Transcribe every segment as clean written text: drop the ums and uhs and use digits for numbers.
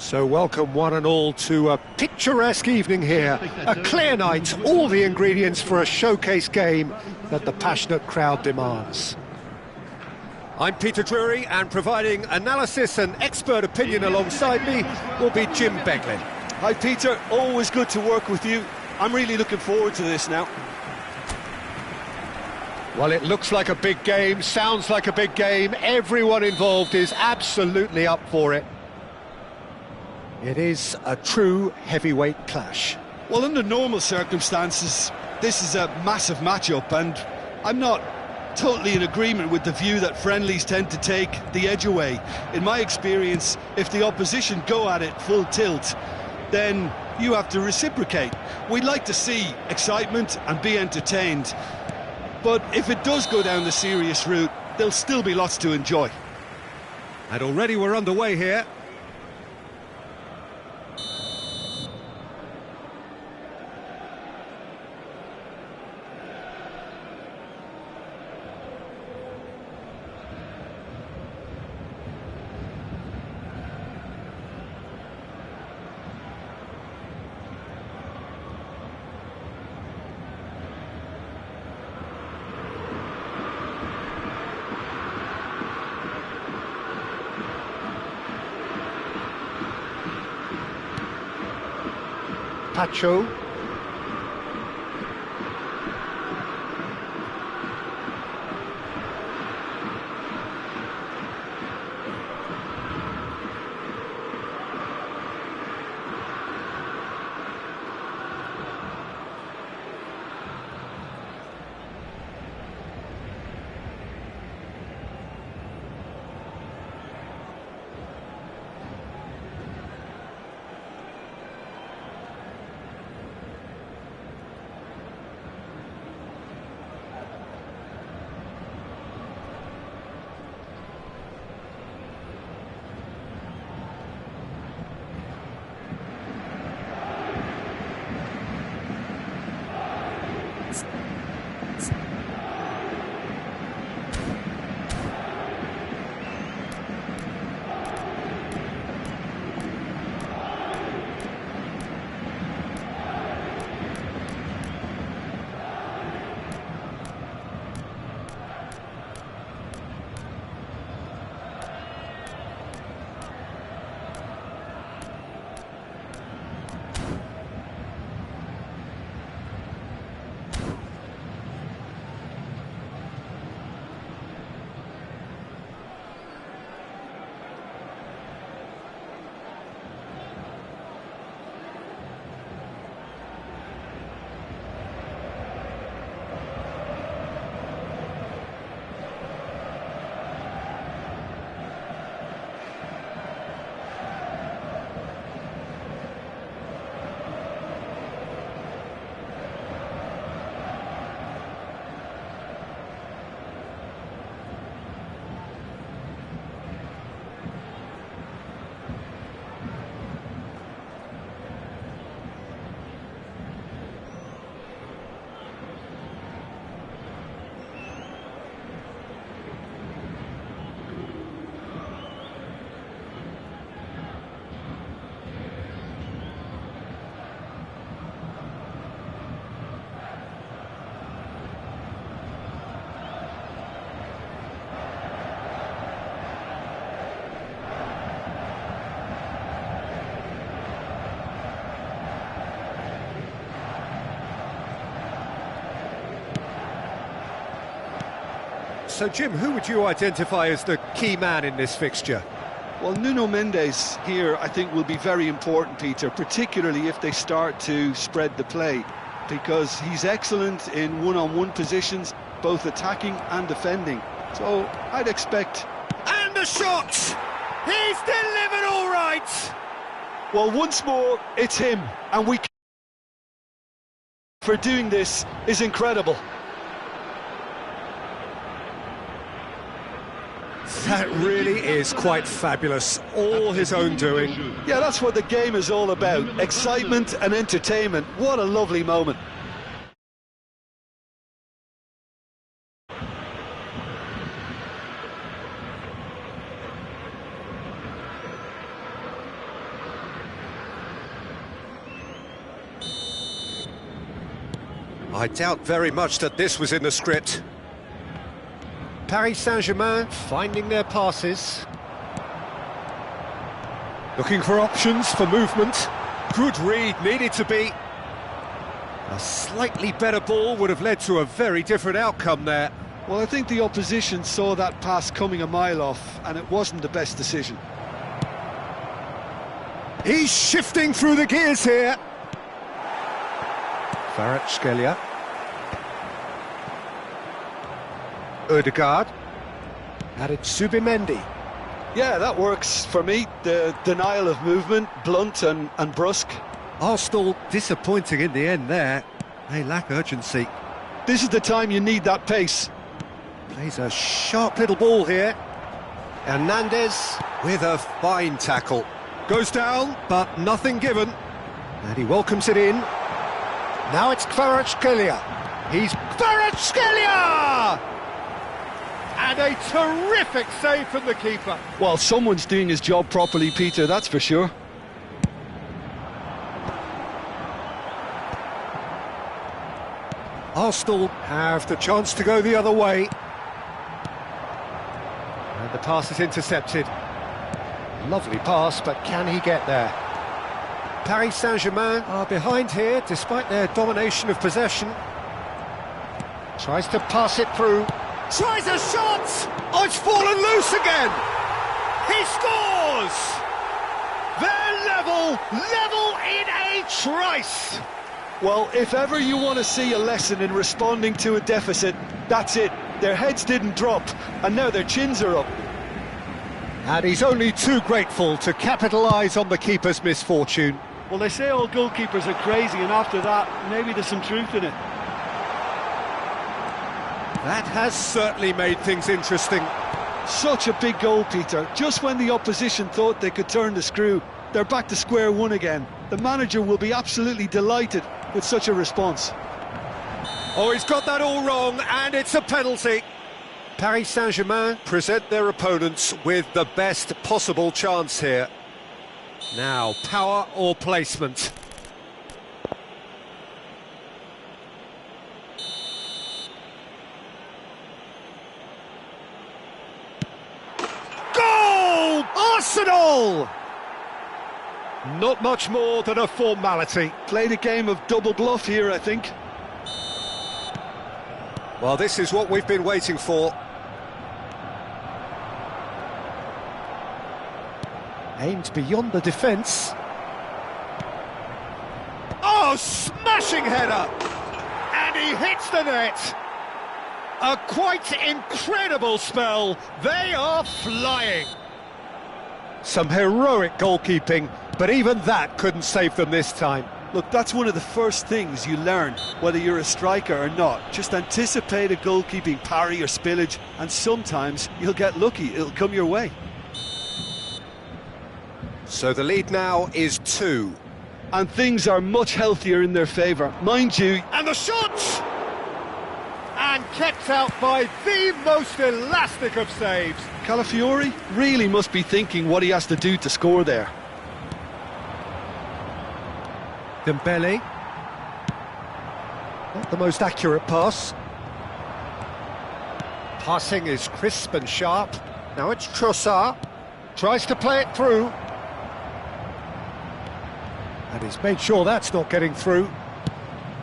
So welcome one and all to a picturesque evening here, a clear night, all the ingredients for a showcase game that the passionate crowd demands. I'm Peter Drury, and providing analysis and expert opinion alongside me will be Jim Beglin. Hi Peter, always good to work with you. I'm really looking forward to this now. Well, it looks like a big game, sounds like a big game, everyone involved is absolutely up for it. It is a true heavyweight clash. Well, under normal circumstances, this is a massive matchup, and I'm not totally in agreement with the view that friendlies tend to take the edge away. In my experience, if the opposition go at it full tilt, then you have to reciprocate. We'd like to see excitement and be entertained, but if it does go down the serious route, there'll still be lots to enjoy. And already we're underway here. Pacho. So, Jim, who would you identify as the key man in this fixture? Well, Nuno Mendes here, I think, will be very important, Peter, particularly if they start to spread the play, because he's excellent in one-on-one positions, both attacking and defending. So, I'd expect... And the shot! He's delivered all right! Well, once more, it's him, and we... for doing this is incredible. That really is quite fabulous, all his own doing. Yeah, that's what the game is all about, excitement and entertainment. What a lovely moment. I doubt very much that this was in the script. Paris Saint-Germain finding their passes. Looking for options for movement. Good read, needed to be. A slightly better ball would have led to a very different outcome there. Well, I think the opposition saw that pass coming a mile off, and it wasn't the best decision. He's shifting through the gears here. Kvaratskhelia. Ødegaard. Added Subimendi. Yeah, that works for me. The denial of movement, blunt and brusque. Arsenal disappointing in the end there. They lack urgency. This is the time you need that pace. Plays a sharp little ball here. Hernandez with a fine tackle. Goes down, but nothing given. And he welcomes it in. Now it's Kvaratskhelia. He's Kvaratskhelia! And a terrific save from the keeper. Well, someone's doing his job properly, Peter, that's for sure. Arsenal have the chance to go the other way. And the pass is intercepted. Lovely pass, but can he get there? Paris Saint-Germain are behind here, despite their domination of possession. Tries to pass it through. Tries a shot! Oh, it's fallen loose again! He scores! They're level in a trice! Well, if ever you want to see a lesson in responding to a deficit, that's it. Their heads didn't drop, and now their chins are up. And he's only too grateful to capitalise on the keeper's misfortune. Well, they say all goalkeepers are crazy, and after that, maybe there's some truth in it. That has certainly made things interesting. Such a big goal, Peter. Just when the opposition thought they could turn the screw, they're back to square one again. The manager will be absolutely delighted with such a response. Oh, he's got that all wrong, and it's a penalty. Paris Saint-Germain present their opponents with the best possible chance here. Now, power or placement? Goal! Arsenal! Not much more than a formality. Played a game of double bluff here, I think. Well, this is what we've been waiting for. Aimed beyond the defence. Oh, smashing header! And he hits the net. A quite incredible spell. They are flying. Some heroic goalkeeping, but even that couldn't save them this time. Look, that's one of the first things you learn, whether you're a striker or not. Just anticipate a goalkeeping parry or spillage, and sometimes you'll get lucky, it'll come your way. So the lead now is 2. And things are much healthier in their favour, mind you. And the shot! And kept out by the most elastic of saves. Calafiori really must be thinking what he has to do to score there. Dembele. Not the most accurate pass. Passing is crisp and sharp. Now it's Trossard. Tries to play it through. And he's made sure that's not getting through.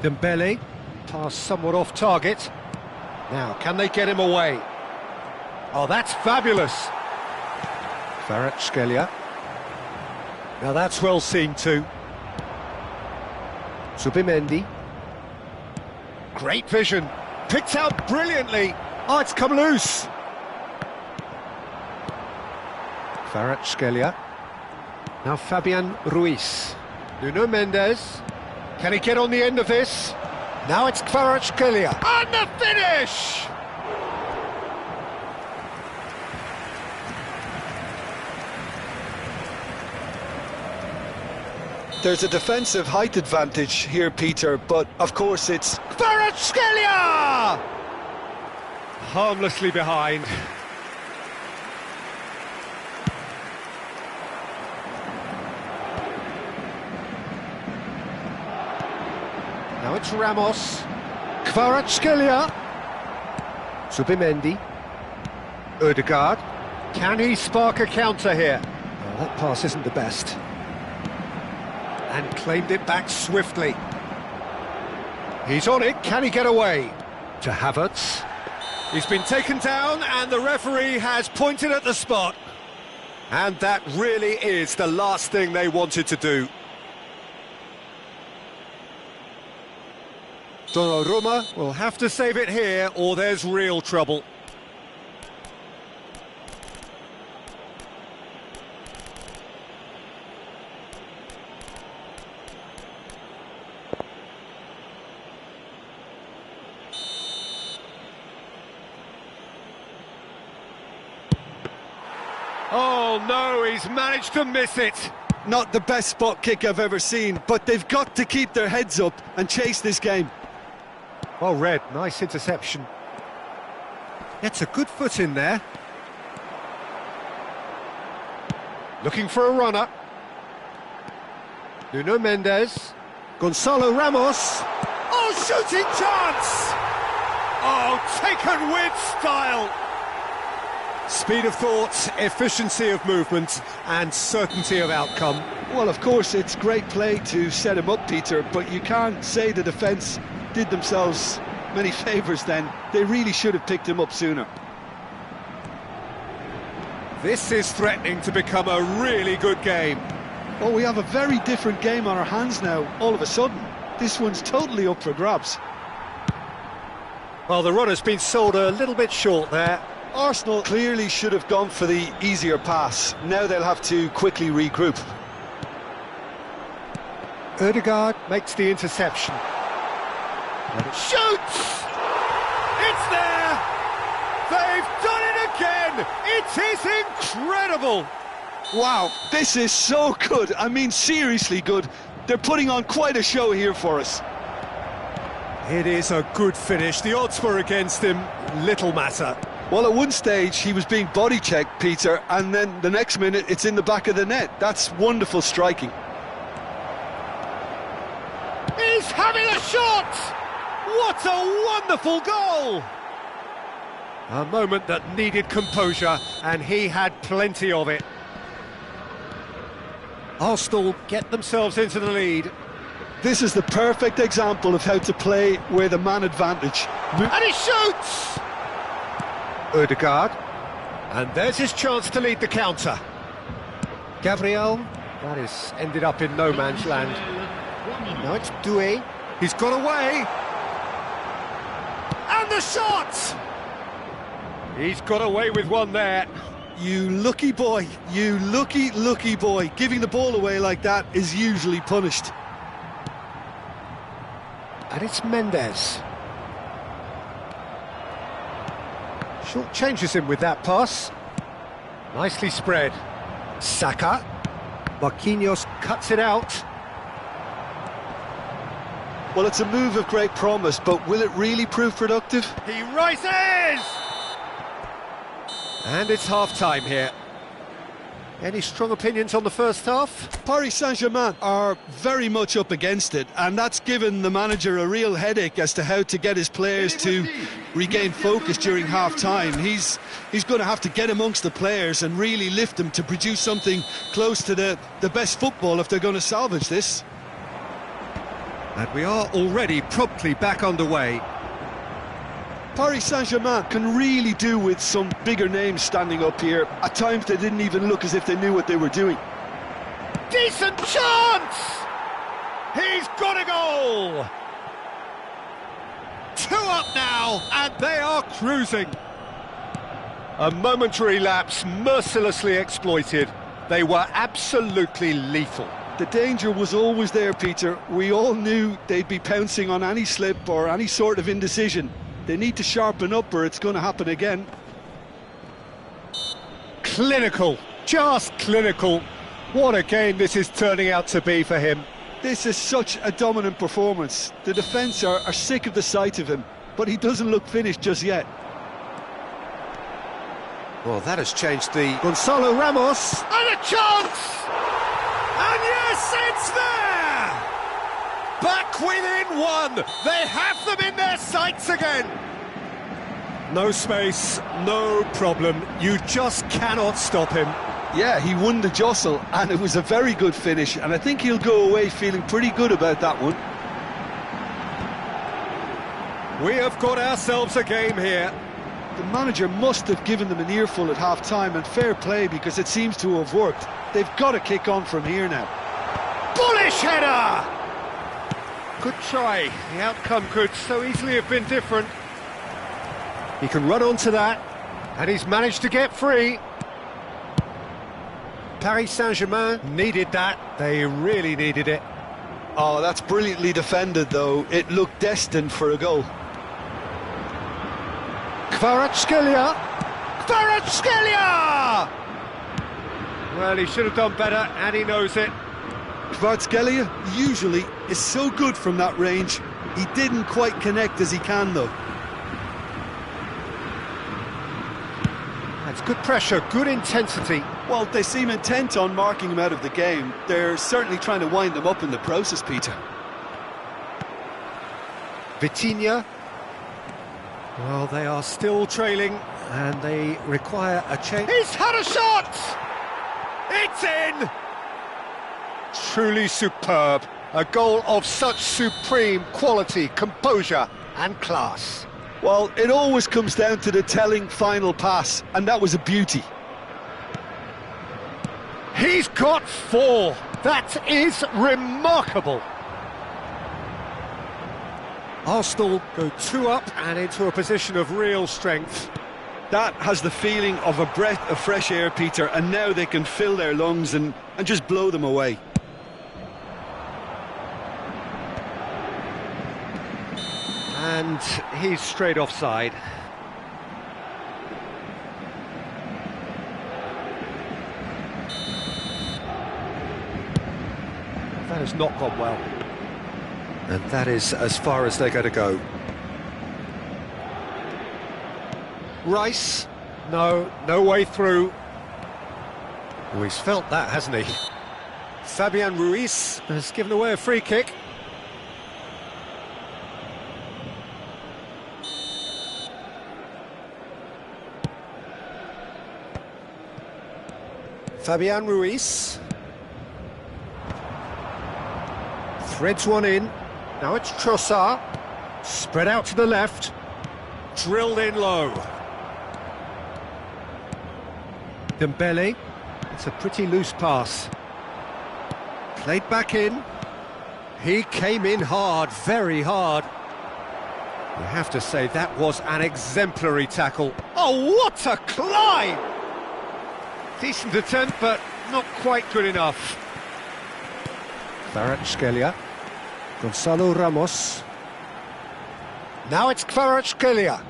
Dembele. Pass somewhat off target. Now, can they get him away? Oh, that's fabulous. Kvaratskhelia. Now that's well seen too. Subimendi. Great vision. Picked out brilliantly. Oh, it's come loose. Kvaratskhelia. Now Fabian Ruiz. Nuno Mendes. Can he get on the end of this? Now it's Kvaratskhelia. And the finish! There's a defensive height advantage here, Peter, but of course it's... Kvaratskhelia! Harmlessly behind. Now it's Ramos. Kvaratskhelia. Subimendi. Ødegaard. Can he spark a counter here? Oh, that pass isn't the best. And claimed it back swiftly. He's on it, can he get away? To Havertz. He's been taken down and the referee has pointed at the spot. And that really is the last thing they wanted to do. Donnarumma will have to save it here or there's real trouble. Oh no, he's managed to miss it. Not the best spot kick I've ever seen, but they've got to keep their heads up and chase this game. Well read, nice interception. Gets a good foot in there. Looking for a runner. Nuno Mendes. Gonzalo Ramos. Oh, shooting chance! Oh, taken with style. Speed of thought, efficiency of movement, and certainty of outcome. Well, of course, it's great play to set him up, Peter, but you can't say the defence did themselves many favours then. They really should have picked him up sooner. This is threatening to become a really good game. Well, we have a very different game on our hands now, all of a sudden. This one's totally up for grabs. Well, the run has been sold a little bit short there. Arsenal clearly should have gone for the easier pass. Now they'll have to quickly regroup. Ødegaard makes the interception. Shoots! It's there! They've done it again! It is incredible! Wow, this is so good. I mean, seriously good. They're putting on quite a show here for us. It is a good finish. The odds were against him. Little matter. Well, at one stage he was being body-checked, Peter, and then the next minute it's in the back of the net. That's wonderful striking. He's having a shot! What a wonderful goal! A moment that needed composure, and he had plenty of it. Arsenal get themselves into the lead. This is the perfect example of how to play with a man advantage. And he shoots! Ødegaard. And there's his chance to lead the counter. Gabriel. That is ended up in no man's land. Now it's Doué. He's got away. And the shot! He's got away with one there. You lucky boy. You lucky, lucky boy. Giving the ball away like that is usually punished. And it's Mendes. Short changes him with that pass. Nicely spread. Saka. Marquinhos cuts it out. Well, it's a move of great promise, but will it really prove productive? He rises! And it's half-time here. Any strong opinions on the first half? Paris Saint-Germain are very much up against it, and that's given the manager a real headache as to how to get his players to regain focus during half-time. He's going to have to get amongst the players and really lift them to produce something close to the best football if they're going to salvage this. And we are already promptly back underway. Paris Saint-Germain can really do with some bigger names standing up here. At times they didn't even look as if they knew what they were doing. Decent chance! He's got a goal! 2 up now, and they are cruising. A momentary lapse mercilessly exploited. They were absolutely lethal. The danger was always there, Peter. We all knew they'd be pouncing on any slip or any sort of indecision. They need to sharpen up or it's going to happen again. Clinical, just clinical. What a game this is turning out to be for him. This is such a dominant performance. The defence are sick of the sight of him, but he doesn't look finished just yet. Well, that has changed the... Gonzalo Ramos! And a chance! And yes, it's there! back within one. They have them in their sights again. No space, no problem. You just cannot stop him. Yeah, he won the jostle, and it was a very good finish, and I think he'll go away feeling pretty good about that one. We have got ourselves a game here. The manager must have given them an earful at half-time, and fair play, because it seems to have worked. They've got to kick on from here now. Bullish header! Good try. The outcome could so easily have been different. He can run onto that, and he's managed to get free. Paris Saint-Germain needed that. They really needed it. Oh, that's brilliantly defended, though. It looked destined for a goal. Kvaratskhelia! Kvaratskhelia! Well, he should have done better, and he knows it. Kvaratskhelia usually is so good from that range. He didn't quite connect as he can, though. That's good pressure, good intensity. Well, they seem intent on marking him out of the game. They're certainly trying to wind him up in the process, Peter. Vitinha. Well, they are still trailing, and they require a change. He's had a shot! It's in! Truly superb. A goal of such supreme quality, composure and class. Well, it always comes down to the telling final pass, and that was a beauty. He's got 4. That is remarkable. Arsenal go 2 up and into a position of real strength. That has the feeling of a breath of fresh air, Peter, and now they can fill their lungs and just blow them away. And he's straight offside. That has not gone well. And that is as far as they're going to go. Rice. No way through. Oh, he's felt that, hasn't he? Fabian Ruiz has given away a free kick. Fabian Ruiz threads one in. Now it's Trossard, spread out to the left, drilled in low. Dembele, it's a pretty loose pass. Played back in. He came in hard, very hard. You have to say that was an exemplary tackle. Oh, what a climb! Decent attempt, but not quite good enough. Kvaratskhelia. Gonzalo Ramos. Now it's Kvaratskhelia.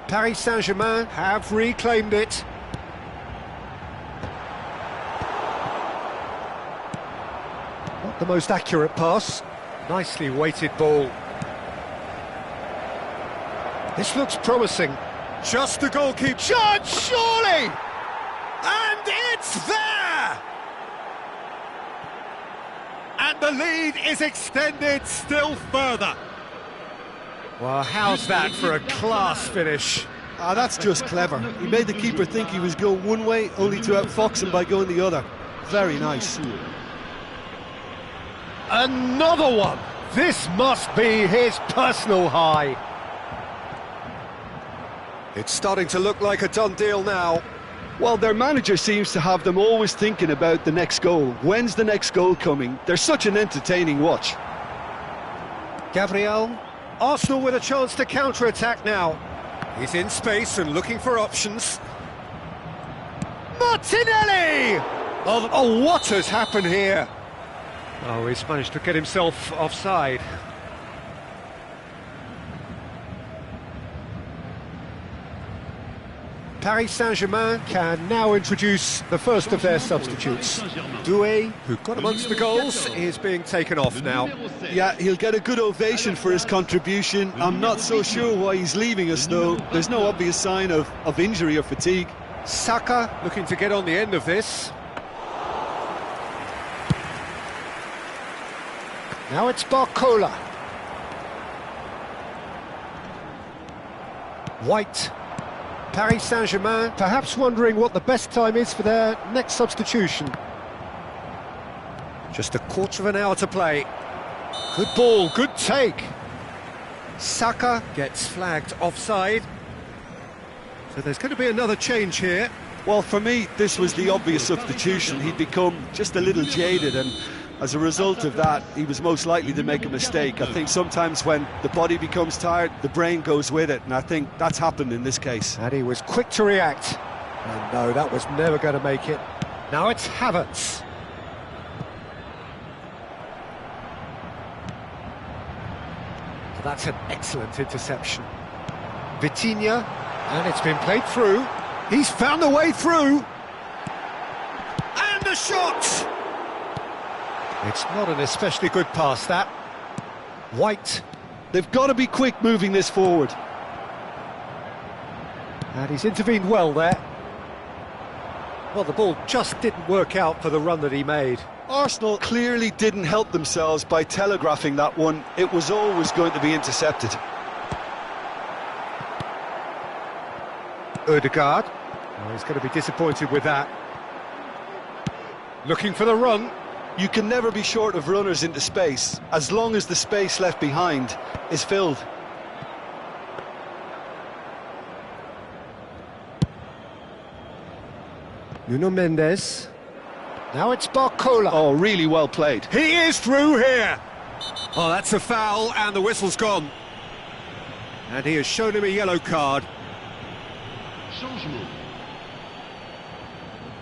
Paris Saint-Germain have reclaimed it. Not the most accurate pass. Nicely weighted ball. This looks promising. Just the goalkeeper. Shot, surely! And it's there! And the lead is extended still further. Well, how's that for a class finish? Ah, that's just clever. He made the keeper think he was going one way, only to outfox him by going the other. Very nice. Another one! This must be his personal high. It's starting to look like a done deal now. Well, their manager seems to have them always thinking about the next goal. When's the next goal coming? They're such an entertaining watch. Gabriel. Arsenal with a chance to counter-attack now. He's in space and looking for options. Martinelli! Oh, what has happened here? Oh, he's managed to get himself offside. Paris Saint-Germain can now introduce the first of their substitutes. Doué, who got amongst the goals, is being taken off now. Yeah, he'll get a good ovation for his contribution. I'm not so sure why he's leaving us, though. There's no obvious sign of injury or fatigue. Saka looking to get on the end of this. Now it's Barcola. White. Paris Saint-Germain perhaps wondering what the best time is for their next substitution. Just a quarter of an hour to play. Good ball, good take. Saka gets flagged offside. So there's going to be another change here. Well, for me, this was the obvious substitution. He'd become just a little jaded, and as a result of that, he was most likely to make a mistake. I think sometimes when the body becomes tired, the brain goes with it, and I think that's happened in this case. And he was quick to react. And no, that was never going to make it. Now it's Havertz. That's an excellent interception. Vitinha, and it's been played through. He's found a way through. And a shot! It's not an especially good pass, that. White. They've got to be quick moving this forward. And he's intervened well there. Well, the ball just didn't work out for the run that he made. Arsenal clearly didn't help themselves by telegraphing that one. It was always going to be intercepted. Ødegaard. Oh, he's going to be disappointed with that. Looking for the run. You can never be short of runners into space, as long as the space left behind is filled. Nuno Mendes. Now it's Barcola. Oh, really well played. He is through here. Oh, that's a foul, and the whistle's gone. And he has shown him a yellow card.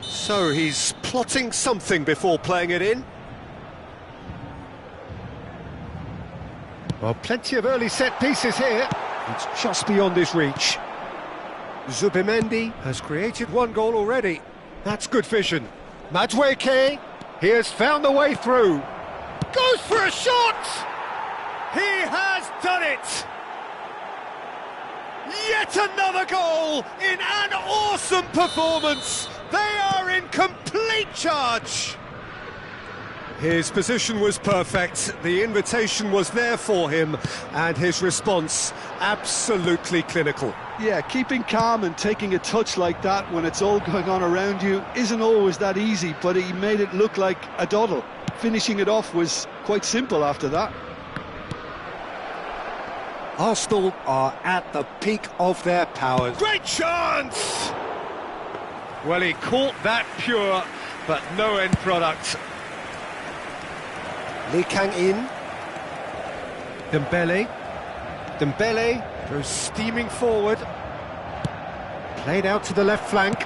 So he's plotting something before playing it in. Well, plenty of early set pieces here. It's just beyond his reach. Zubimendi has created one goal already. That's good vision. Madueke, he has found the way through. Goes for a shot! He has done it! Yet another goal in an awesome performance. They are in complete charge. His position was perfect, the invitation was there for him, and his response absolutely clinical. Yeah, keeping calm and taking a touch like that when it's all going on around you isn't always that easy, but he made it look like a doddle. Finishing it off was quite simple after that. Arsenal are at the peak of their powers. Great chance! Well, he caught that pure, but no end product. Lee Kang-in. Dembele. Dembele goes steaming forward. Played out to the left flank.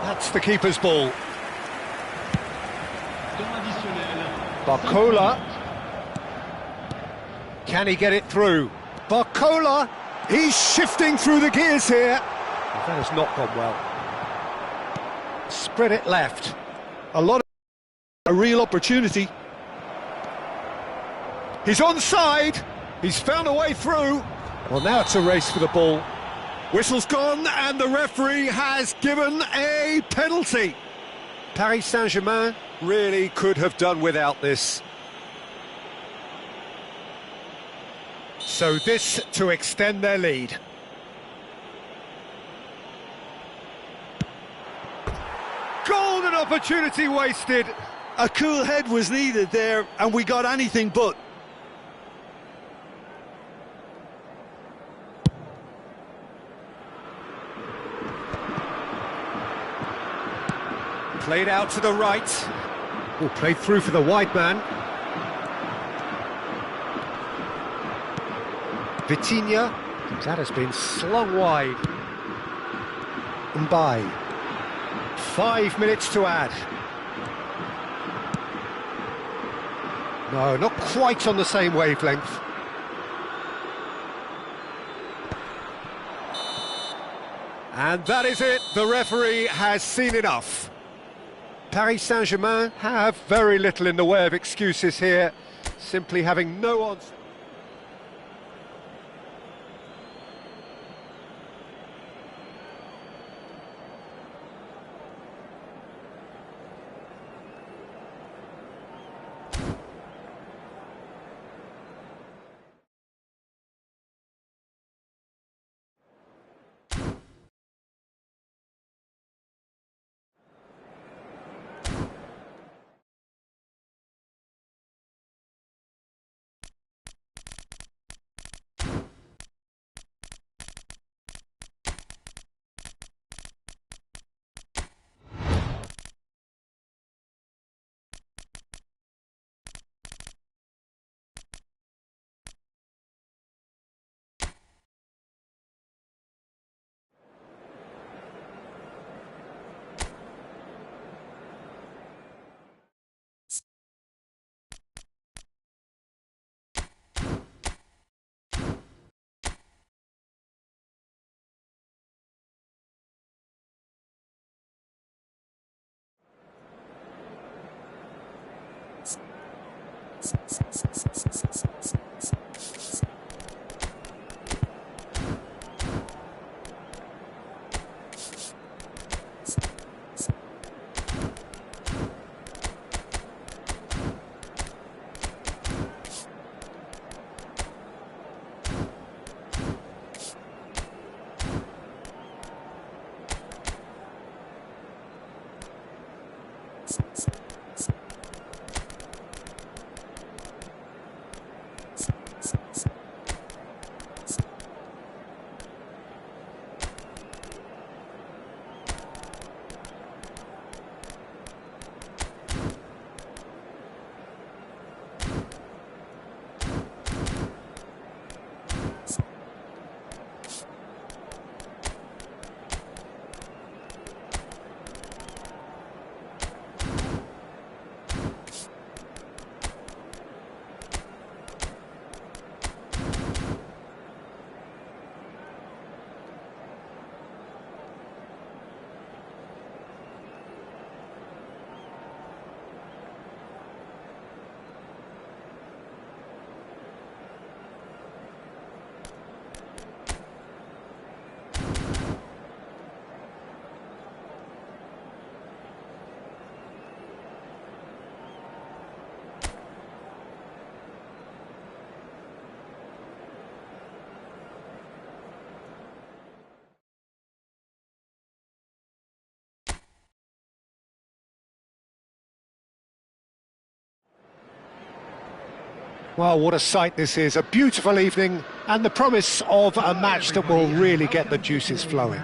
That's the keeper's ball. Barcola. Can he get it through? Barcola! He's shifting through the gears here. That has not gone well. Spread it left. A real opportunity. He's onside. He's found a way through. Well, now it's a race for the ball. Whistle's gone, and the referee has given a penalty. Paris Saint-Germain really could have done without this. So this to extend their lead. Golden opportunity wasted. A cool head was needed there, and we got anything but. Played out to the right. Oh, played through for the wide man. Vitinha. That has been slung wide. Mbai. 5 minutes to add. No, not quite on the same wavelength. And that is it. The referee has seen enough. Paris Saint-Germain have very little in the way of excuses here, simply having no odds. Well, what a sight this is. A beautiful evening and the promise of a match that will really get the juices flowing.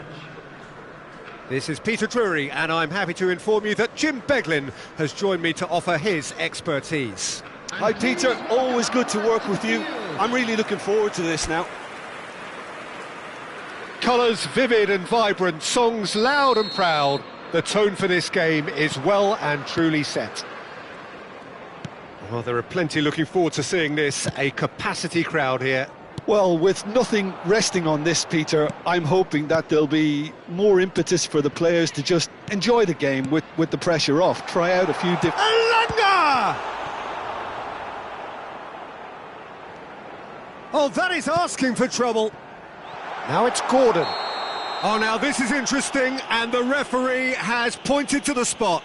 This is Peter Drury, and I'm happy to inform you that Jim Beglin has joined me to offer his expertise. Hi Peter, always good to work with you. I'm really looking forward to this now. Colours vivid and vibrant, songs loud and proud. The tone for this game is well and truly set. Well, there are plenty looking forward to seeing this. A capacity crowd here. Well, with nothing resting on this, Peter, I'm hoping that there'll be more impetus for the players to just enjoy the game with the pressure off. Try out a few different... Elanga! Oh, that is asking for trouble. Now it's Gordon. Oh, now this is interesting, and the referee has pointed to the spot.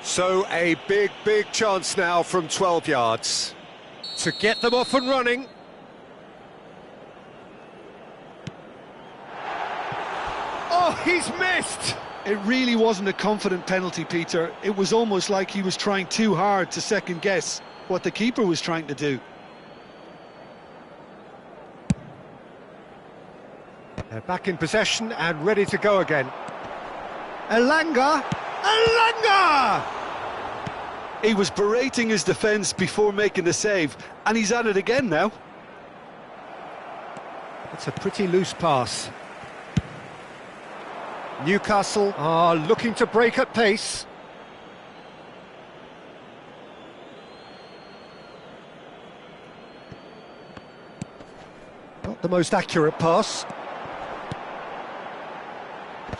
So a big chance now from 12 yards to get them off and running. Oh, he's missed! It really wasn't a confident penalty, Peter. It was almost like he was trying too hard to second-guess what the keeper was trying to do. They're back in possession and ready to go again. Elanga! Elanga! He was berating his defence before making the save, and he's at it again now. It's a pretty loose pass. Newcastle are looking to break at pace. Not the most accurate pass.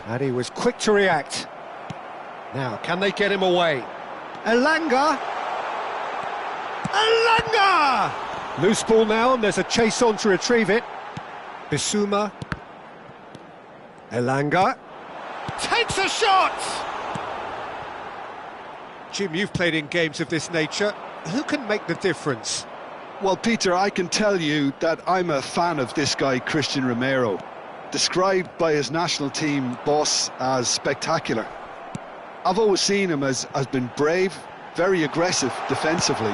And he was quick to react. Now, can they get him away? Elanga! Elanga! Loose ball now, and there's a chase on to retrieve it. Bissouma. Elanga. Takes a shot! Jim, you've played in games of this nature. Who can make the difference? Well, Peter, I can tell you that I'm a fan of this guy, Christian Romero. Described by his national team boss as spectacular. I've always seen him as been brave, very aggressive defensively,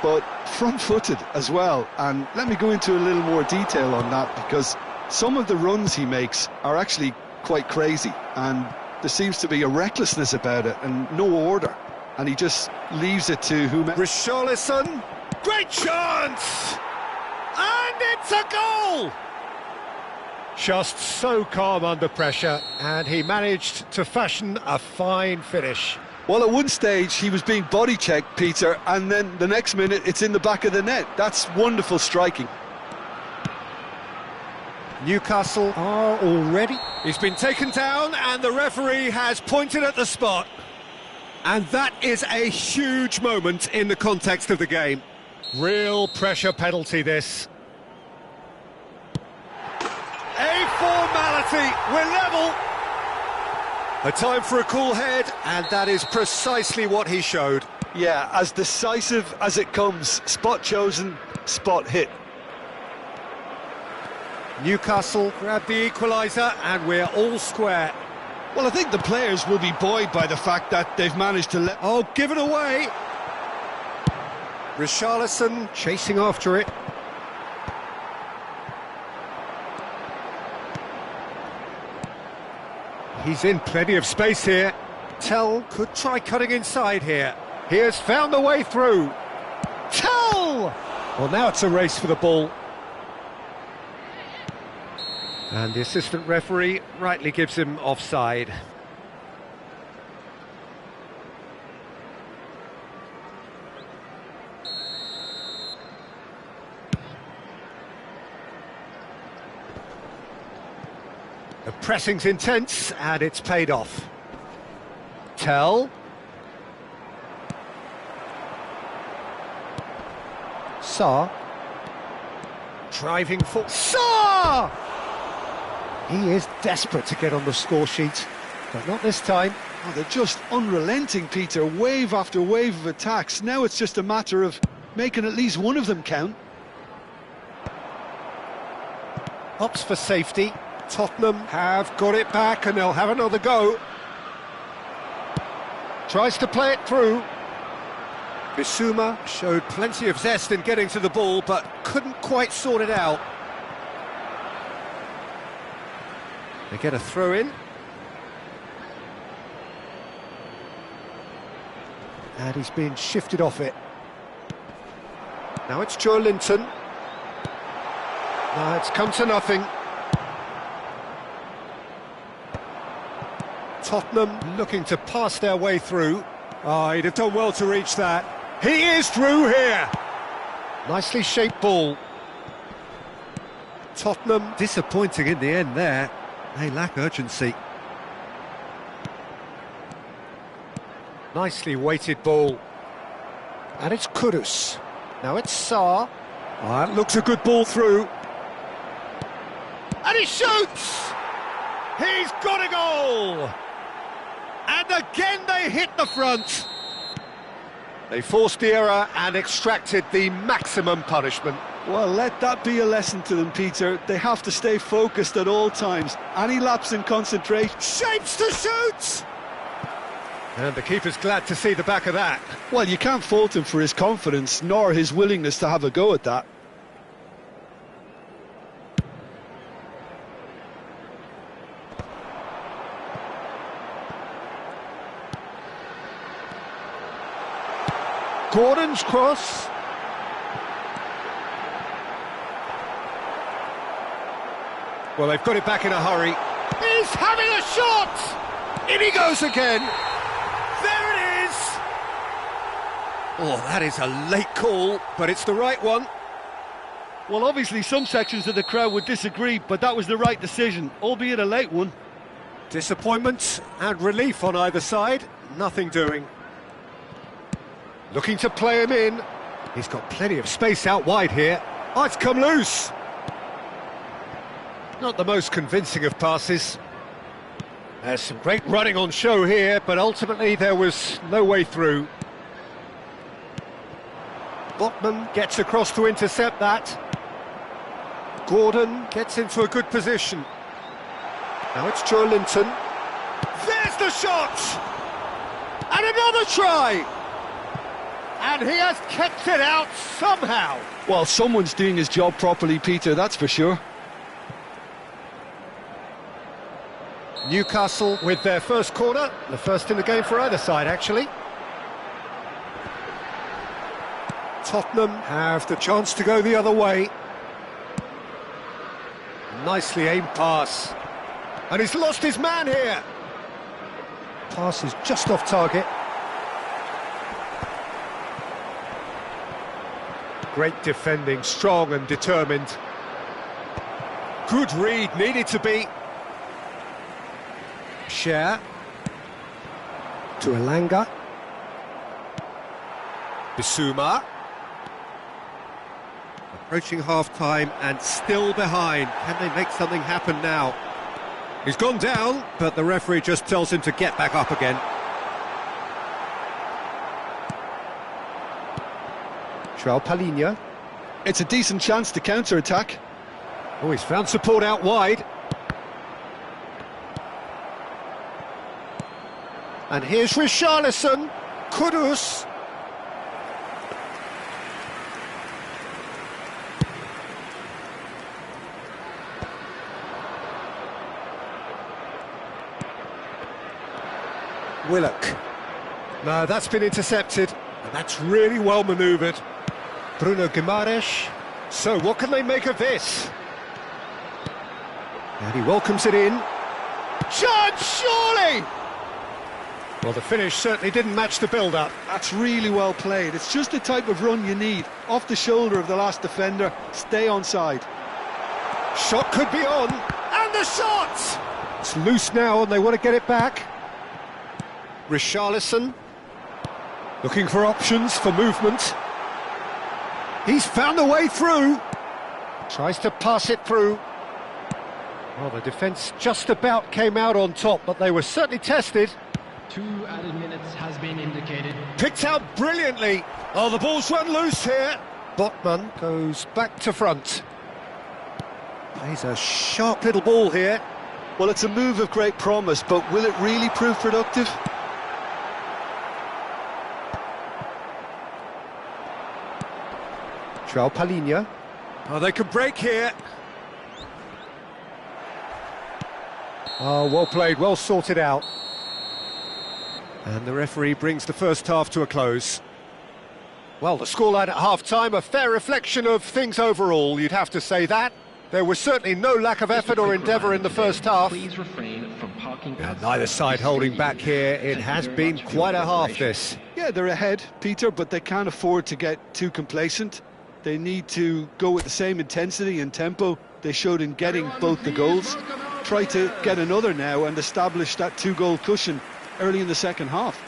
but front-footed as well. And let me go into a little more detail on that, because some of the runs he makes are actually quite crazy, and there seems to be a recklessness about it and no order, and he just leaves it to whomever. Richarlison, great chance! And it's a goal! Just so calm under pressure, and he managed to fashion a fine finish. Well, at one stage he was being body checked, Peter, and then the next minute it's in the back of the net. That's wonderful striking. Newcastle are already... He's been taken down, and the referee has pointed at the spot. And that is a huge moment in the context of the game. Real pressure penalty, this. A formality, we're level. A time for a cool head, and that is precisely what he showed. Yeah, as decisive as it comes. Spot chosen, spot hit. Newcastle grab the equaliser, and we're all square. Well, I think the players will be buoyed by the fact that they've managed to let... Oh, give it away! Richarlison chasing after it. He's in plenty of space here. Tell could try cutting inside here. He has found the way through. Tell! Well, now it's a race for the ball. And the assistant referee rightly gives him offside. The pressing's intense, and it's paid off. Tell. Saar. Driving for... Saar! He is desperate to get on the score sheet, but not this time. Oh, they're just unrelenting, Peter. Wave after wave of attacks. Now it's just a matter of making at least one of them count. Opts for safety. Tottenham have got it back, and they'll have another go. Tries to play it through. Bissouma showed plenty of zest in getting to the ball, but couldn't quite sort it out. They get a throw in. And he's being shifted off it. Now it's Joe Linton. Now it's come to nothing. Tottenham looking to pass their way through. Oh, he'd have done well to reach that. He is through here. Nicely shaped ball. Tottenham disappointing in the end there. They lack urgency. Nicely weighted ball. And it's Kudus. Now it's Saar. Oh, that looks a good ball through. And he shoots! He's got a goal! And again they hit the front. They forced the error and extracted the maximum punishment. Well, let that be a lesson to them, Peter. They have to stay focused at all times. Any lapse in concentration... Shapes to shoot! And the keeper's glad to see the back of that. Well, you can't fault him for his confidence, nor his willingness to have a go at that. Gordon's cross. Well, they've got it back in a hurry. He's having a shot! In he goes again. There it is! Oh, that is a late call, but it's the right one. Well, obviously some sections of the crowd would disagree, but that was the right decision, albeit a late one. Disappointment and relief on either side. Nothing doing. Looking to play him in. He's got plenty of space out wide here. Oh, it's come loose. Not the most convincing of passes. There's some great running on show here, but ultimately there was no way through. Botman gets across to intercept that. Gordon gets into a good position. Now it's Joe Linton. There's the shot! And another try! And he has kept it out somehow. Well, someone's doing his job properly, Peter, that's for sure. Newcastle with their first corner, the first in the game for either side, actually. Tottenham have the chance to go the other way. Nicely aimed pass. And he's lost his man here. Pass is just off target. Great defending, strong and determined. Good read, needed to be. Share. To Elanga. Bissouma. Approaching half-time and still behind. Can they make something happen now? He's gone down, but the referee just tells him to get back up again. João Palhinha. It's a decent chance to counter-attack. Oh, he's found support out wide. And here's Richarlison. Kudus. Willock. No, that's been intercepted, and that's really well manoeuvred. Bruno Guimaraes. So, what can they make of this? And he welcomes it in. Chance, surely! Well, the finish certainly didn't match the build-up. That's really well played. It's just the type of run you need. Off the shoulder of the last defender, stay onside. Shot could be on, and the shot! It's loose now, and they want to get it back. Richarlison, looking for options for movement. He's found a way through. Tries to pass it through. Well, the defence just about came out on top, but they were certainly tested. 2 added minutes has been indicated. Picked out brilliantly. Oh, the ball's run loose here. Botman goes back to front. Plays a sharp little ball here. Well, it's a move of great promise, but will it really prove productive? João Palhinha. Oh, they could break here. Oh, well played, well sorted out. And the referee brings the first half to a close. Well, the scoreline at half-time, a fair reflection of things overall, you'd have to say that. There was certainly no lack of effort or endeavour in the first half. Please refrain from parking. And neither side holding back here. It has been quite a half, this. Yeah, they're ahead, Peter, but they can't afford to get too complacent. They need to go with the same intensity and tempo they showed in getting both the goals. Try to get another now and establish that 2-goal cushion early in the second half.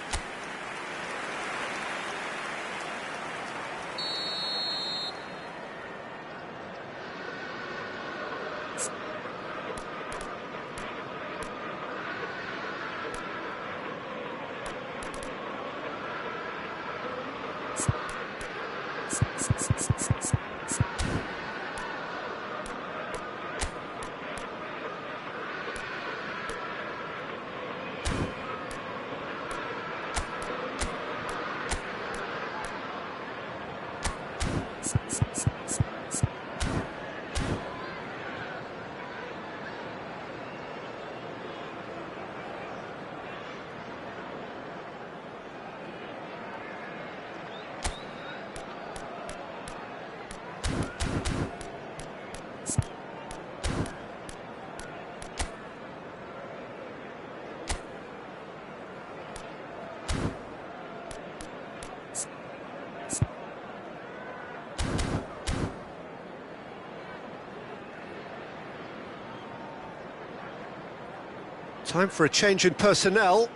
Time for a change in personnel.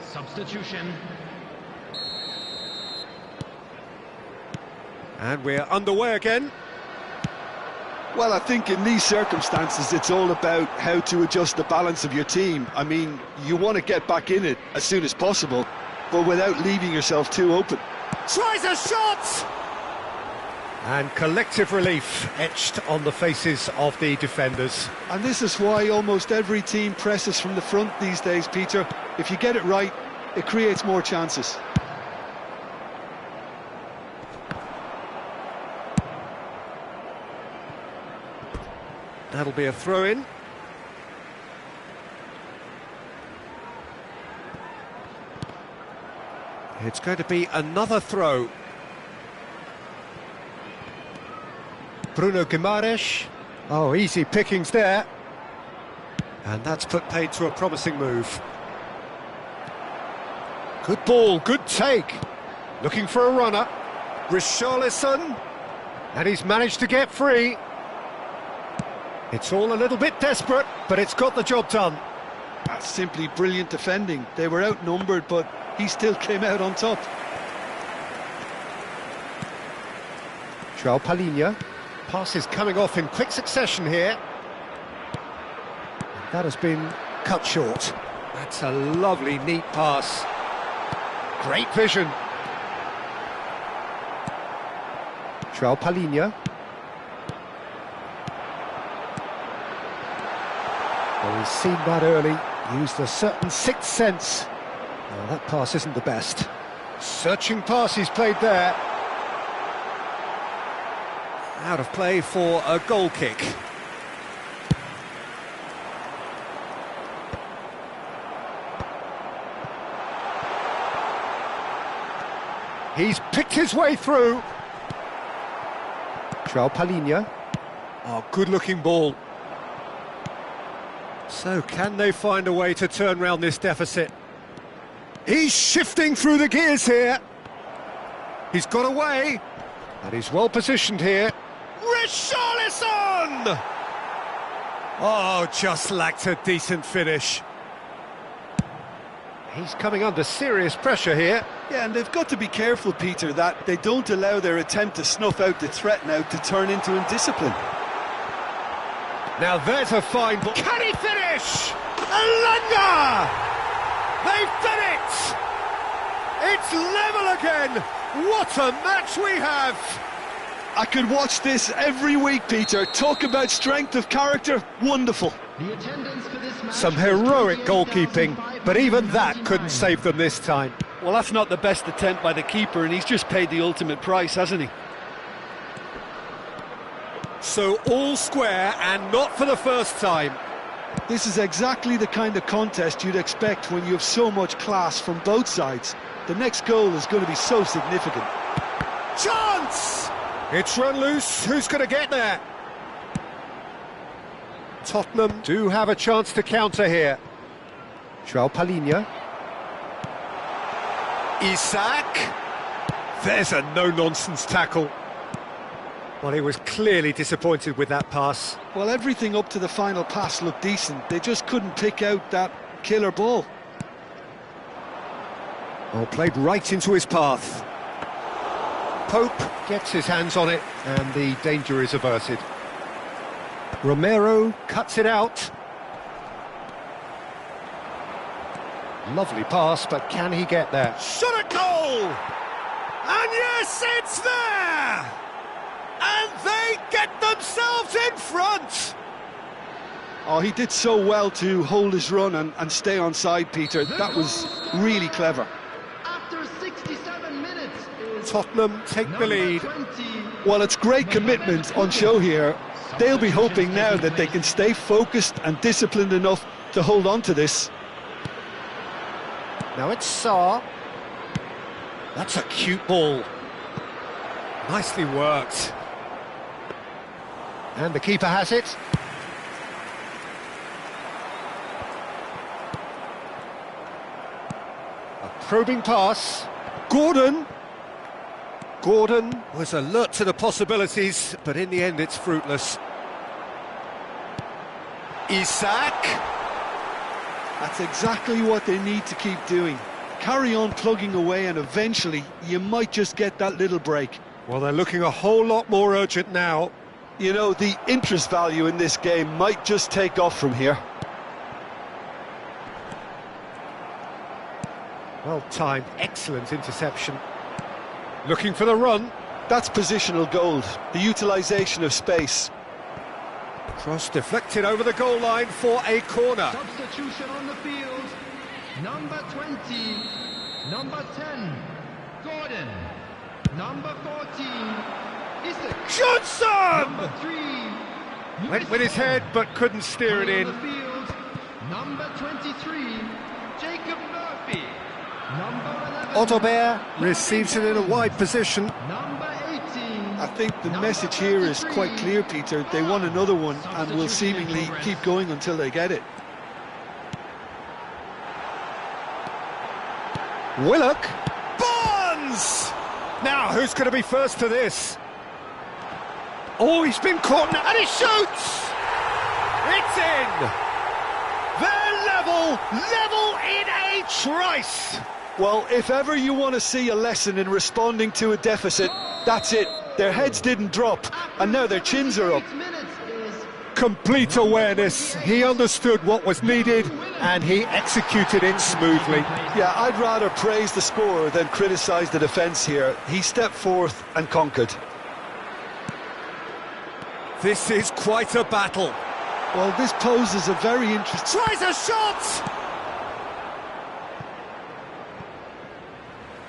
Substitution. And we're underway again. Well, I think in these circumstances, it's all about how to adjust the balance of your team. I mean, you want to get back in it as soon as possible, but without leaving yourself too open. Tries a shot! And collective relief etched on the faces of the defenders. And this is why almost every team presses from the front these days, Peter. If you get it right, it creates more chances. That'll be a throw-in. It's going to be another throw. Bruno Guimaraes. Oh, easy pickings there. And that's put paid to a promising move. Good ball, good take. Looking for a runner. Richarlison. And he's managed to get free. It's all a little bit desperate, but it's got the job done. That's simply brilliant defending. They were outnumbered, but he still came out on top. Pass is coming off in quick succession here. That has been cut short. That's a lovely, neat pass. Great vision. Well, he's seen that early, used a certain sixth sense. Well, that pass isn't the best. Searching pass he's played there. Out of play for a goal kick. He's picked his way through. Oh, good-looking ball. So, can they find a way to turn round this deficit? He's shifting through the gears here. He's got away. And he's well positioned here. Richarlison! Oh, just lacked a decent finish. He's coming under serious pressure here. Yeah, and they've got to be careful, Peter, that they don't allow their attempt to snuff out the threat now to turn into indiscipline. Now there's a fine ball. Can he finish? Elanga! They've done it! It's level again! What a match we have! I could watch this every week, Peter. Talk about strength of character. Wonderful. The attendance for this match. Some heroic goalkeeping, but even that couldn't save them this time. Well, that's not the best attempt by the keeper, and he's just paid the ultimate price, hasn't he? So all square, and not for the first time. This is exactly the kind of contest you'd expect when you have so much class from both sides. The next goal is going to be so significant. Chance! It's run loose. Who's going to get there? Tottenham do have a chance to counter here. Isak. There's a no-nonsense tackle. Well, he was clearly disappointed with that pass. Well, everything up to the final pass looked decent. They just couldn't pick out that killer ball. Oh, played right into his path. Pope gets his hands on it, and the danger is averted. Romero cuts it out. Lovely pass, but can he get there? Shot at goal! And yes, it's there! And they get themselves in front! Oh, he did so well to hold his run and stay on side, Peter. That was really clever. After 67 minutes. Tottenham take the lead. 20. Well, it's great commitment on show here. They'll be hoping now that they can stay focused and disciplined enough to hold on to this. Now it's Sarr. That's a cute ball. Nicely worked. And the keeper has it. A probing pass. Gordon was alert to the possibilities, but in the end it's fruitless. Isak. That's exactly what they need to keep doing. Carry on plugging away, and eventually you might just get that little break. Well, they're looking a whole lot more urgent now. You know, the interest value in this game might just take off from here. Well timed, excellent interception. Looking for the run. That's positional gold, the utilisation of space. Cross deflected over the goal line for a corner. Substitution on the field. Number 20. Number 10. Gordon. Number 14. Isak. Johnson! Number 3. Went with his head but couldn't steer it in. On the field. Number 23. Jacob Murphy. Number 11. Odobert receives it in a wide position. Number 18. I think the message here is quite clear, Peter. They want another one and will seemingly keep going until they get it. Willock. Barnes! Now, who's going to be first to this? Oh, he's been caught now, and he shoots! It's in! They're level in a trice! Well, if ever you want to see a lesson in responding to a deficit, that's it. Their heads didn't drop, and now their chins are up. Complete awareness. He understood what was needed, and he executed it smoothly. Yeah, I'd rather praise the scorer than criticise the defence here. He stepped forth and conquered. This is quite a battle. Well, this poses a very interesting... Tries a shot!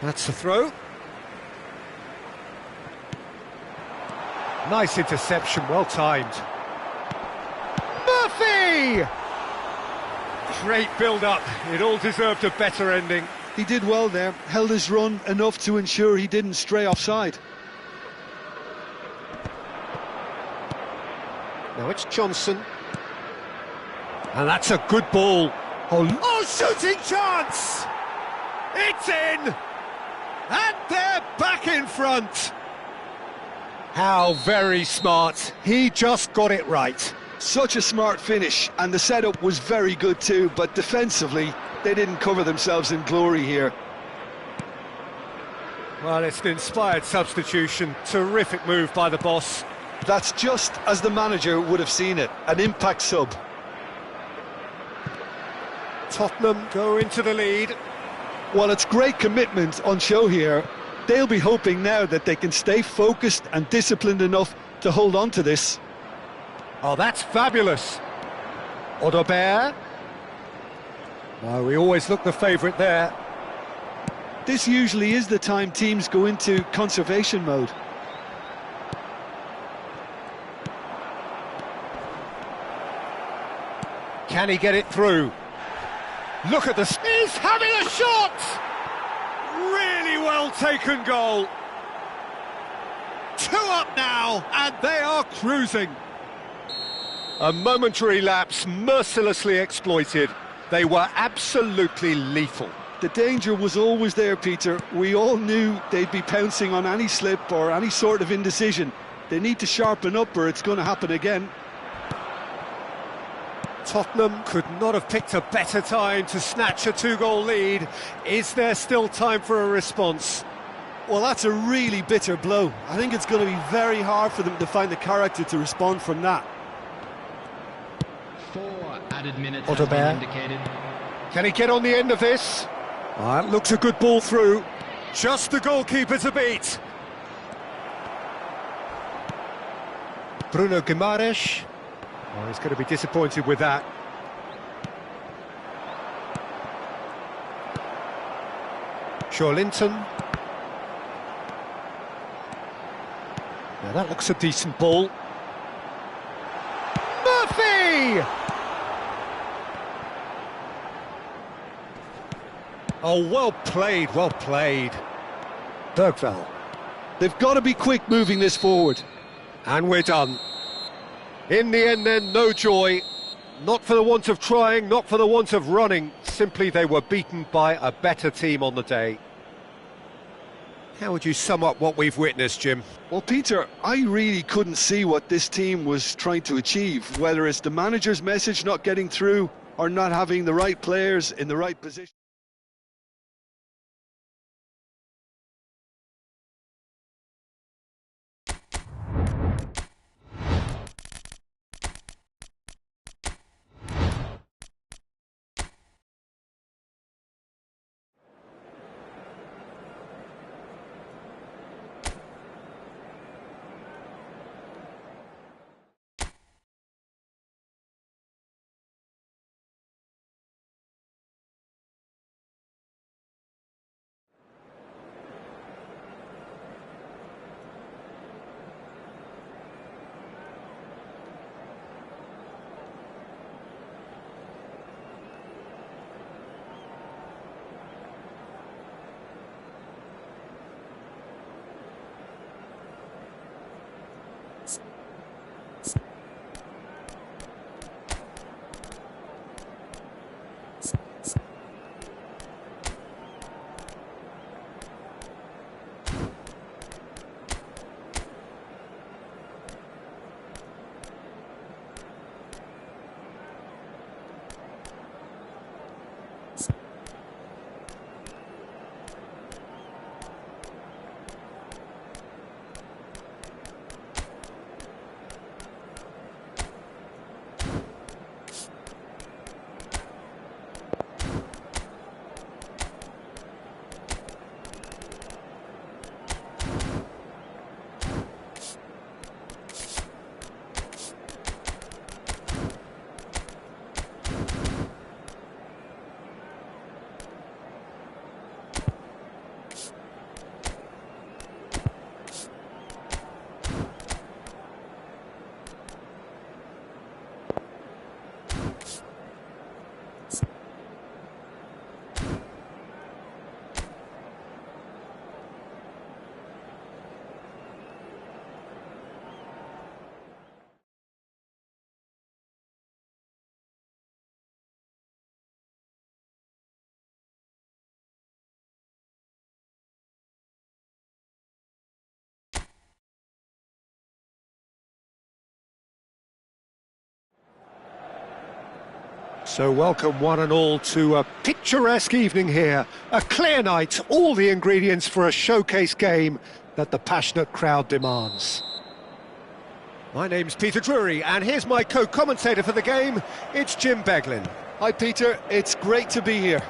That's a throw. Nice interception, well timed. Murphy! Great build-up. It all deserved a better ending. He did well there, held his run enough to ensure he didn't stray offside. Now it's Johnson. And that's a good ball. Oh, Shooting chance! It's in! And they're back in front. how very smart. He just got it right. Such a smart finish, and the setup was very good too, but defensively, they didn't cover themselves in glory here. Well, it's an inspired substitution. Terrific move by the boss. That's just as the manager would have seen it, an impact sub. Tottenham go into the lead. Well, it's great commitment on show here. They'll be hoping now that they can stay focused and disciplined enough to hold on to this. Oh, that's fabulous. Odobert. Oh, we always look the favourite there. This usually is the time teams go into conservation mode. Can he get it through? Look at the... He's having a shot! Really well taken goal. 2 up now, and they are cruising. A momentary lapse mercilessly exploited. They were absolutely lethal. The danger was always there, Peter. We all knew they'd be pouncing on any slip or any sort of indecision. They need to sharpen up or it's going to happen again. Tottenham could not have picked a better time to snatch a 2-goal lead. Is there still time for a response? Well, that's a really bitter blow. I think it's going to be very hard for them to find the character to respond from that. 4 added minutes Odobert. has been indicated. Can he get on the end of this? Oh, that looks a good ball through. Just the goalkeeper to beat. Bruno Guimaraes. Oh, he's going to be disappointed with that. Linton. Now that looks a decent ball. Murphy! Oh, well played, well played. Bergvall. They've got to be quick moving this forward. And we're done. In the end then, no joy. Not for the want of trying, not for the want of running. Simply they were beaten by a better team on the day. How would you sum up what we've witnessed, Jim? Well, Peter, I really couldn't see what this team was trying to achieve, whether it's the manager's message not getting through or not having the right players in the right position. So welcome one and all to a picturesque evening here. A clear night, all the ingredients for a showcase game that the passionate crowd demands. My name's Peter Drury, and here's my co-commentator for the game, it's Jim Beglin. Hi Peter, it's great to be here.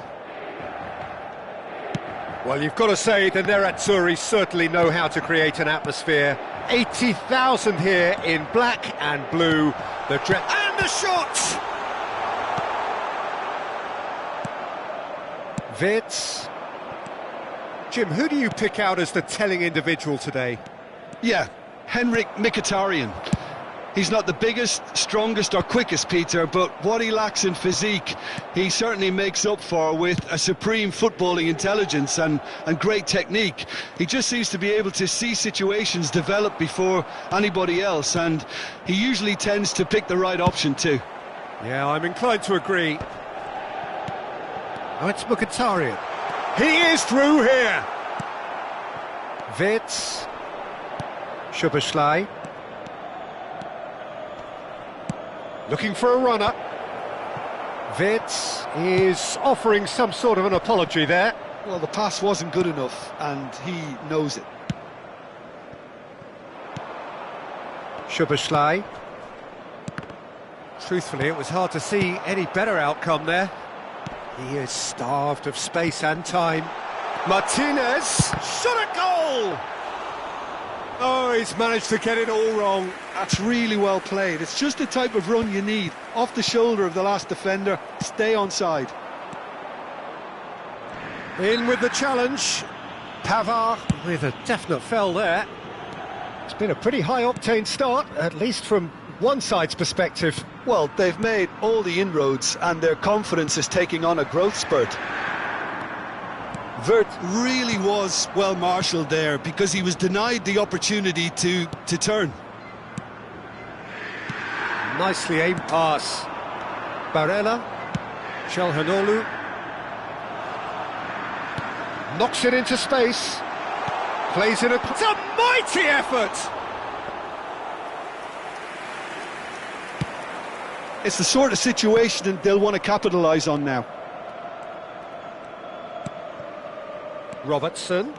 Well, you've got to say the Nerazzurri certainly know how to create an atmosphere. 80,000 here in black and blue. And the shot! Wits. Jim, who do you pick out as the telling individual today? Yeah, Henrik Mkhitaryan. He's not the biggest, strongest or quickest, Peter, but what he lacks in physique, he certainly makes up for with a supreme footballing intelligence and great technique. He just seems to be able to see situations develop before anybody else, and he usually tends to pick the right option too. Yeah, I'm inclined to agree. Oh, it's Mkhitaryan. He is through here. Wits. Szoboszlai. Looking for a runner. Wits is offering some sort of an apology there. Well, the pass wasn't good enough, and he knows it. Szoboszlai. Truthfully, it was hard to see any better outcome there. He is starved of space and time. Martinez, shot a goal! Oh, he's managed to get it all wrong. That's really well played. It's just the type of run you need. Off the shoulder of the last defender, stay onside. In with the challenge. Pavard with a definite fell there. It's been a pretty high-octane start, at least from one side's perspective. Well, they've made all the inroads and their confidence is taking on a growth spurt. Vert really was well marshalled there because he was denied the opportunity to turn. Nicely aimed pass. Barella. Çalhanoğlu. Knocks it into space. Plays it. It's a mighty effort! It's the sort of situation they'll want to capitalise on now. Robertson.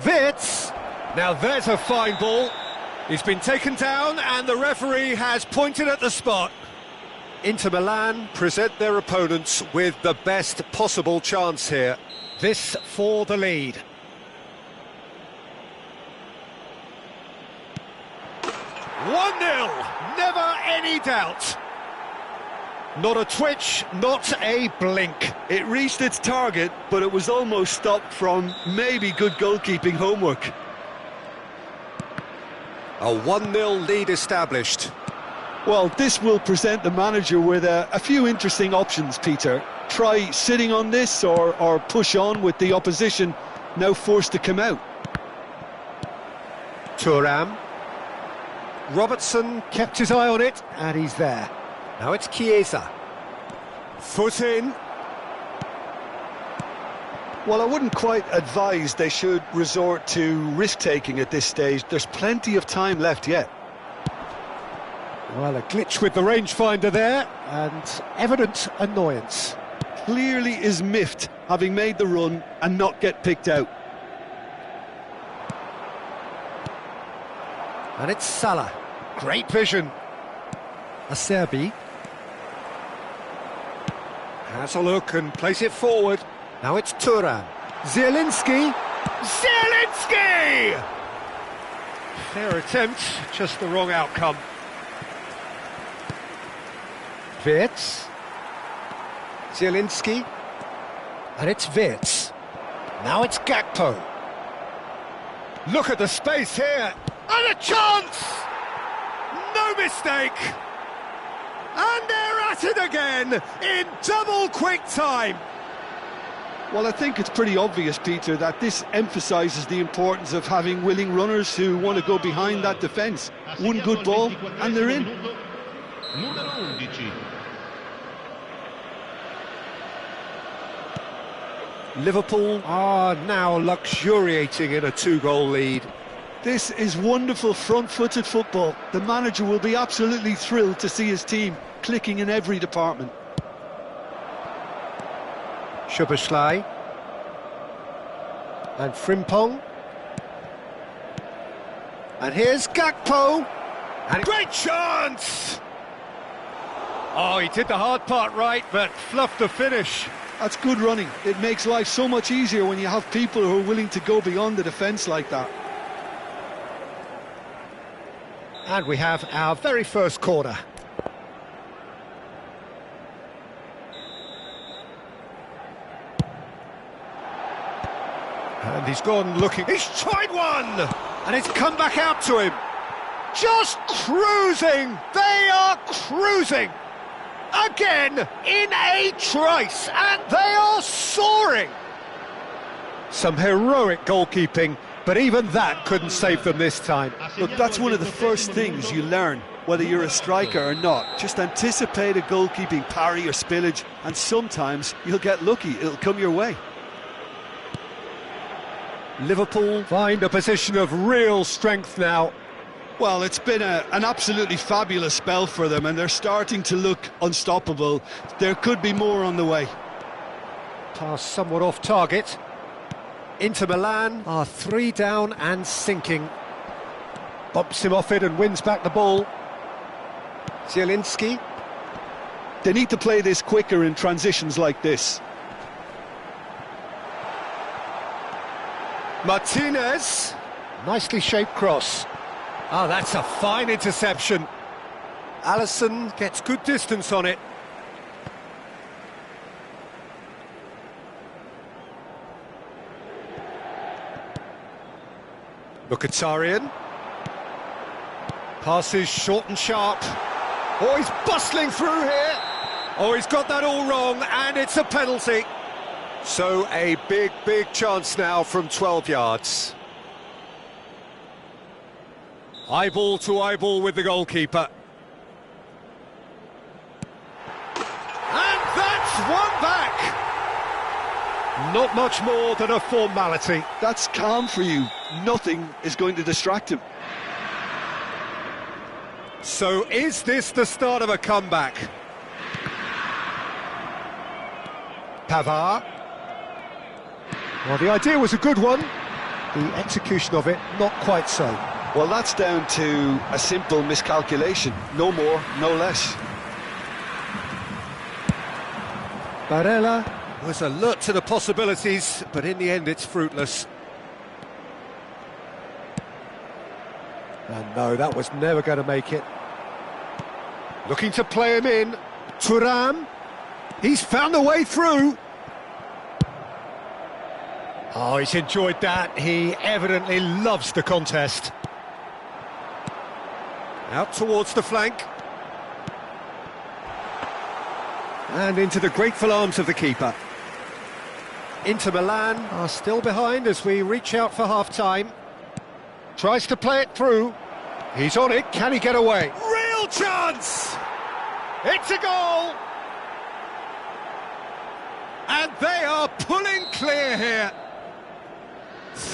Wits. Now there's a fine ball. He's been taken down and the referee has pointed at the spot. Inter Milan present their opponents with the best possible chance here. This for the lead. One 0. Never any doubt. Not a twitch, not a blink. It reached its target, but it was almost stopped from maybe good goalkeeping homework. A 1-0 lead established. Well, this will present the manager with a few interesting options, Peter. Try sitting on this or push on with the opposition now forced to come out. Thuram. Robertson kept his eye on it, and he's there. Now it's Chiesa. Foot in. Well, I wouldn't quite advise they should resort to risk-taking at this stage. There's plenty of time left yet. Well, a glitch with the rangefinder there, and evident annoyance. Clearly is miffed, having made the run and not get picked out. And it's Salah. Great vision. Acerbi. Has a look and plays it forward. Now it's Thuram. Zielinski. Zielinski! Fair attempt, just the wrong outcome. Wits. Zielinski. And it's Wits. Now it's Gakpo. Look at the space here. And a chance! No mistake! And they're at it again in double quick time. Well, I think it's pretty obvious, Peter, that this emphasises the importance of having willing runners who want to go behind that defence. One good ball and they're in. Liverpool are now luxuriating in a 2-goal lead. This is wonderful front-footed football. The manager will be absolutely thrilled to see his team clicking in every department. Szoboszlai. And Frimpong. And here's Gakpo. And great chance! Oh, he did the hard part right, but fluffed the finish. That's good running. It makes life so much easier when you have people who are willing to go beyond the defence like that. And we have our very first corner. And he's gone looking. He's tried one! And it's come back out to him. Just cruising! They are cruising! Again, in a trice, and they are soaring! Some heroic goalkeeping, but even that couldn't save them this time. Look, that's one of the first things you learn, whether you're a striker or not. Just anticipate a goalkeeping parry or spillage, and sometimes you'll get lucky, it'll come your way. Liverpool find a position of real strength now. Well, it's been an absolutely fabulous spell for them, and they're starting to look unstoppable. There could be more on the way. Pass somewhat off target. Inter Milan are 3 down and sinking. Bumps him off it and wins back the ball. Zielinski. They need to play this quicker in transitions like this. Martinez. Nicely shaped cross. Oh, that's a fine interception. Alisson gets good distance on it. Mkhitaryan. Passes short and sharp. Oh, he's bustling through here. Oh, he's got that all wrong, and it's a penalty. So a big, big chance now from 12 yards. Eyeball to eyeball with the goalkeeper. And that's one back! Not much more than a formality. That's calm for you. Nothing is going to distract him. So is this the start of a comeback? Pavard. Well, the idea was a good one. The execution of it, not quite so. Well, that's down to a simple miscalculation. No more, no less. Barella was alert to the possibilities, but in the end it's fruitless. And no, that was never going to make it. Looking to play him in. Thuram. He's found a way through. Oh, he's enjoyed that. He evidently loves the contest. Out towards the flank. And into the grateful arms of the keeper. Inter Milan are still behind as we reach out for half-time. Tries to play it through. He's on it. Can he get away? Real chance! It's a goal! And they are pulling clear here.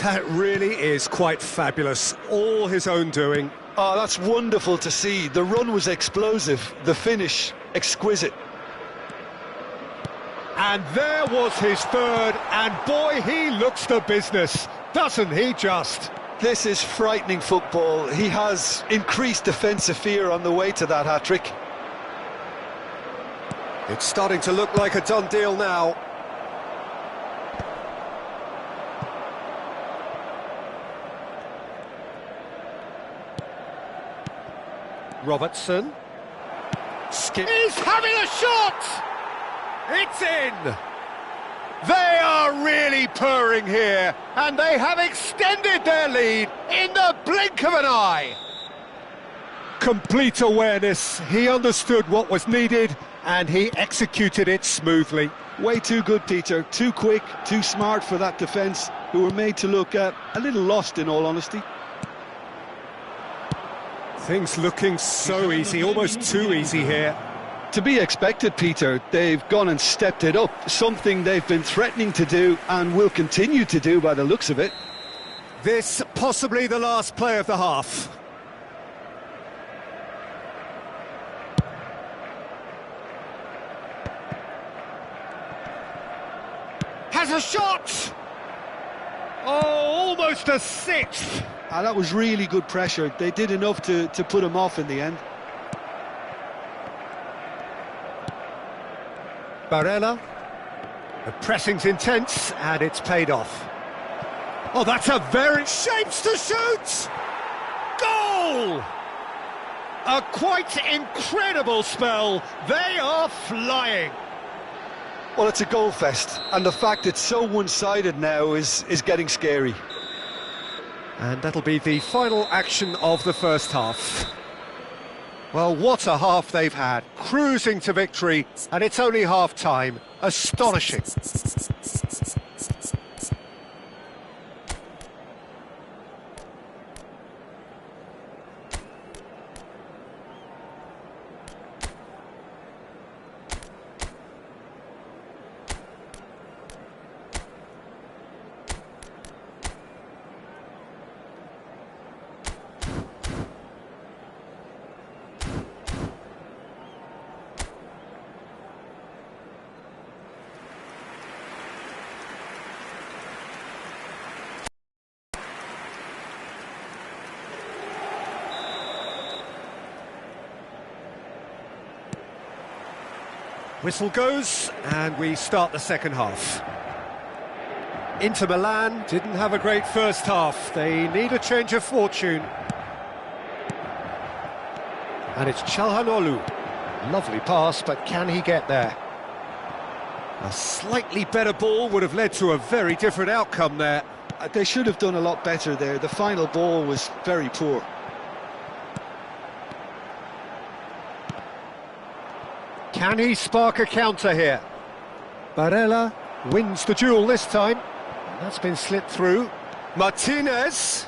That really is quite fabulous. All his own doing. Oh, that's wonderful to see. The run was explosive, the finish exquisite. And there was his third, and boy, he looks the business, doesn't he just? This is frightening football. He has increased defensive fear on the way to that hat-trick. It's starting to look like a done deal now. Robertson. He's having a shot! It's in! They are really purring here, and they have extended their lead in the blink of an eye. Complete awareness. He understood what was needed, and he executed it smoothly. Way too good, Peter. Too quick, too smart for that defence, who were made to look a little lost, in all honesty. Things looking so easy, almost too easy here. To be expected, Peter. They've gone and stepped it up, something they've been threatening to do and will continue to do by the looks of it. This possibly the last play of the half. has a shot! Oh, almost a sixth! Ah, that was really good pressure. They did enough to put him off in the end. Barella. The pressing's intense, and it's paid off. Oh, that's a very... shapes to shoot! Goal! A quite incredible spell. They are flying. Well, it's a goal fest, and the fact it's so one-sided now is getting scary. And that'll be the final action of the first half. Well, what a half they've had. Cruising to victory, and it's only half-time. Astonishing. Whistle goes, and we start the second half. Inter Milan didn't have a great first half. They need a change of fortune. And it's Çalhanoğlu. Lovely pass, but can he get there? A slightly better ball would have led to a very different outcome there. They should have done a lot better there. The final ball was very poor. Can he spark a counter here? Barella wins the duel this time. That's been slipped through. Martinez.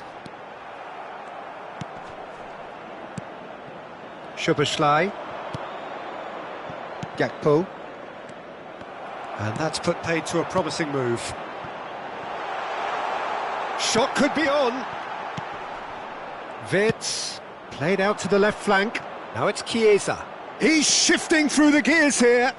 Szoboszlai. Gakpo. And that's put paid to a promising move. Shot could be on. Wirtz played out to the left flank. Now it's Chiesa. He's shifting through the gears here.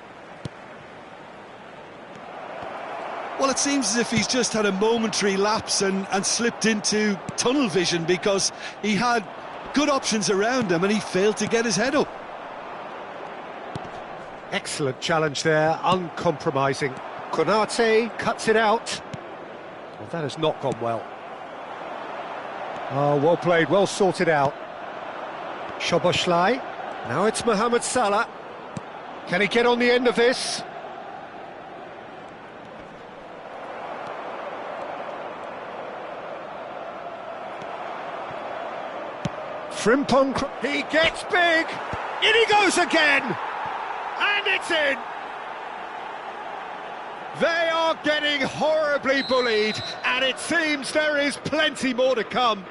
Well, it seems as if he's just had a momentary lapse and slipped into tunnel vision, because he had good options around him and he failed to get his head up. Excellent challenge there, uncompromising. Konate cuts it out. Well, that has not gone well. Oh, well played, well sorted out. Szoboszlai. Now it's Mohamed Salah. Can he get on the end of this? Frimpong, he gets big! In he goes again! And it's in! They are getting horribly bullied, and it seems there is plenty more to come.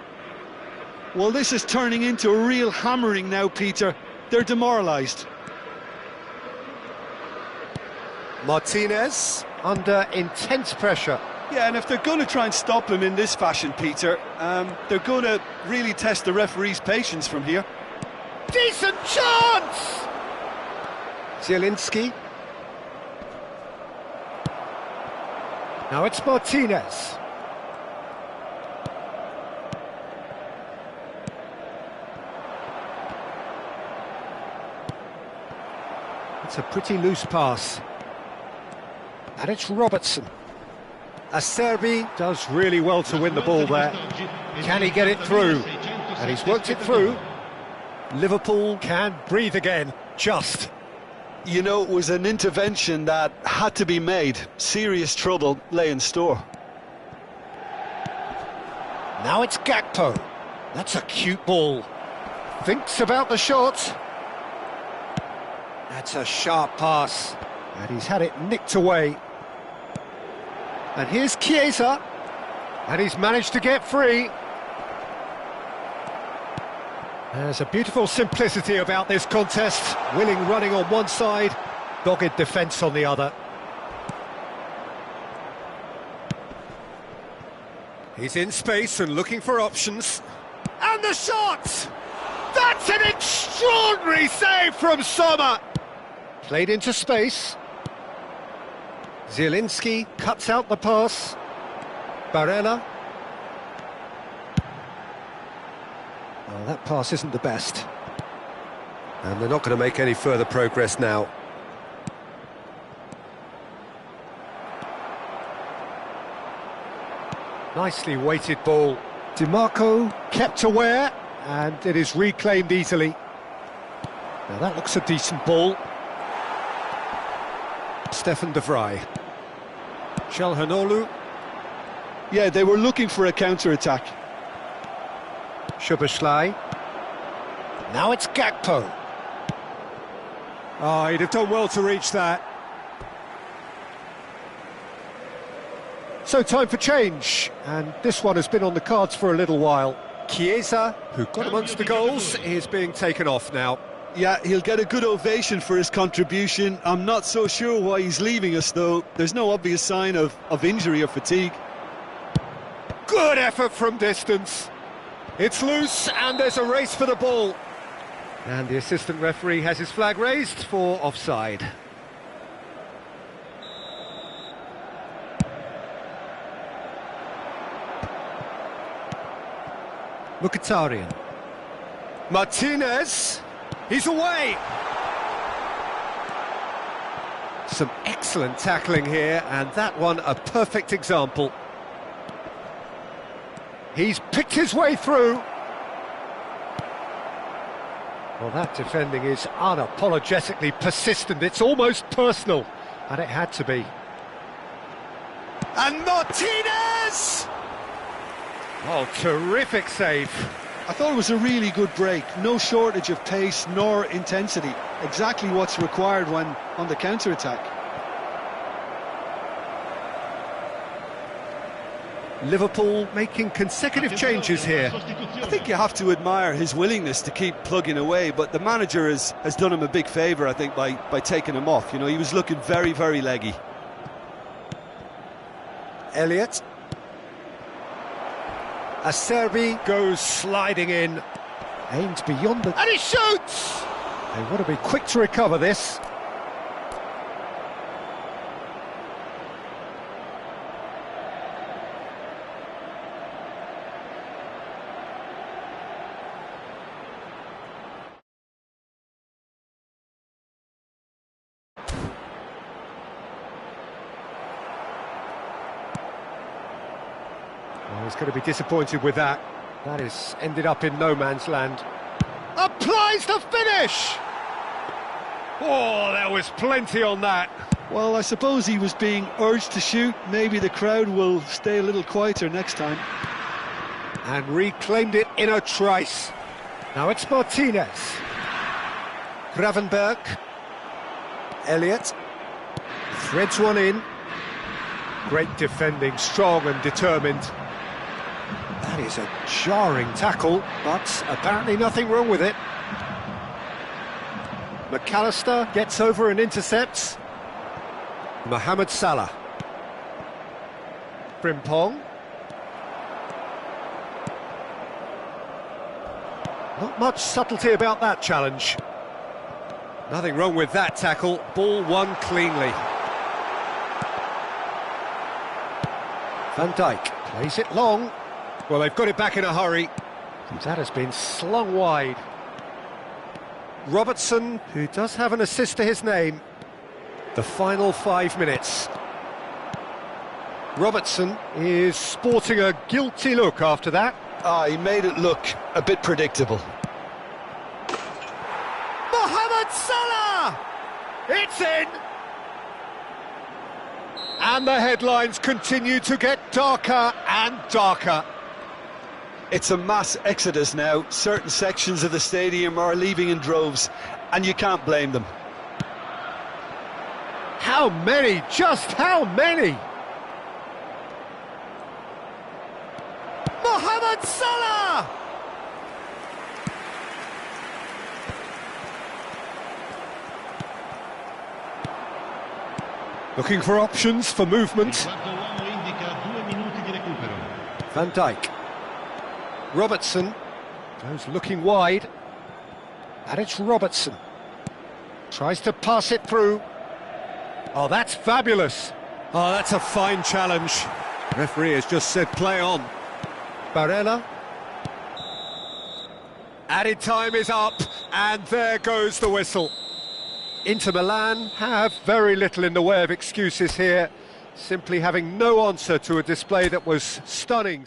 Well, this is turning into a real hammering now, Peter. They're demoralised. Martinez under intense pressure. Yeah, and if they're going to try and stop him in this fashion, Peter, they're going to really test the referee's patience from here. Decent chance! Zielinski. Now it's Martinez. It's a pretty loose pass. And it's Robertson. Acerbi does really well to win the ball there. Can he get it through? And he's worked it through. Liverpool can breathe again, just. You know, it was an intervention that had to be made. Serious trouble lay in store. Now it's Gakpo. That's a cute ball. Thinks about the shot. That's a sharp pass. And he's had it nicked away. And here's Chiesa. And he's managed to get free. There's a beautiful simplicity about this contest. Willing running on one side, dogged defence on the other. He's in space and looking for options. And the shot! That's an extraordinary save from Sommer! Played into space. Zielinski cuts out the pass. Barella. Oh, that pass isn't the best. And they're not going to make any further progress now. Nicely weighted ball. DiMarco kept aware, and it is reclaimed easily. Now that looks a decent ball. Stefan de Vrij. Çalhanoğlu. Yeah, they were looking for a counter-attack. Szoboszlai. Now it's Gakpo. Oh, he'd have done well to reach that. So time for change, and this one has been on the cards for a little while. Chiesa, who got amongst the goals, is being taken off now. Yeah, he'll get a good ovation for his contribution. I'm not so sure why he's leaving us, though. There's no obvious sign of injury or fatigue. Good effort from distance. It's loose, and there's a race for the ball. And the assistant referee has his flag raised for offside. Mkhitaryan. Martinez. He's away. Some excellent tackling here, and that one a perfect example. He's picked his way through. Well, that defending is unapologetically persistent. It's almost personal, and it had to be. And Martinez! Oh, terrific save. I thought it was a really good break. No shortage of pace nor intensity. Exactly what's required when on the counter-attack. Liverpool making consecutive changes here. I think you have to admire his willingness to keep plugging away, but the manager has done him a big favour, I think, by taking him off. You know, he was looking very, very leggy. Elliott. Acerbi goes sliding in. Aimed beyond the... And he shoots! They want to be quick to recover this. He's going to be disappointed with that. That has ended up in no man's land. Applies the finish! Oh, there was plenty on that. Well, I suppose he was being urged to shoot. Maybe the crowd will stay a little quieter next time. And reclaimed it in a trice. Now it's Martinez. Gravenberg. Elliott. Threads one in. Great defending, strong and determined. That is a jarring tackle, but apparently nothing wrong with it. McAllister gets over and intercepts. Mohamed Salah. Frimpong. Not much subtlety about that challenge. Nothing wrong with that tackle. Ball won cleanly. Van Dijk plays it long. Well, they've got it back in a hurry. That has been slung wide. Robertson, who does have an assist to his name. The final 5 minutes. Robertson is sporting a guilty look after that. He made it look a bit predictable. Mohamed Salah! It's in! And the headlines continue to get darker and darker. It's a mass exodus now. Certain sections of the stadium are leaving in droves, and you can't blame them. How many? Just how many? Mohamed Salah! Looking for options for movement. Van Dijk. Robertson goes looking wide. And it's Robertson. Tries to pass it through. Oh, that's fabulous. Oh, that's a fine challenge. Referee has just said play on. Barella. Added time is up, and there goes the whistle. Inter Milan have very little in the way of excuses here, simply having no answer to a display that was stunning.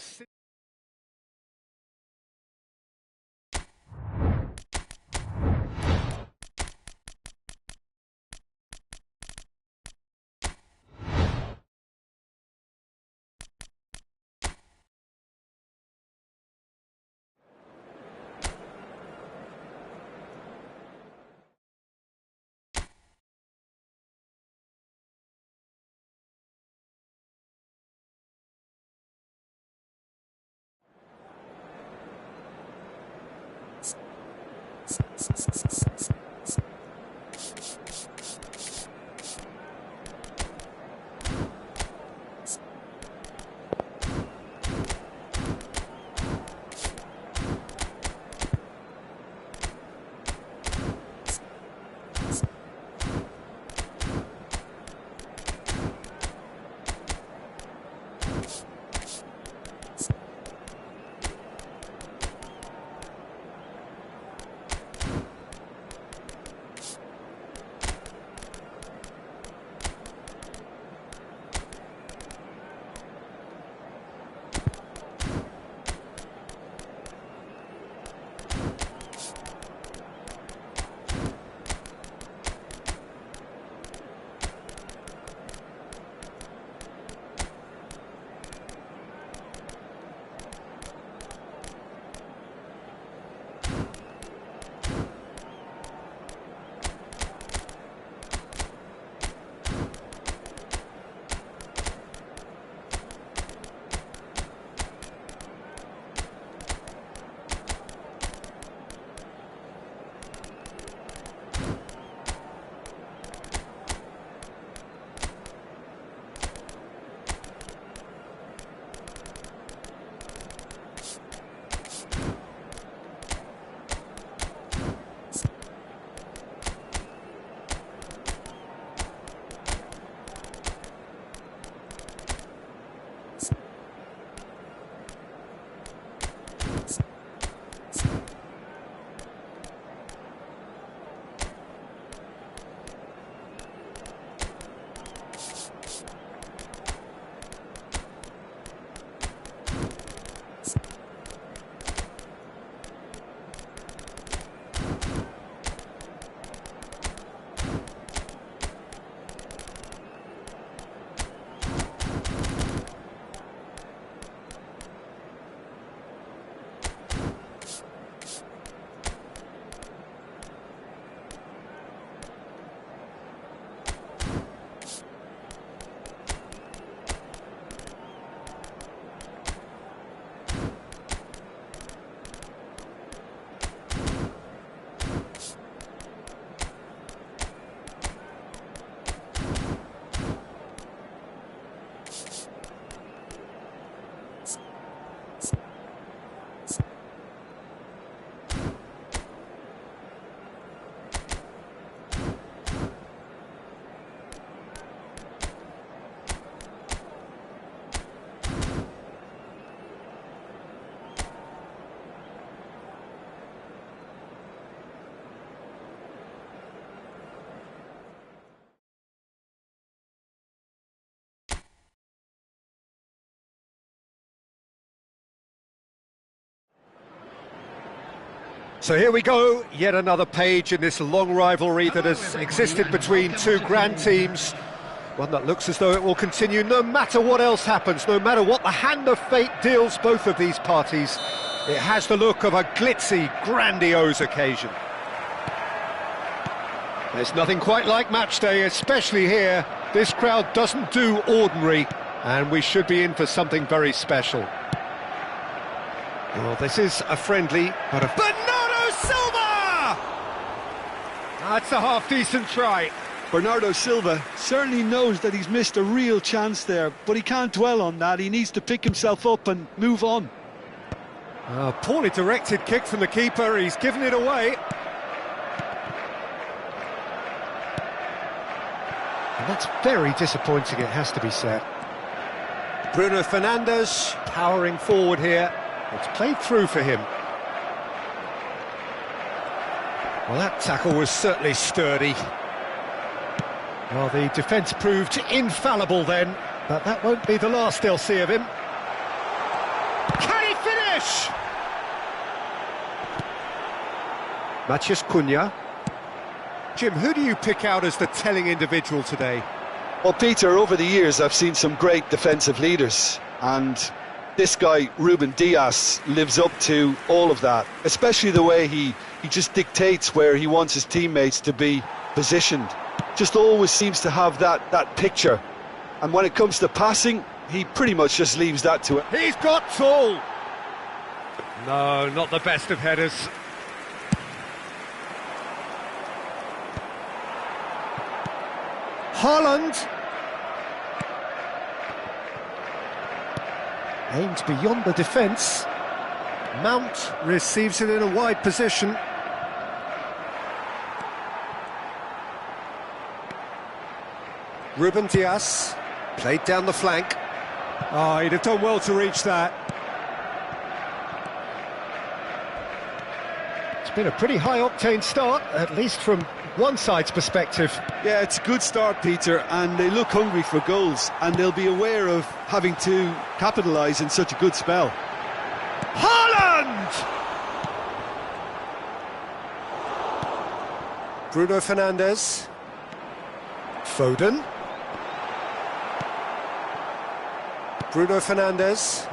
So here we go, yet another page in this long rivalry that has existed between two grand teams. One that looks as though it will continue no matter what else happens, no matter what the hand of fate deals both of these parties. It has the look of a glitzy, grandiose occasion. There's nothing quite like match day, especially here. This crowd doesn't do ordinary, and we should be in for something very special. Well, this is a friendly, but a... Bernardo Silva! That's a half-decent try. Bernardo Silva certainly knows that he's missed a real chance there, but he can't dwell on that. He needs to pick himself up and move on. Poorly directed kick from the keeper, he's given it away. And that's very disappointing, it has to be said. Bruno Fernandes powering forward here. It's played through for him. Well, that tackle was certainly sturdy. Well, the defence proved infallible then, but that won't be the last they'll see of him. Can he finish? Matheus Cunha. Jim, who do you pick out as the telling individual today? Well, Peter, over the years I've seen some great defensive leaders, and this guy, Ruben Dias, lives up to all of that, especially the way he just dictates where he wants his teammates to be positioned. Just always seems to have that picture, and when it comes to passing, he pretty much just leaves that to it. He's got tall! No, not the best of headers. Haaland aimed beyond the defence. Mount receives it in a wide position. Ruben Dias played down the flank. Oh, he'd have done well to reach that. It's been a pretty high-octane start, at least from one side's perspective. Yeah, it's a good start, Peter, and they look hungry for goals, and they'll be aware of having to capitalise in such a good spell. Haaland! Bruno Fernandes. Foden. Bruno Fernandes.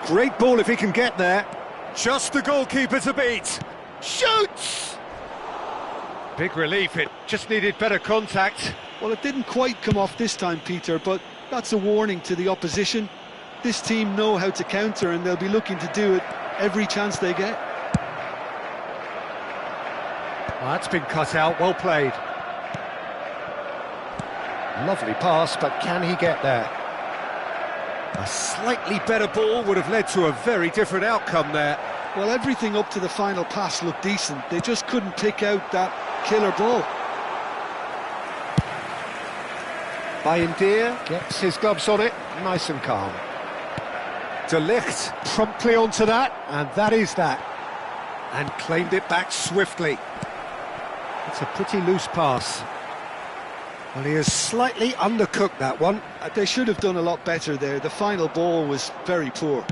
Great ball if he can get there. Just the goalkeeper to beat. Shoots! Big relief, it just needed better contact. Well, it didn't quite come off this time, Peter, but that's a warning to the opposition. This team know how to counter, and they'll be looking to do it every chance they get. Well, that's been cut out, well played. Lovely pass, but can he get there? A slightly better ball would have led to a very different outcome there. Well, everything up to the final pass looked decent. They just couldn't pick out that killer ball. Bayindir gets his gloves on it, nice and calm. De Ligt promptly onto that, and that is that. And claimed it back swiftly. It's a pretty loose pass. Well, he has slightly undercooked that one. They should have done a lot better there. The final ball was very poor.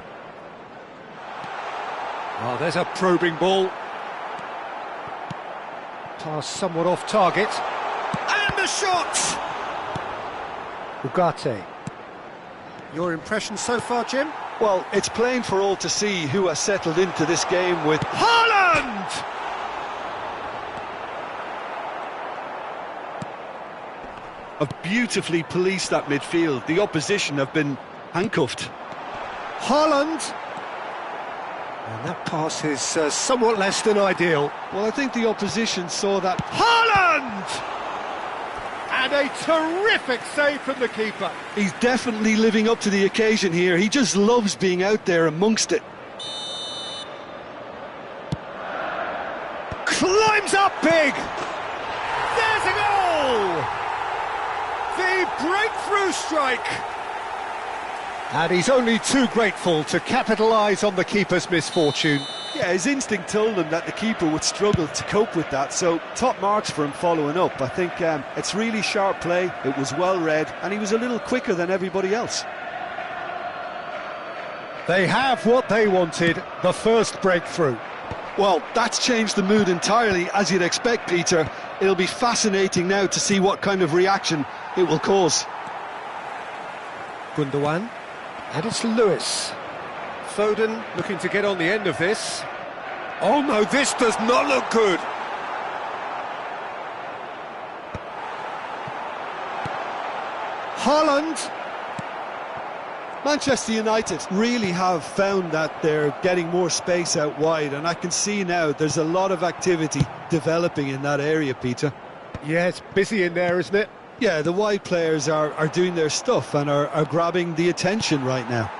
Oh, there's a probing ball. Pass somewhat off target. And the shot! Ugarte. Your impression so far, Jim? Well, it's plain for all to see who has settled into this game with Haaland! have beautifully policed that midfield. The opposition have been handcuffed. Haaland! And that pass is somewhat less than ideal. Well, I think the opposition saw that. Haaland! And a terrific save from the keeper. He's definitely living up to the occasion here. He just loves being out there amongst it. Climbs up big! There's a goal! The breakthrough strike! And he's only too grateful to capitalise on the keeper's misfortune. Yeah, his instinct told him that the keeper would struggle to cope with that, so top marks for him following up. I think it's really sharp play, it was well read, and he was a little quicker than everybody else. They have what they wanted, the first breakthrough. Well, that's changed the mood entirely, as you'd expect, Peter. It'll be fascinating now to see what kind of reaction it will cause. Gundogan, and it's Lewis. Foden looking to get on the end of this. Oh no, this does not look good. Haaland. Manchester United really have found that they're getting more space out wide, and I can see now there's a lot of activity developing in that area, Peter. Yeah, it's busy in there, isn't it? Yeah, the wide players are doing their stuff and are grabbing the attention right now.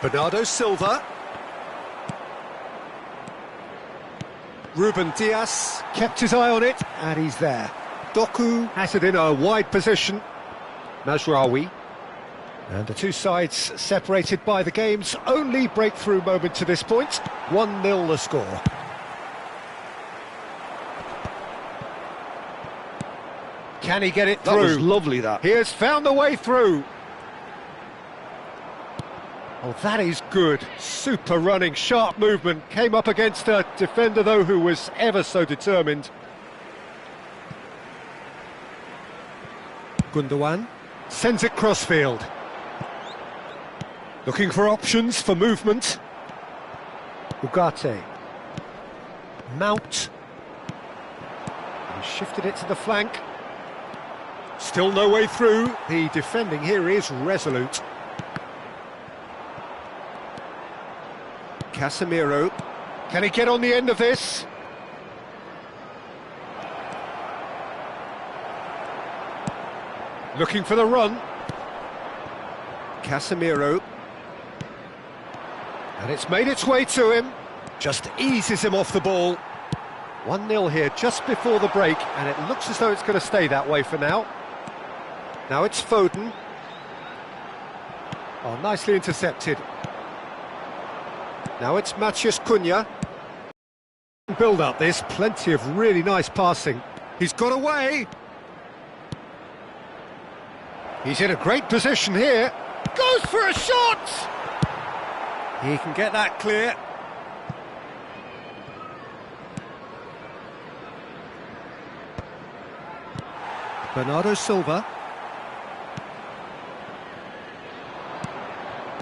Bernardo Silva. Ruben Dias kept his eye on it, and he's there. Doku has it in a wide position. Mazraoui. And the two sides separated by the game's only breakthrough moment to this point. 1-0 the score. Can he get it through? That was lovely, that. He has found the way through. Oh, that is good. Super running, sharp movement. Came up against a defender, though, who was ever so determined. Gundogan sends it crossfield. Looking for options for movement. Ugarte. Mount. He shifted it to the flank. Still no way through. The defending here is resolute. Casemiro. Can he get on the end of this? Looking for the run. Casemiro. And it's made its way to him. Just eases him off the ball. 1-0 here just before the break, and it looks as though it's going to stay that way for now. Now it's Foden. Oh, nicely intercepted. Now it's Matheus Cunha. Build up, there's plenty of really nice passing. He's got away. He's in a great position here. Goes for a shot! He can get that clear. Bernardo Silva.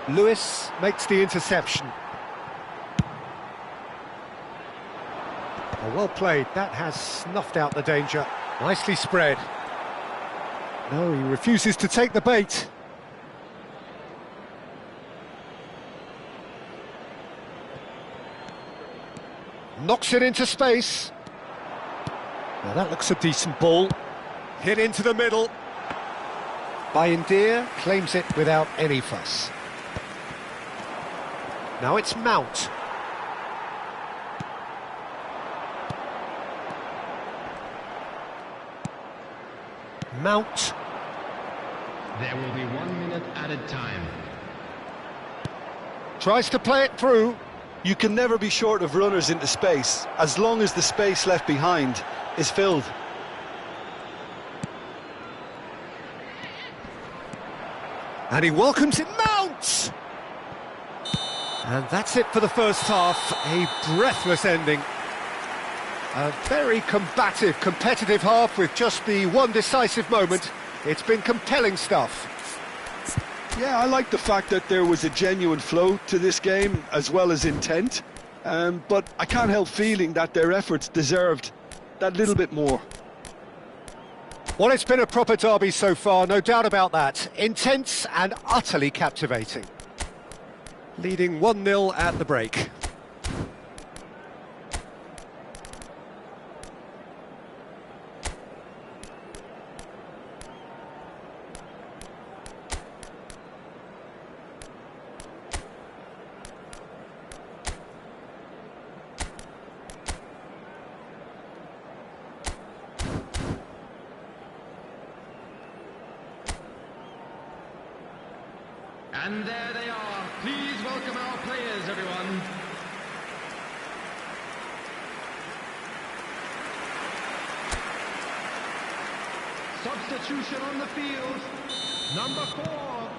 Lewis makes the interception. Oh, well played. That has snuffed out the danger. Nicely spread. No, he refuses to take the bait. Knocks it into space. Now that looks a decent ball. Hit into the middle. Bayindir claims it without any fuss. Now it's Mount. Mount. There will be 1 minute added time. Tries to play it through. You can never be short of runners into space, as long as the space left behind is filled. And he welcomes it, Mount! And that's it for the first half, a breathless ending. A very combative, competitive half with just the one decisive moment. It's been compelling stuff. Yeah, I like the fact that there was a genuine flow to this game, as well as intent. But I can't help feeling that their efforts deserved that little bit more. Well, it's been a proper derby so far, no doubt about that. Intense and utterly captivating. Leading 1-0 at the break. And there they are. Please welcome our players, everyone. Substitution on the field. Number 4,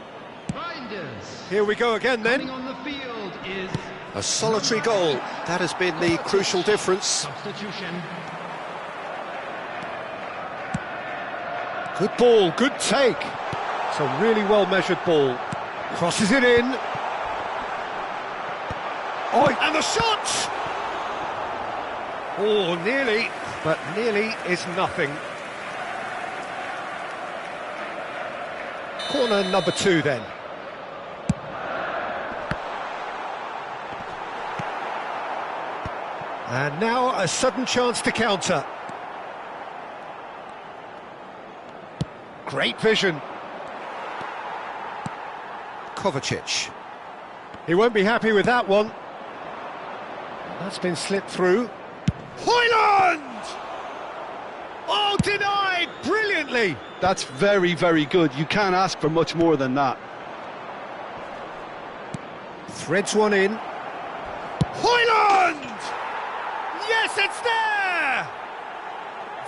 Reinders. Here we go again then. Coming on the field is... A solitary goal. That has been the crucial difference. Substitution. Good ball, good take. It's a really well-measured ball. Crosses it in. Oh, and the shot! Oh, nearly, but nearly is nothing. Corner number 2 then. And now a sudden chance to counter. Great vision. Kovacic. He won't be happy with that one. That's been slipped through. Højlund! Oh, denied brilliantly. That's very, very good. You can't ask for much more than that. Threads one in. Højlund! Yes, it's there!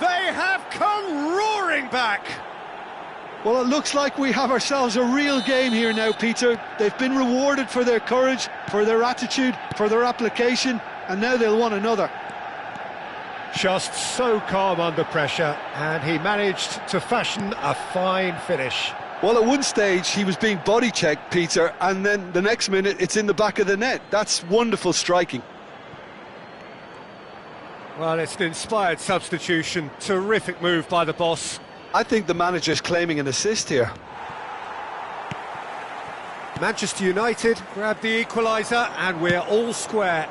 They have come roaring back. Well, it looks like we have ourselves a real game here now, Peter. They've been rewarded for their courage, for their attitude, for their application, and now they'll want another. Just so calm under pressure, and he managed to fashion a fine finish. Well, at one stage he was being body checked, Peter, and then the next minute it's in the back of the net. That's wonderful striking. Well, it's an inspired substitution. Terrific move by the boss. I think the manager's claiming an assist here. Manchester United grab the equaliser, and we're all square.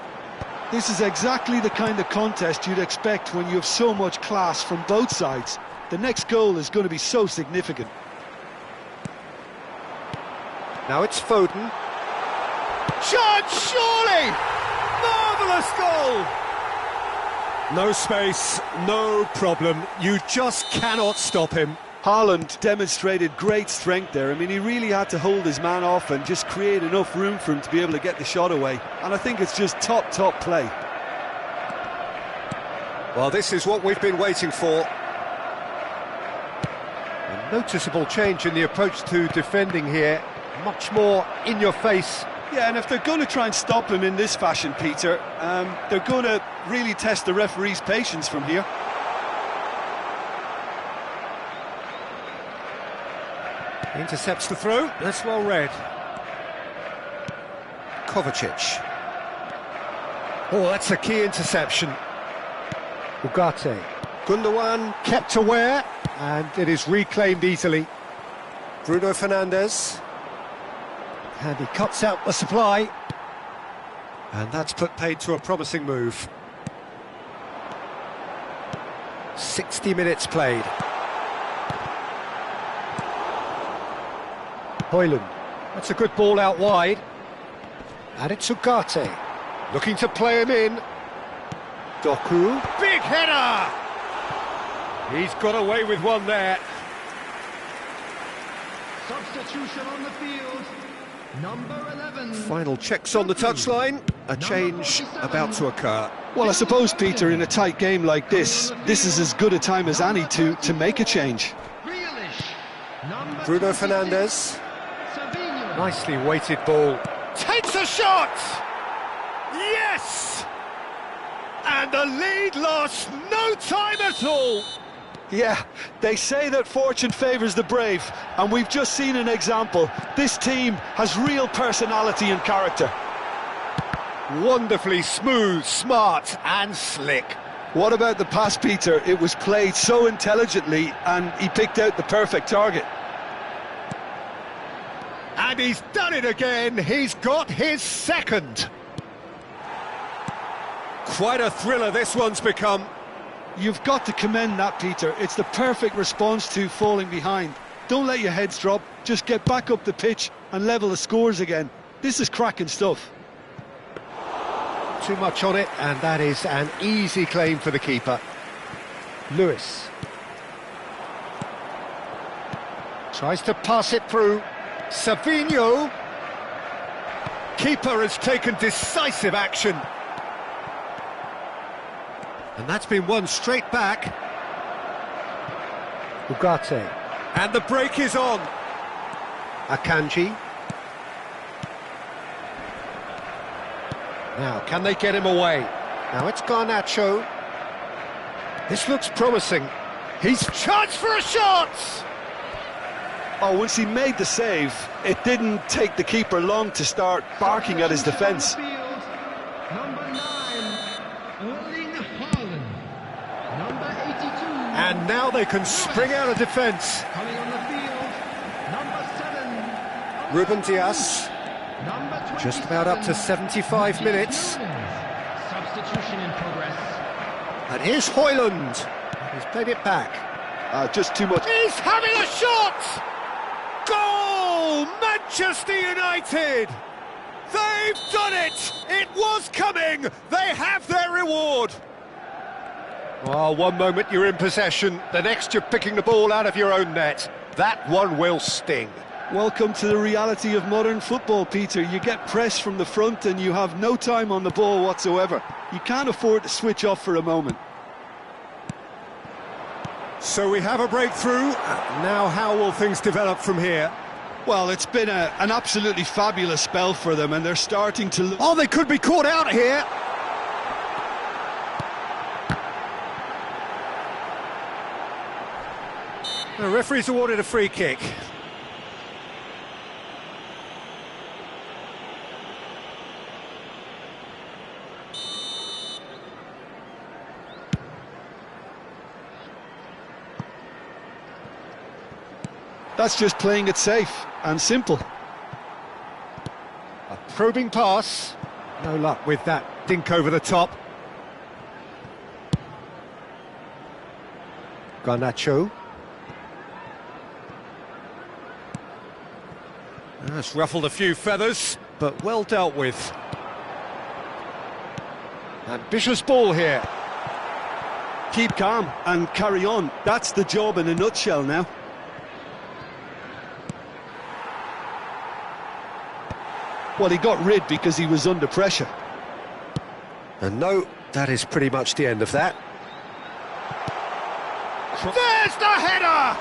This is exactly the kind of contest you'd expect when you have so much class from both sides. The next goal is going to be so significant. Now it's Foden. Chance, surely! Marvellous goal! No space, no problem. You just cannot stop him. Haaland demonstrated great strength there. I mean, he really had to hold his man off and just create enough room for him to be able to get the shot away. And I think it's just top play. Well, this is what we've been waiting for. A noticeable change in the approach to defending here. Much more in your face. Yeah, and if they're going to try and stop him in this fashion, Peter, they're going to really test the referee's patience from here. Intercepts the throw. That's well read. Kovacic. Oh, that's a key interception. Ugarte. Gundogan kept aware, and it is reclaimed easily. Bruno Fernandes. And he cuts out the supply. And that's put paid to a promising move. 60 minutes played. Højlund. That's a good ball out wide. And it's Ugarte. Looking to play him in. Doku. Big header! He's got away with one there. Substitution on the field. Number 11. Final checks on the touchline. A change about to occur. Well, I suppose, Peter, in a tight game like this is as good a time as any to make a change. Bruno Fernandes. Nicely weighted ball. Takes a shot! Yes! And the lead lost no time at all. Yeah, they say that fortune favours the brave, and we've just seen an example. This team has real personality and character. Wonderfully smooth, smart and slick. What about the pass, Peter? It was played so intelligently, and he picked out the perfect target. And he's done it again. He's got his second. Quite a thriller this one's become. You've got to commend that, Peter. It's the perfect response to falling behind. Don't let your heads drop. Just get back up the pitch and level the scores again. This is cracking stuff. Too much on it, and that is an easy claim for the keeper. Lewis. Tries to pass it through. Savinho. Keeper has taken decisive action. And that's been won straight back. Ugarte. And the break is on. Akanji. Now, can they get him away? Now it's Garnacho. This looks promising. He's charged for a shot! Oh, once he made the save, it didn't take the keeper long to start barking at his defence. And now they can spring out of defence. Coming on the field, number 7. Ruben Dias. Just about up to 75 minutes. Substitution in progress. And here's Højlund. He's played it back. Just too much. He's having a shot! Goal! Manchester United! They've done it! It was coming! They have their reward! Oh, one moment you're in possession, the next you're picking the ball out of your own net. That one will sting. Welcome to the reality of modern football, Peter. You get press from the front and you have no time on the ball whatsoever. You can't afford to switch off for a moment. So we have a breakthrough. Now how will things develop from here? Well, it's been an absolutely fabulous spell for them, and they're starting to look... Oh, they could be caught out here. The referee's awarded a free kick. That's just playing it safe and simple. A probing pass. No luck with that dink over the top. Garnacho. That's ruffled a few feathers, but well dealt with. Ambitious ball here. Keep calm and carry on. That's the job in a nutshell now. Well, he got rid because he was under pressure. And no, that is pretty much the end of that. There's the header!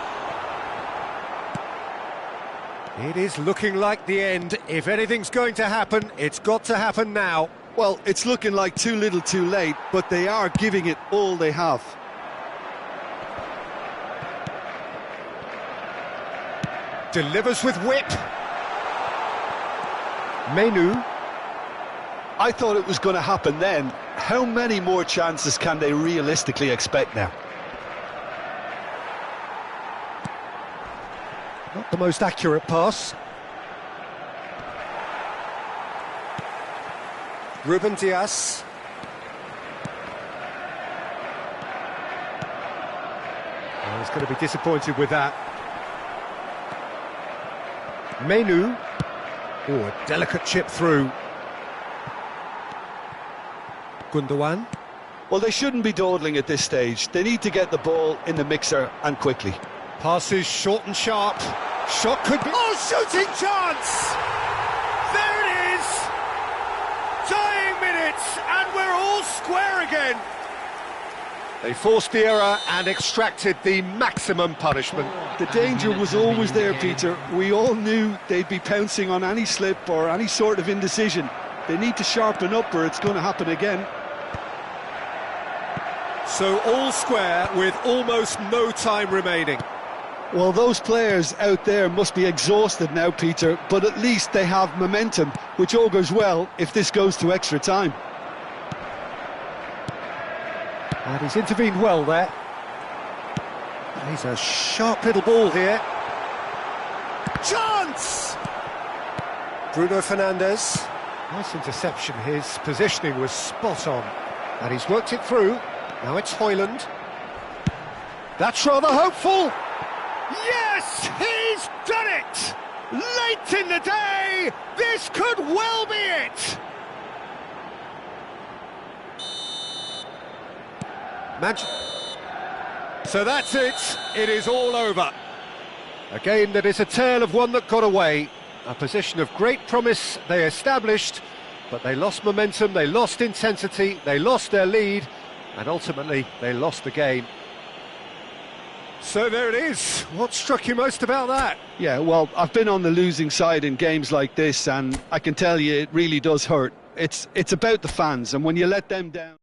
It is looking like the end. If anything's going to happen, it's got to happen now. Well, it's looking like too little too late, but they are giving it all they have. Delivers with whip. Menu. I thought it was going to happen then. How many more chances can they realistically expect now? Not the most accurate pass. Ruben Dias. Oh, he's going to be disappointed with that. Menu. Oh, a delicate chip through. Gundogan. Well, they shouldn't be dawdling at this stage. They need to get the ball in the mixer and quickly. Passes short and sharp. Shot could be... Oh, shooting chance! There it is! Dying minutes, and we're all square again. They forced the error and extracted the maximum punishment. The danger was always there, Peter. We all knew they'd be pouncing on any slip or any sort of indecision. They need to sharpen up or it's going to happen again. So all square with almost no time remaining. Well, those players out there must be exhausted now, Peter, but at least they have momentum, which augurs well if this goes to extra time. And he's intervened well there. He's a sharp little ball here. Chance! Bruno Fernandes. Nice interception. His positioning was spot on. And he's worked it through. Now it's Højlund. That's rather hopeful. Yes, he's done it! Late in the day, this could well be it! So that's it, it is all over. A game that is a tale of one that got away. A position of great promise they established, but they lost momentum, they lost intensity, they lost their lead, and ultimately they lost the game. So there it is. What struck you most about that? Yeah, well, I've been on the losing side in games like this, and I can tell you it really does hurt. It's about the fans, and when you let them down...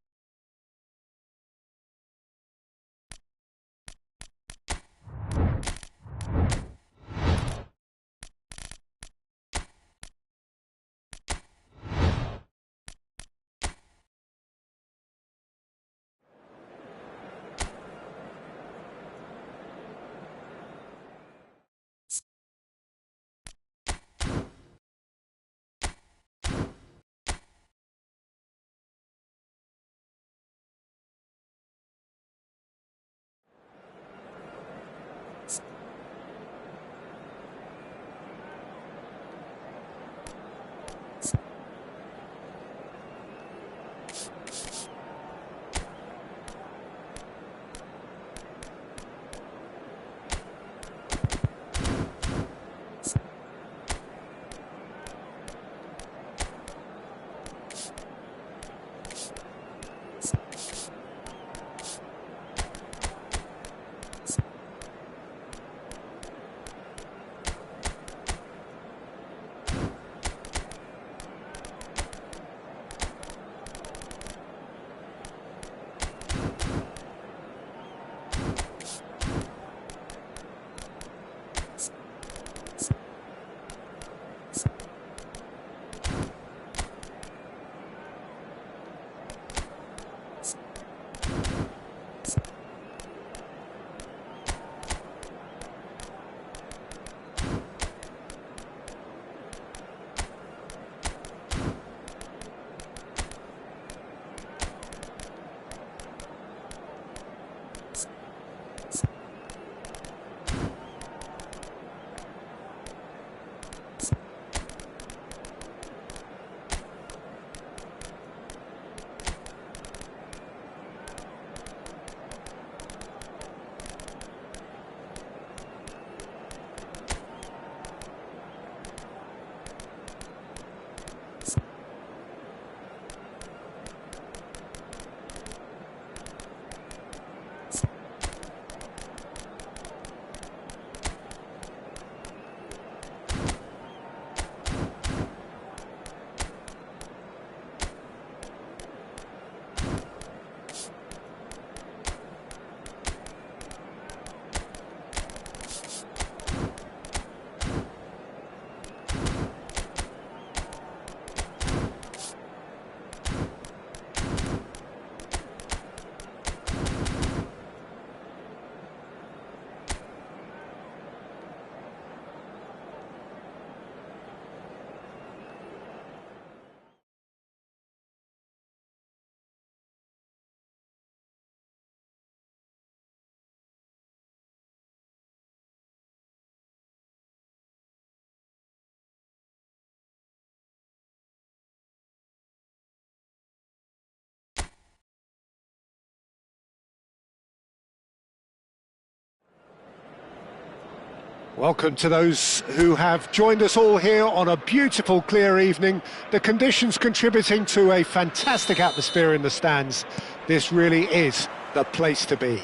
Welcome to those who have joined us all here on a beautiful, clear evening. The conditions contributing to a fantastic atmosphere in the stands. This really is the place to be.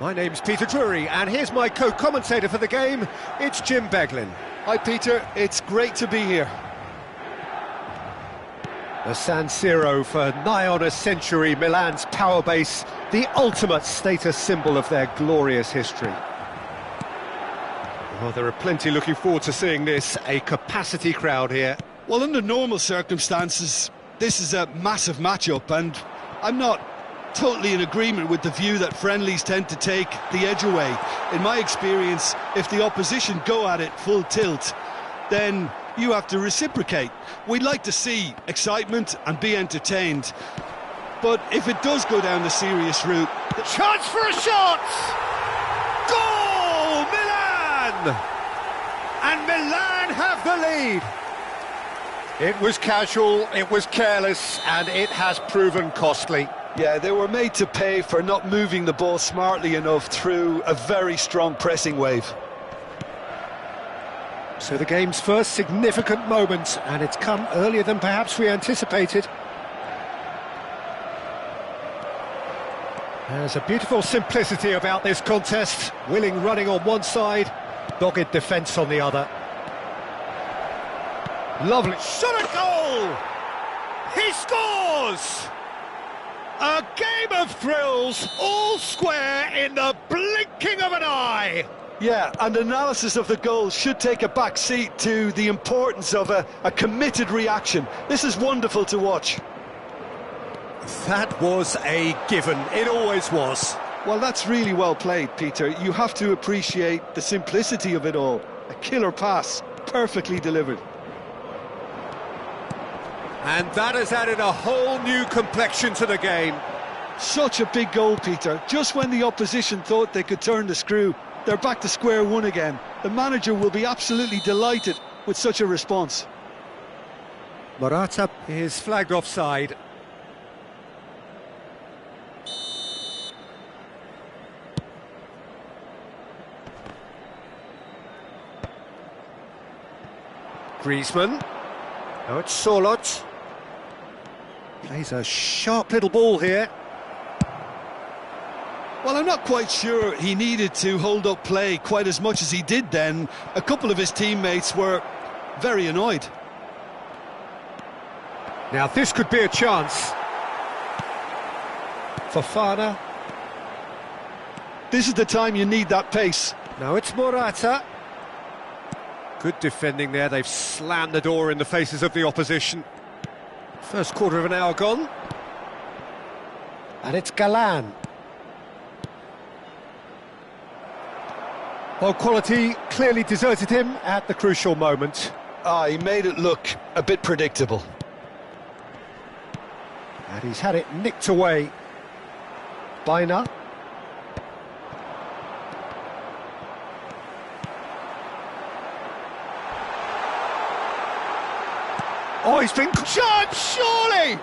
My name's Peter Drury, and here's my co-commentator for the game. It's Jim Beglin. Hi Peter, it's great to be here. The San Siro for nigh on a century, Milan's power base, the ultimate status symbol of their glorious history. Well, there are plenty looking forward to seeing this, a capacity crowd here. Well, under normal circumstances, this is a massive matchup, and I'm not totally in agreement with the view that friendlies tend to take the edge away. In my experience, if the opposition go at it full tilt, then you have to reciprocate. We'd like to see excitement and be entertained, but if it does go down the serious route... Chance for a shot! Goal! Milan! And Milan have the lead. It was casual, it was careless, and it has proven costly. Yeah, they were made to pay for not moving the ball smartly enough through a very strong pressing wave. So the game's first significant moment, and it's come earlier than perhaps we anticipated. There's a beautiful simplicity about this contest. Willing running on one side, dogged defence on the other. Lovely Shot a goal! He scores! A game of thrills, all square in the blinking of an eye. Yeah, and analysis of the goal should take a back seat to the importance of a committed reaction. This is wonderful to watch. That was a given, it always was. Well, that's really well played, Peter. You have to appreciate the simplicity of it all. A killer pass, perfectly delivered. And that has added a whole new complexion to the game. Such a big goal, Peter. Just when the opposition thought they could turn the screw, they're back to square one again. The manager will be absolutely delighted with such a response. Morata is flagged offside. Griezmann. Now it's Solot. Plays a sharp little ball here. Well, I'm not quite sure he needed to hold up play quite as much as he did then. A couple of his teammates were very annoyed. Now this could be a chance. Fofana. This is the time you need that pace. Now it's Morata. Good defending there, they've slammed the door in the faces of the opposition. First quarter of an hour gone. And it's Galan. Well, quality clearly deserted him at the crucial moment. He made it look a bit predictable. And he's had it nicked away. Bina. Oh, he's been charged, surely!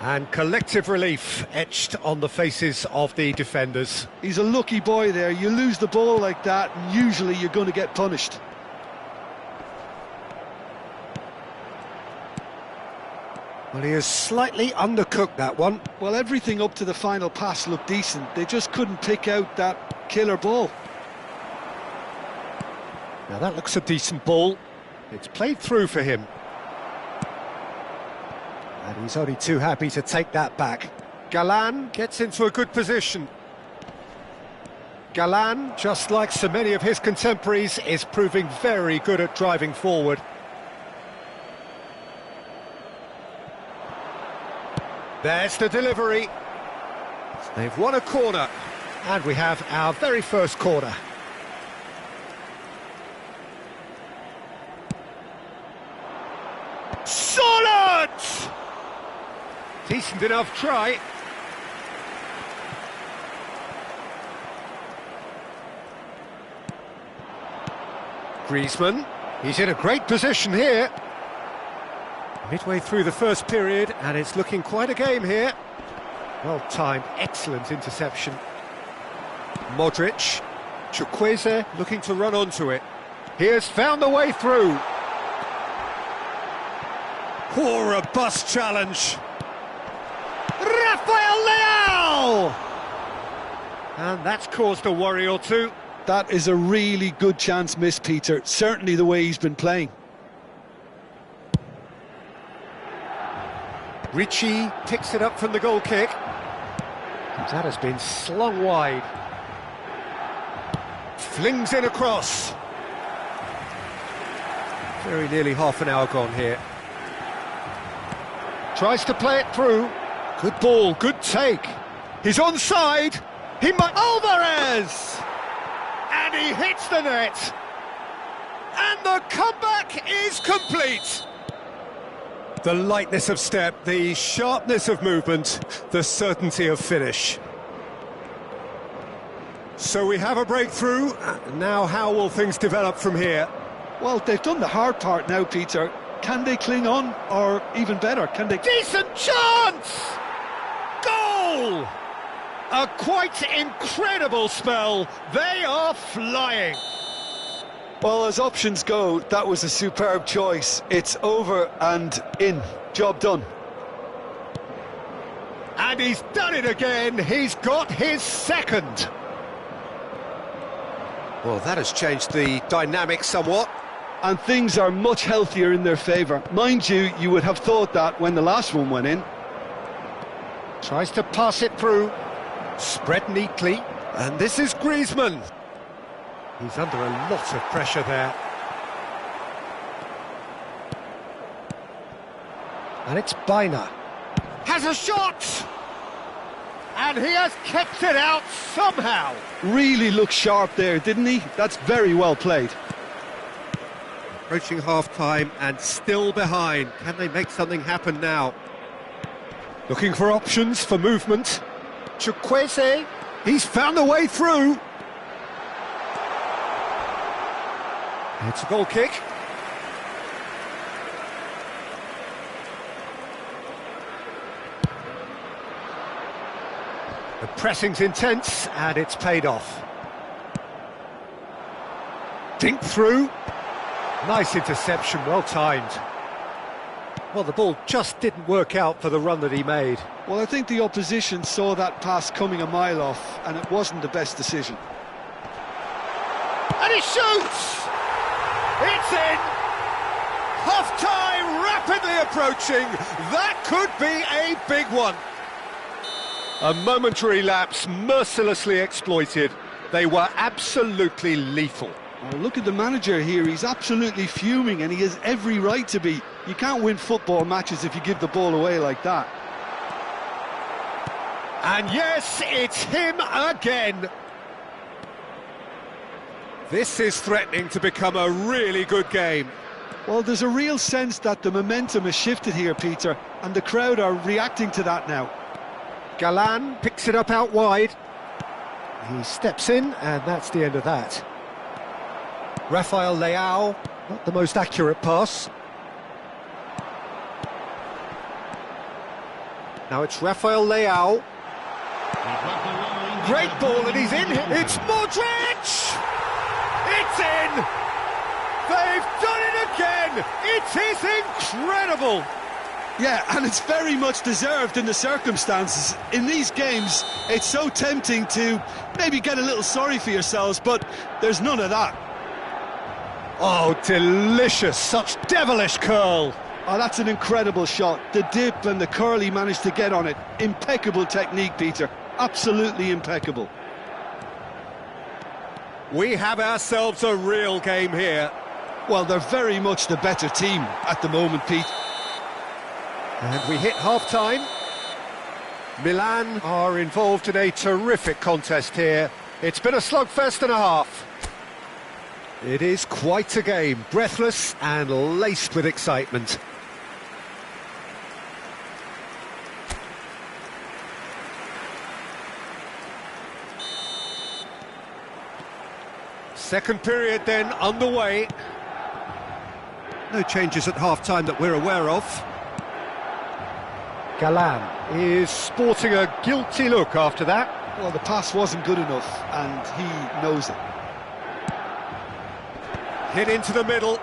And collective relief etched on the faces of the defenders. He's a lucky boy there. You lose the ball like that, and usually you're going to get punished. Well, he has slightly undercooked that one. Well, everything up to the final pass looked decent. They just couldn't pick out that killer ball. Now that looks a decent ball. It's played through for him. And he's only too happy to take that back. Galan gets into a good position. Galan, just like so many of his contemporaries, is proving very good at driving forward. There's the delivery. They've won a corner. And we have our very first corner. Solid! Decent enough try. Griezmann. He's in a great position here. Midway through the first period, and it's looking quite a game here. Well timed, excellent interception. Modric. Chukwueze looking to run onto it. He has found the way through. Poor robust challenge. Rafael Leao! And that's caused a worry or two. That is a really good chance missed, Peter. Certainly the way he's been playing. Richie picks it up from the goal kick. That has been slung wide. Flings in across. Very nearly half an hour gone here. Tries to play it through. Good ball, good take. He's onside. He might... Alvarez! And he hits the net. And the comeback is complete. The lightness of step, the sharpness of movement, the certainty of finish. So we have a breakthrough. Now how will things develop from here? Well, they've done the hard part now, Peter. Can they cling on? Or even better, can they... Decent chance! Goal! A quite incredible spell. They are flying. Well, as options go, that was a superb choice. It's over and in. Job done. And he's done it again. He's got his second. Well, that has changed the dynamic somewhat. And things are much healthier in their favour. Mind you, you would have thought that when the last one went in. Tries to pass it through. Spread neatly. And this is Griezmann. He's under a lot of pressure there. And it's Bina. Has a shot! And he has kept it out somehow. Really looked sharp there, didn't he? That's very well played. Approaching half-time and still behind. Can they make something happen now? Looking for options for movement. Chukwueze, he's found a way through. It's a goal kick. The pressing's intense and it's paid off. Dink through. Nice interception, well timed. Well, the ball just didn't work out for the run that he made. Well, I think the opposition saw that pass coming a mile off, and it wasn't the best decision. And he shoots! It's in! Half-time rapidly approaching. That could be a big one. A momentary lapse mercilessly exploited. They were absolutely lethal. Well, look at the manager here. He's absolutely fuming, and he has every right to be. You can't win football matches if you give the ball away like that. And yes, it's him again. This is threatening to become a really good game. Well, there's a real sense that the momentum has shifted here, Peter, and the crowd are reacting to that now. Galan picks it up out wide. He steps in, and that's the end of that. Rafael Leao, not the most accurate pass. Now it's Rafael Leao. Great ball, and he's in. It's Modric! It's in! They've done it again! It is incredible! Yeah, and it's very much deserved in the circumstances. In these games, it's so tempting to maybe get a little sorry for yourselves, but there's none of that. Oh, delicious! Such devilish curl! Oh, that's an incredible shot. The dip and the curl he managed to get on it. Impeccable technique, Peter. Absolutely impeccable. We have ourselves a real game here. Well, they're very much the better team at the moment, Pete. And we hit half-time. Milan are involved in a terrific contest here. It's been a slugfest and a half. It is quite a game, breathless and laced with excitement. Second period then underway. No changes at half-time that we're aware of. Galan is sporting a guilty look after that. Well, the pass wasn't good enough, and he knows it. Hit into the middle.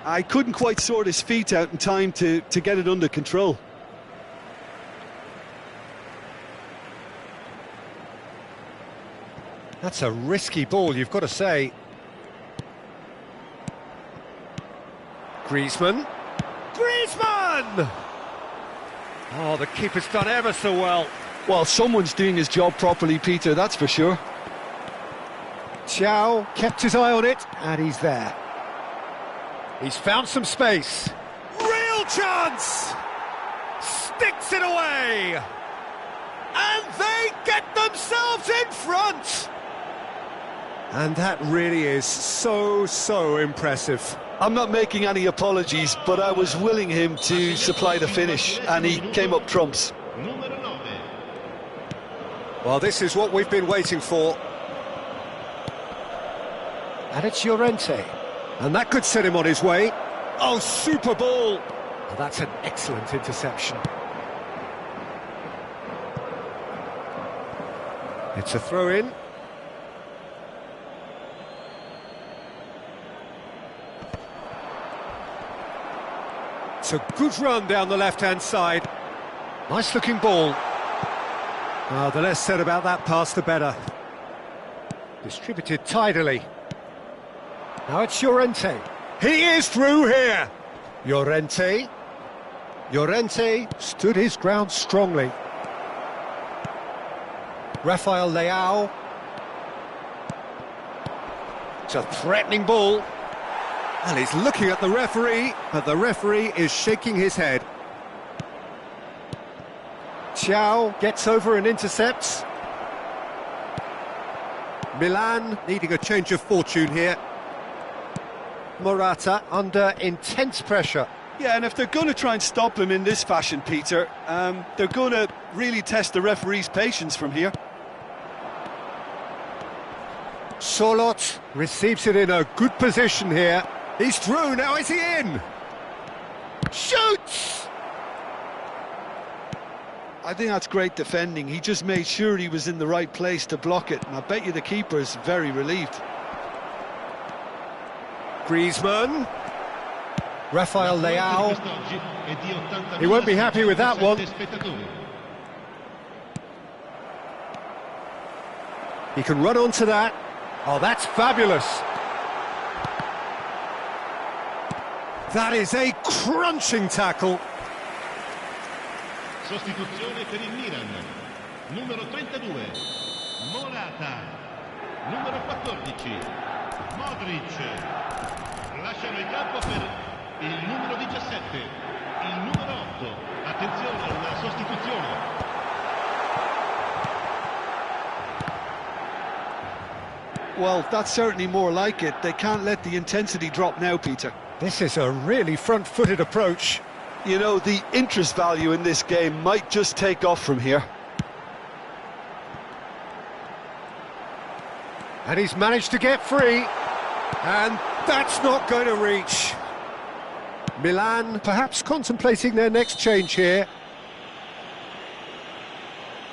I couldn't quite sort his feet out in time to get it under control. That's a risky ball, you've got to say. Griezmann. Griezmann! Oh, the keeper's done ever so well. Well, someone's doing his job properly, Peter, that's for sure. Chow kept his eye on it, and he's there. He's found some space. Real chance! Sticks it away! And they get themselves in front! And that really is so impressive. I'm not making any apologies, but I was willing him to supply the finish, and he came up trumps. Well, this is what we've been waiting for. And it's Llorente. And that could set him on his way. Oh, super ball! Well, that's an excellent interception. It's a throw-in. It's a good run down the left-hand side. Nice-looking ball. Oh, the less said about that pass, the better. Distributed tidily. Now it's Llorente. He is through here. Llorente. Llorente stood his ground strongly. Rafael Leao. It's a threatening ball. And he's looking at the referee, but the referee is shaking his head. Chow gets over and intercepts. Milan needing a change of fortune here. Morata under intense pressure. Yeah, and if they're going to try and stop him in this fashion, Peter, they're going to really test the referee's patience from here. Solot receives it in a good position here. He's through, now is he in? Shoots! I think that's great defending. He just made sure he was in the right place to block it, and I bet you the keeper's very relieved. Griezmann. Rafael Leao. He won't be happy with that one. He can run onto that. Oh, that's fabulous. That is a crunching tackle. Sostituzione per il Milan. Numero 32, Morata. Numero 14, Modric. Lasciano il campo per il numero 17, il numero 8. Attenzione, una sostituzione. Well, that's certainly more like it. They can't let the intensity drop now, Peter. This is a really front-footed approach. You know, the interest value in this game might just take off from here. And he's managed to get free. And that's not going to reach. Milan perhaps contemplating their next change here.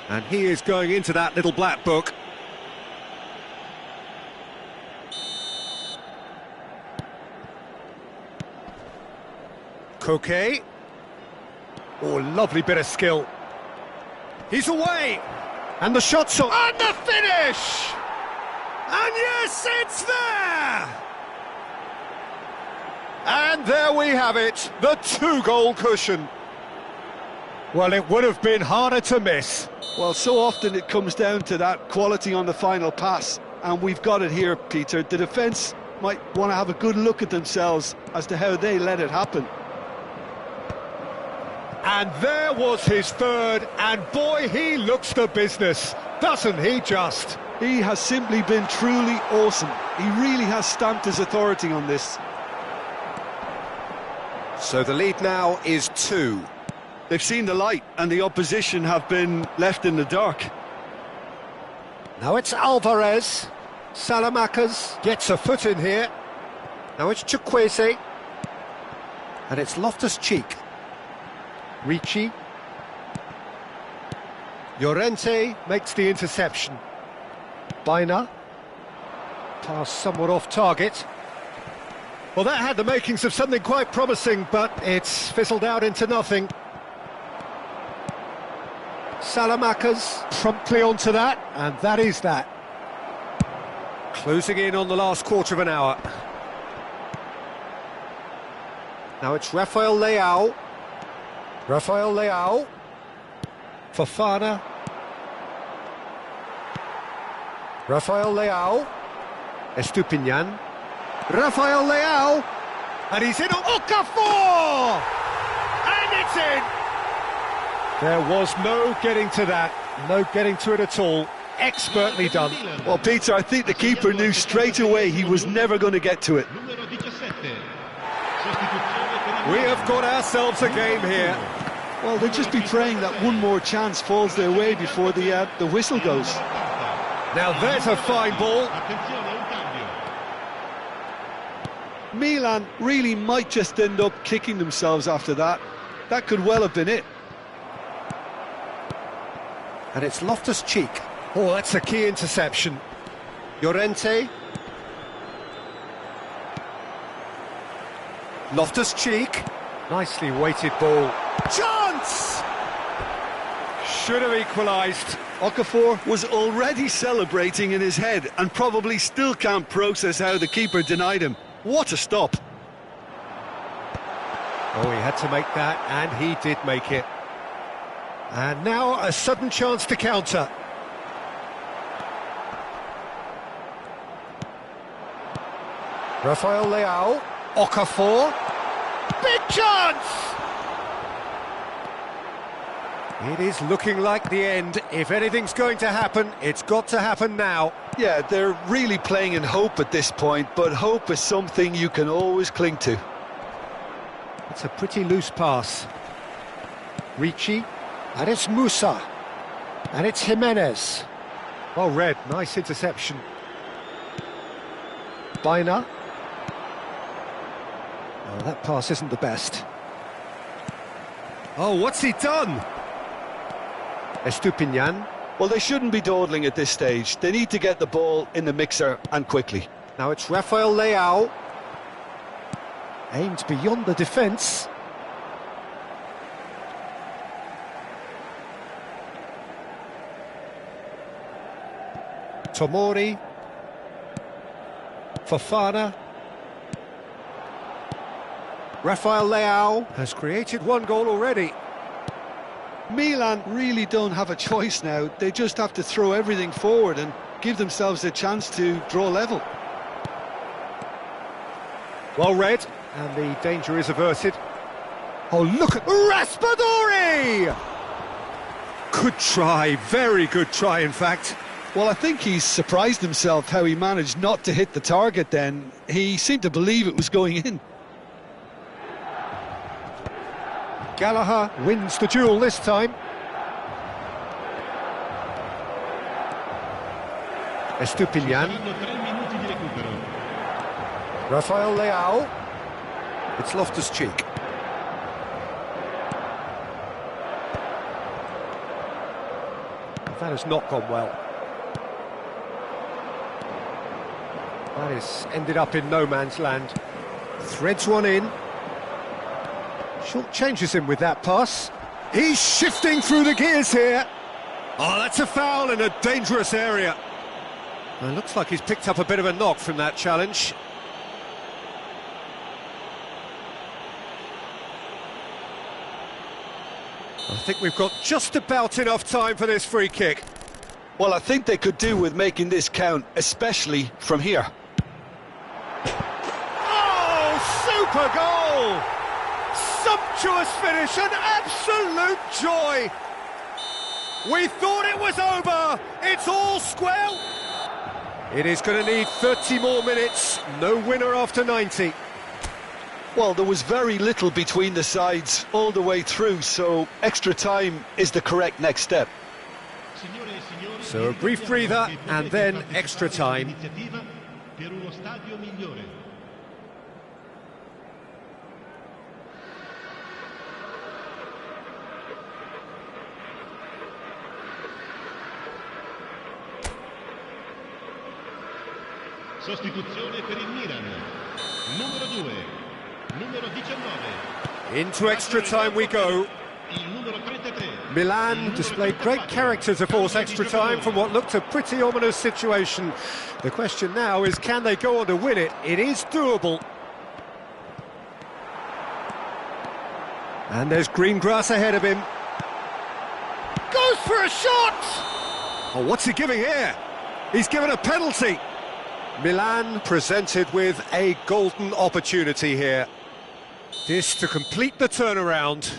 And he is going into that little black book. Koke. Oh, lovely bit of skill. He's away. And the shot's on. And the finish! And yes, it's there! And there we have it, the two-goal cushion. Well, it would have been harder to miss. Well, so often it comes down to that quality on the final pass, and we've got it here, Peter. The defence might want to have a good look at themselves as to how they let it happen. And there was his third, and boy, he looks the business, doesn't he just? He has simply been truly awesome. He really has stamped his authority on this. So the lead now is 2. They've seen the light, and the opposition have been left in the dark. Now it's Alvarez. Salamanca's gets a foot in here. Now it's Chukwueze. And it's Loftus-Cheek. Ricci. Llorente makes the interception. Baina. Pass somewhat off target. Well, that had the makings of something quite promising, but it's fizzled out into nothing. Salamakas promptly onto that, and that is that. Closing in on the last quarter of an hour. Now it's Rafael Leao. Rafael Leao. Fofana. Rafael Leao. Estupinian. Rafael Leao. And he's in. Okafor! And it's in! There was no getting to that. No getting to it at all. Expertly done. Well, Peter, I think the keeper knew straight away he was never going to get to it. We have got ourselves a game here. Well, they'll just be praying that one more chance falls their way before the whistle goes. Now there's a fine ball. Milan really might just end up kicking themselves after that. That could well have been it. And it's Loftus-Cheek. Oh, that's a key interception. Llorente. Loftus-Cheek. Nicely weighted ball. Chance! Should have equalised. Okafor was already celebrating in his head and probably still can't process how the keeper denied him. What a stop. Oh, he had to make that, and he did make it. And now a sudden chance to counter. Rafael Leao. Okafor. Big chance! It is looking like the end. If anything's going to happen, it's got to happen now. Yeah, they're really playing in hope at this point, but hope is something you can always cling to. It's a pretty loose pass. Ricci, and it's Musa, and it's Jimenez. Well read, nice interception. Baina. Oh, that pass isn't the best. Oh, what's he done? Estupinian. Well, they shouldn't be dawdling at this stage. They need to get the ball in the mixer and quickly. Now it's Rafael Leao. Aimed beyond the defence. Tomori. Fofana. Rafael Leao has created one goal already. Milan really don't have a choice now. They just have to throw everything forward and give themselves a chance to draw level. Well read, and the danger is averted. Oh, look at Raspadori! Good try, very good try, in fact. Well, I think he's surprised himself how he managed not to hit the target then. He seemed to believe it was going in. Gallagher wins the duel this time. Estupinian. Rafael Leao. It's Loftus-Cheek. That has not gone well. That has ended up in no man's land. Threads one in. Short changes him with that pass. He's shifting through the gears here. Oh, that's a foul in a dangerous area. Well, it looks like he's picked up a bit of a knock from that challenge. I think we've got just about enough time for this free kick. Well, I think they could do with making this count, especially from here. Oh, super goal! Sumptuous finish, an absolute joy! We thought it was over, it's all square. It is going to need 30 more minutes, no winner after 90. Well, there was very little between the sides all the way through, so extra time is the correct next step. So a brief breather and then extra time. Sostituzione per il Milan. Numero 2, numero 19. Into extra time we go. Il numero 33. Milan displayed great character to force extra time from what looked a pretty ominous situation. The question now is, can they go on to win it? It is doable. And there's green grass ahead of him. Goes for a shot! Oh, what's he giving here? He's given a penalty. Milan presented with a golden opportunity here. This to complete the turnaround.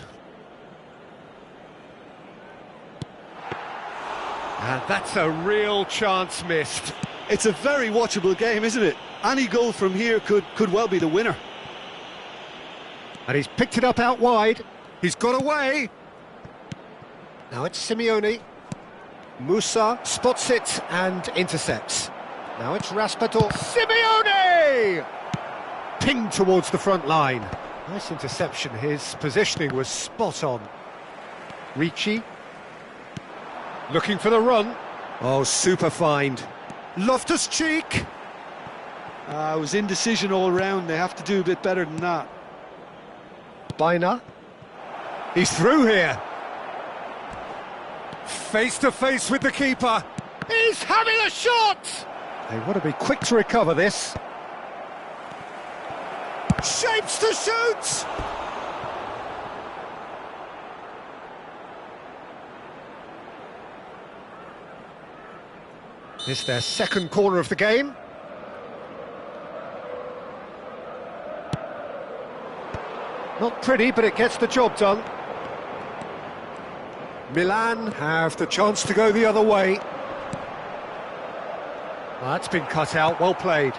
And that's a real chance missed. It's a very watchable game, isn't it? Any goal from here could well be the winner. And he's picked it up out wide. He's got away. Now it's Simeone. Musa spots it and intercepts. Now it's Raspador. Simeone! Pinged towards the front line. Nice interception. His positioning was spot on. Ricci. Looking for the run. Oh, super find. Loftus-Cheek. It was indecision all round. They have to do a bit better than that. Baina. He's through here. Face to face with the keeper. He's having a shot! They want to be quick to recover this. Shapes to shoot! This is their second corner of the game. Not pretty, but it gets the job done. Milan have the chance to go the other way. Well, that's been cut out, well played.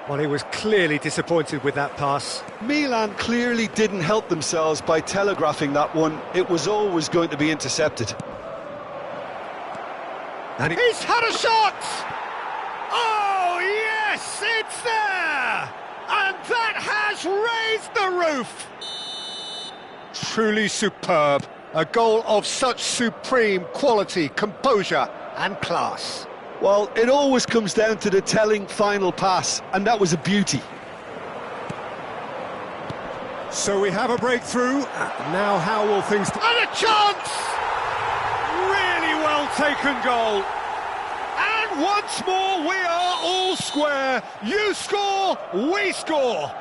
Well, he was clearly disappointed with that pass. Milan clearly didn't help themselves by telegraphing that one. It was always going to be intercepted. And he's had a shot! Oh, yes, it's there! And that has raised the roof! Truly superb. A goal of such supreme quality, composure and class. Well, it always comes down to the telling final pass, and that was a beauty. So we have a breakthrough. Now how will things... And a chance! Really well taken goal. And once more we are all square. You score, we score.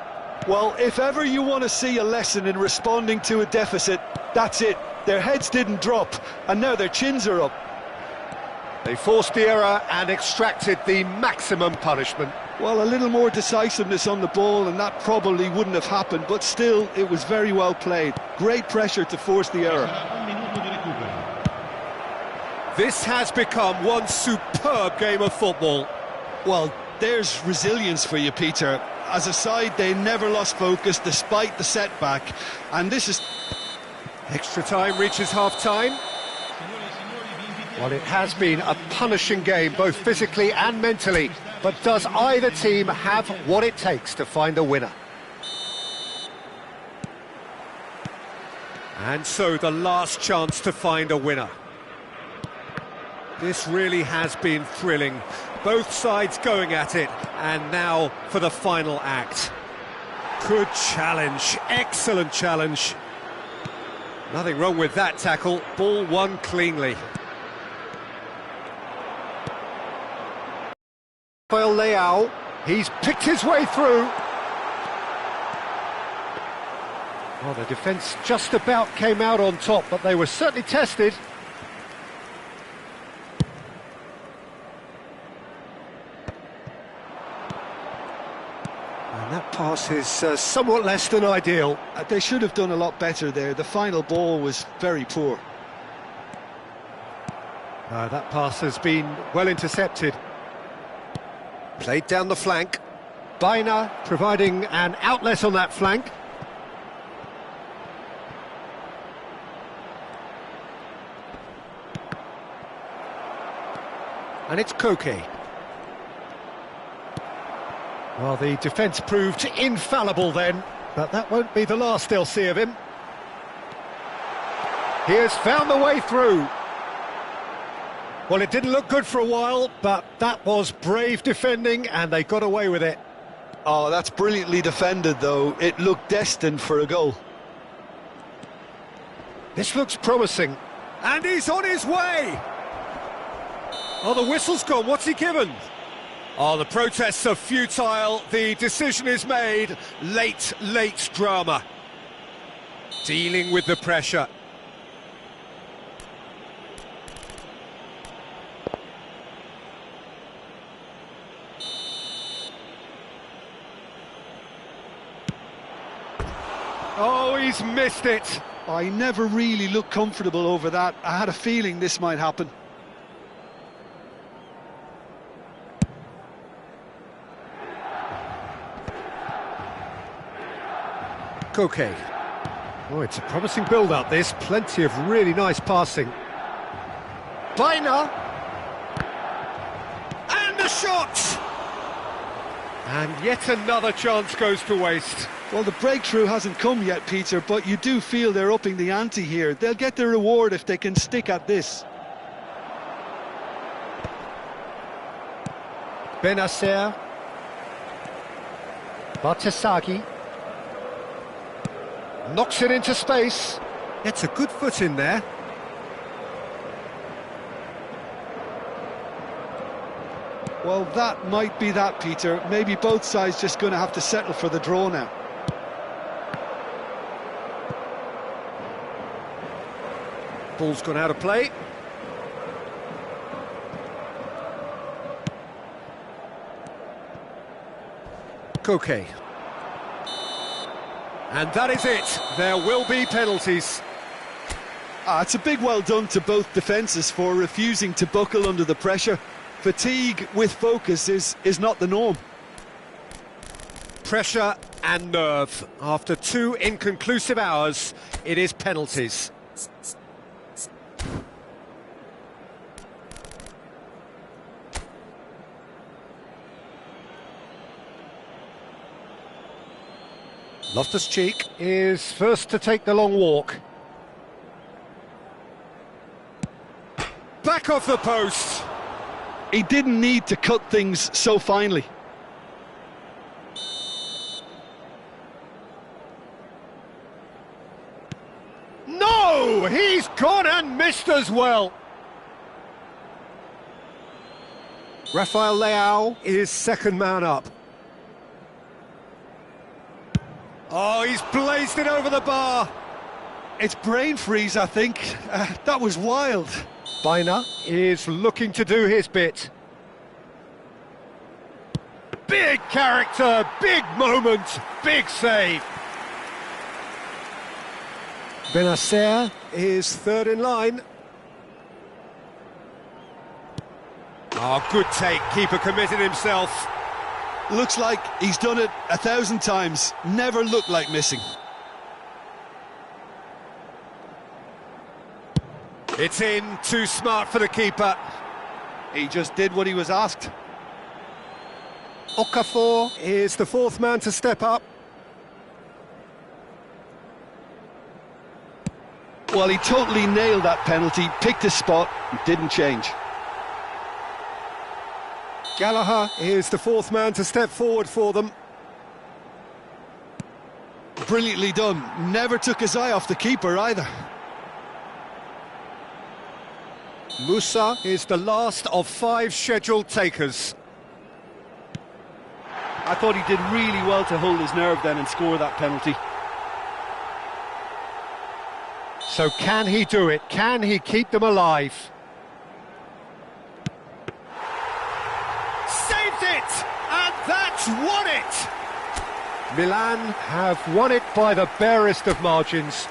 Well, if ever you want to see a lesson in responding to a deficit, that's it. Their heads didn't drop, and now their chins are up. They forced the error and extracted the maximum punishment. Well, a little more decisiveness on the ball, and that probably wouldn't have happened, but still, it was very well played. Great pressure to force the error. This has become one superb game of football. Well, there's resilience for you, Peter. As a side, they never lost focus despite the setback, and this is... Extra time reaches half-time. Well, it has been a punishing game, both physically and mentally. But does either team have what it takes to find a winner? And so the last chance to find a winner. This really has been thrilling. Both sides going at it, and now for the final act. Good challenge, excellent challenge. Nothing wrong with that tackle, ball won cleanly. Rafael Leao, he's picked his way through. Well, the defence just about came out on top, but they were certainly tested. And that pass is somewhat less than ideal. They should have done a lot better there. The final ball was very poor. That pass has been well intercepted. Played down the flank. Baina providing an outlet on that flank. And it's Koke. Well, the defence proved infallible then, but that won't be the last they'll see of him. He has found the way through. Well, it didn't look good for a while, but that was brave defending, and they got away with it. Oh, that's brilliantly defended, though. It looked destined for a goal. This looks promising. And he's on his way! Oh, the whistle's gone. What's he given? Oh, the protests are futile. The decision is made. Late drama. Dealing with the pressure. Oh, he's missed it. I never really looked comfortable over that. I had a feeling this might happen. Koke. Oh, it's a promising build-up, this. Plenty of really nice passing. Bina! And a shot! And yet another chance goes to waste. Well, the breakthrough hasn't come yet, Peter, but you do feel they're upping the ante here. They'll get their reward if they can stick at this. Benacer. Bartesaghi. Knocks it into space. Gets a good foot in there. Well, that might be that, Peter. Maybe both sides just going to have to settle for the draw now. Ball's gone out of play. Koke. And that is it. There will be penalties. It's a big well done to both defences for refusing to buckle under the pressure. Fatigue with focus is not the norm. Pressure and nerve. After 2 inconclusive hours, it is penalties. Loftus-Cheek is first to take the long walk. Back off the post! He didn't need to cut things so finely. No! He's gone and missed as well. Rafael Leao is second man up. Oh, he's blazed it over the bar. It's brain freeze, I think. That was wild. Bina is looking to do his bit. Big character, big moment, big save. Benacer is third in line. Oh, good take. Keeper committed himself. Looks like he's done it 1,000 times. Never looked like missing. It's in, too smart for the keeper. He just did what he was asked. Okafor is the fourth man to step up. Well, he totally nailed that penalty, picked his spot, and didn't change. Gallagher is the fourth man to step forward for them. Brilliantly done. Never took his eye off the keeper either. Musa is the last of 5 scheduled takers. I thought he did really well to hold his nerve then and score that penalty. So can he do it? Can he keep them alive? Saved it! And that's won it! Milan have won it by the barest of margins.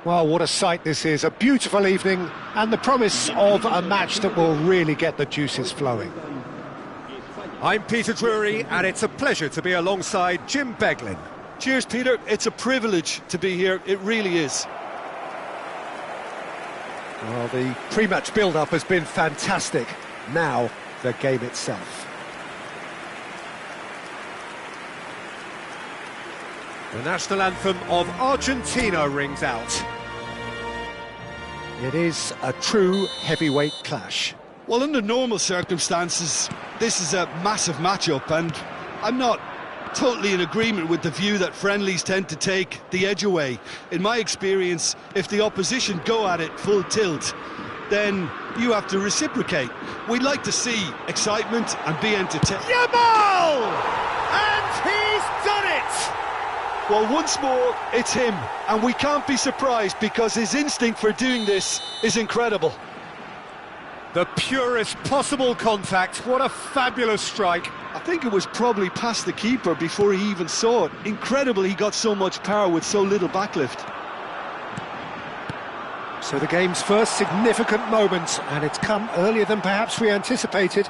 Well, what a sight this is, a beautiful evening and the promise of a match that will really get the juices flowing. I'm Peter Drury, and it's a pleasure to be alongside Jim Beglin. Cheers, Peter. It's a privilege to be here. It really is. Well, the pre-match build-up has been fantastic. Now, the game itself. The national anthem of Argentina rings out. It is a true heavyweight clash. Well, under normal circumstances, this is a massive matchup, and I'm not totally in agreement with the view that friendlies tend to take the edge away. In my experience, if the opposition go at it full tilt, then you have to reciprocate. We'd like to see excitement and be entertained. Yamal! And he's done it! Well, once more, it's him, and we can't be surprised because his instinct for doing this is incredible. The purest possible contact. What a fabulous strike. I think it was probably past the keeper before he even saw it. Incredible he got so much power with so little backlift. So the game's first significant moment, and it's come earlier than perhaps we anticipated.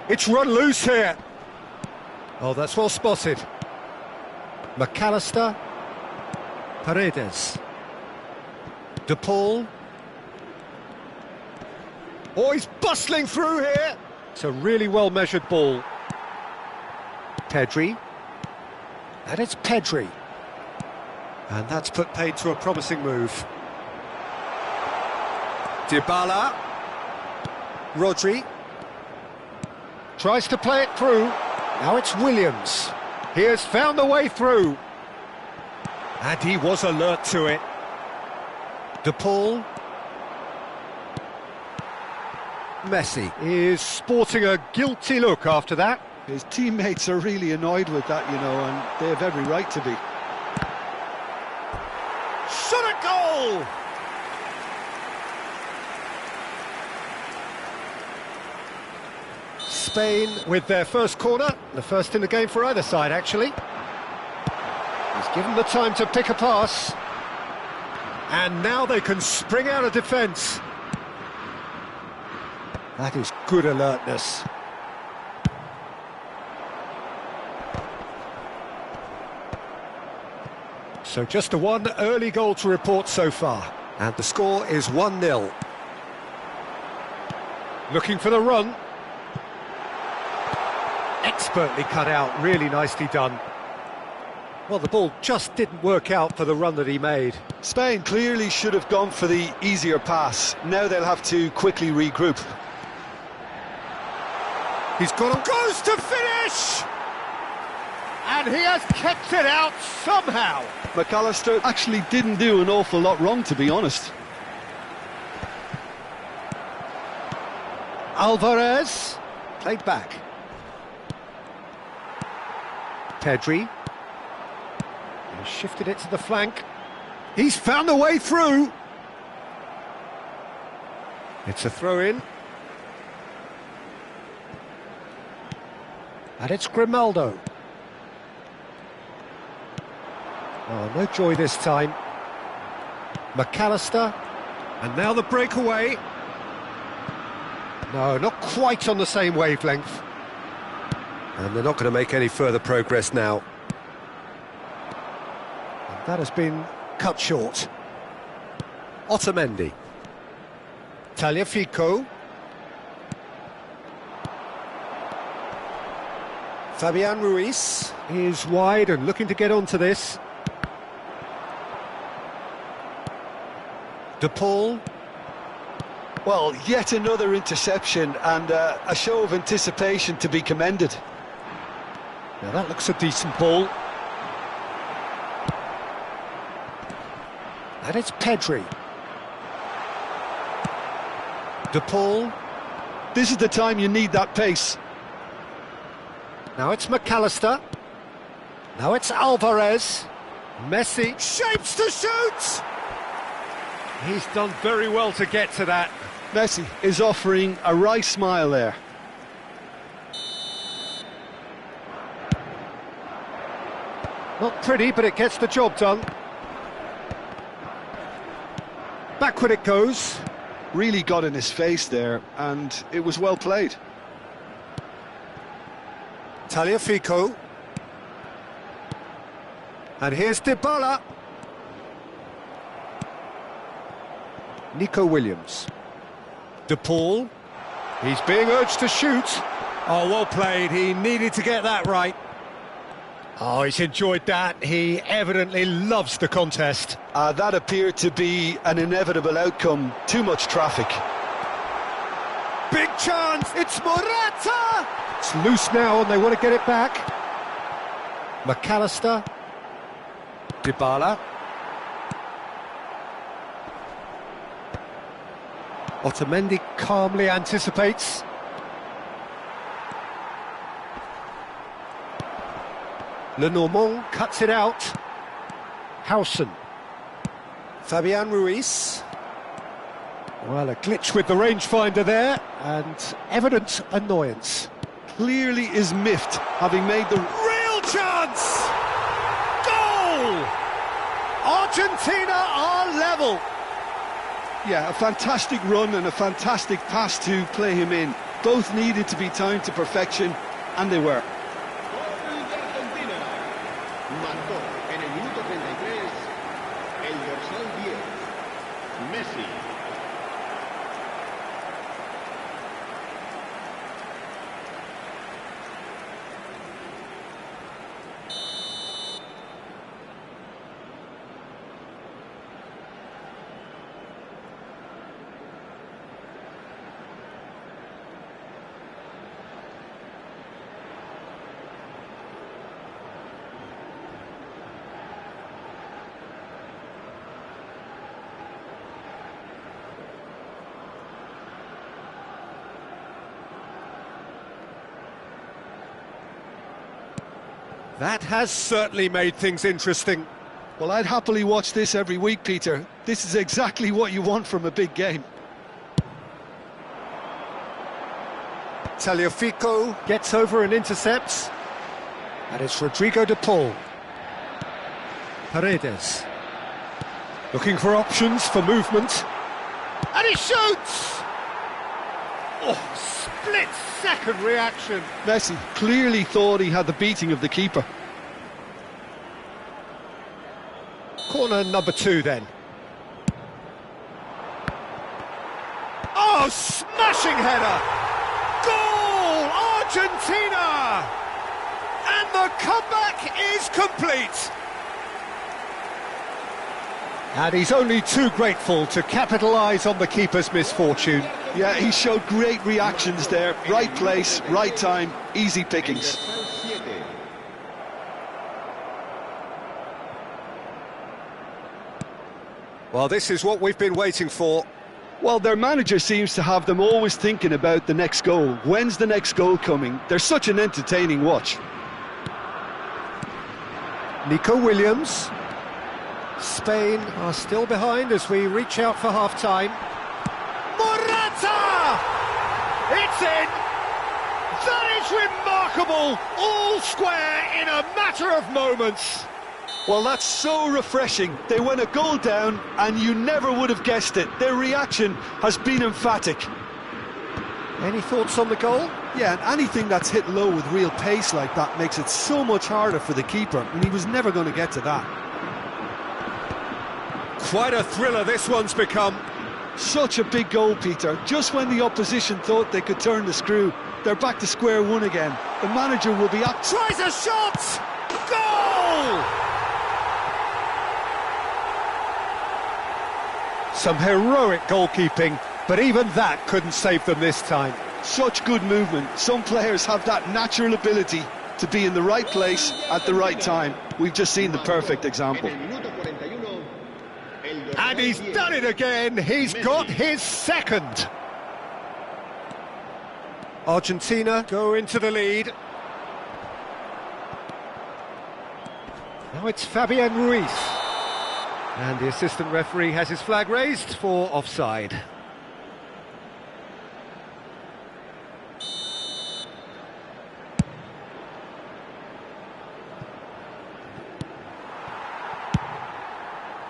It's run loose here. Oh, that's well spotted. McAllister. Paredes. De Paul. Oh, he's bustling through here. It's a really well-measured ball. Pedri. And it's Pedri. And that's put paid to a promising move. Dybala. Rodri. Tries to play it through. Now it's Williams. He has found the way through. And he was alert to it. De Paul. Messi is sporting a guilty look after that. His teammates are really annoyed with that, you know, and they have every right to be. Shot a goal! Spain with their first corner, the first in the game for either side, actually. He's given the time to pick a pass. And now they can spring out of defence. That is good alertness. So just a one early goal to report so far. And the score is 1-0. Looking for the run. Expertly cut out, really nicely done. Well, the ball just didn't work out for the run that he made. Spain clearly should have gone for the easier pass. Now they'll have to quickly regroup. He's got a... Goes to finish! And he has kept it out somehow. McAllister actually didn't do an awful lot wrong, to be honest. Alvarez, played back. Pedri. He's shifted it to the flank. He's found a way through. It's a throw-in. And it's Grimaldo. Oh, no joy this time. McAllister. And now the breakaway. No, not quite on the same wavelength. And they're not going to make any further progress now. And that has been cut short. Otamendi. Tagliafico. Fabian Ruiz is wide and looking to get onto this. De Paul. Well, yet another interception and a show of anticipation to be commended. Now that looks a decent ball. And it's Pedri. De Paul. This is the time you need that pace. Now it's McAllister. Now it's Alvarez. Messi. Shapes to shoot! He's done very well to get to that. Messi is offering a wry smile there. Not pretty, but it gets the job done. Backward it goes. Really got in his face there, and it was well played. Tagliafico. And here's Dybala. Nico Williams. De Paul. He's being urged to shoot. Oh, well played. He needed to get that right. Oh, he's enjoyed that. He evidently loves the contest. That appeared to be an inevitable outcome. Too much traffic. Big chance. It's Morata. It's loose now and they want to get it back. McAllister. Dybala. Otamendi calmly anticipates. Lenormand cuts it out. Howson. Fabian Ruiz. Well, a glitch with the rangefinder there, and evident annoyance. Clearly is miffed, having made the... Real chance! Goal! Argentina are level. Yeah, a fantastic run and a fantastic pass to play him in. Both needed to be timed to perfection, and they were. Marcó en el minuto 33 el dorsal 10, Messi. That has certainly made things interesting. Well, I'd happily watch this every week, Peter. This is exactly what you want from a big game. Tagliafico gets over and intercepts. And it's Rodrigo de Paul. Paredes. Looking for options for movement. And he shoots! Oh, split-second reaction. Messi clearly thought he had the beating of the keeper. Corner number 2 then. Oh, smashing header! Goal! Argentina! And the comeback is complete. And he's only too grateful to capitalise on the keeper's misfortune. Yeah, he showed great reactions there. Right place, right time, easy pickings. Well, this is what we've been waiting for. Well, their manager seems to have them always thinking about the next goal. When's the next goal coming? They're such an entertaining watch. Nico Williams. Spain are still behind as we reach out for half-time. Morata! It's in! That is remarkable! All square in a matter of moments. Well, that's so refreshing. They went a goal down and you never would have guessed it. Their reaction has been emphatic. Any thoughts on the goal? Yeah, and anything that's hit low with real pace like that makes it so much harder for the keeper, and he was never going to get to that. Quite a thriller this one's become. Such a big goal, Peter. Just when the opposition thought they could turn the screw, they're back to square one again. The manager will be up. Tries a shot! Goal! Some heroic goalkeeping, but even that couldn't save them this time. Such good movement. Some players have that natural ability to be in the right place at the right time. We've just seen the perfect example. And he's done it again. He's got his second. Argentina go into the lead. Now it's Fabian Ruiz. And the assistant referee has his flag raised for offside.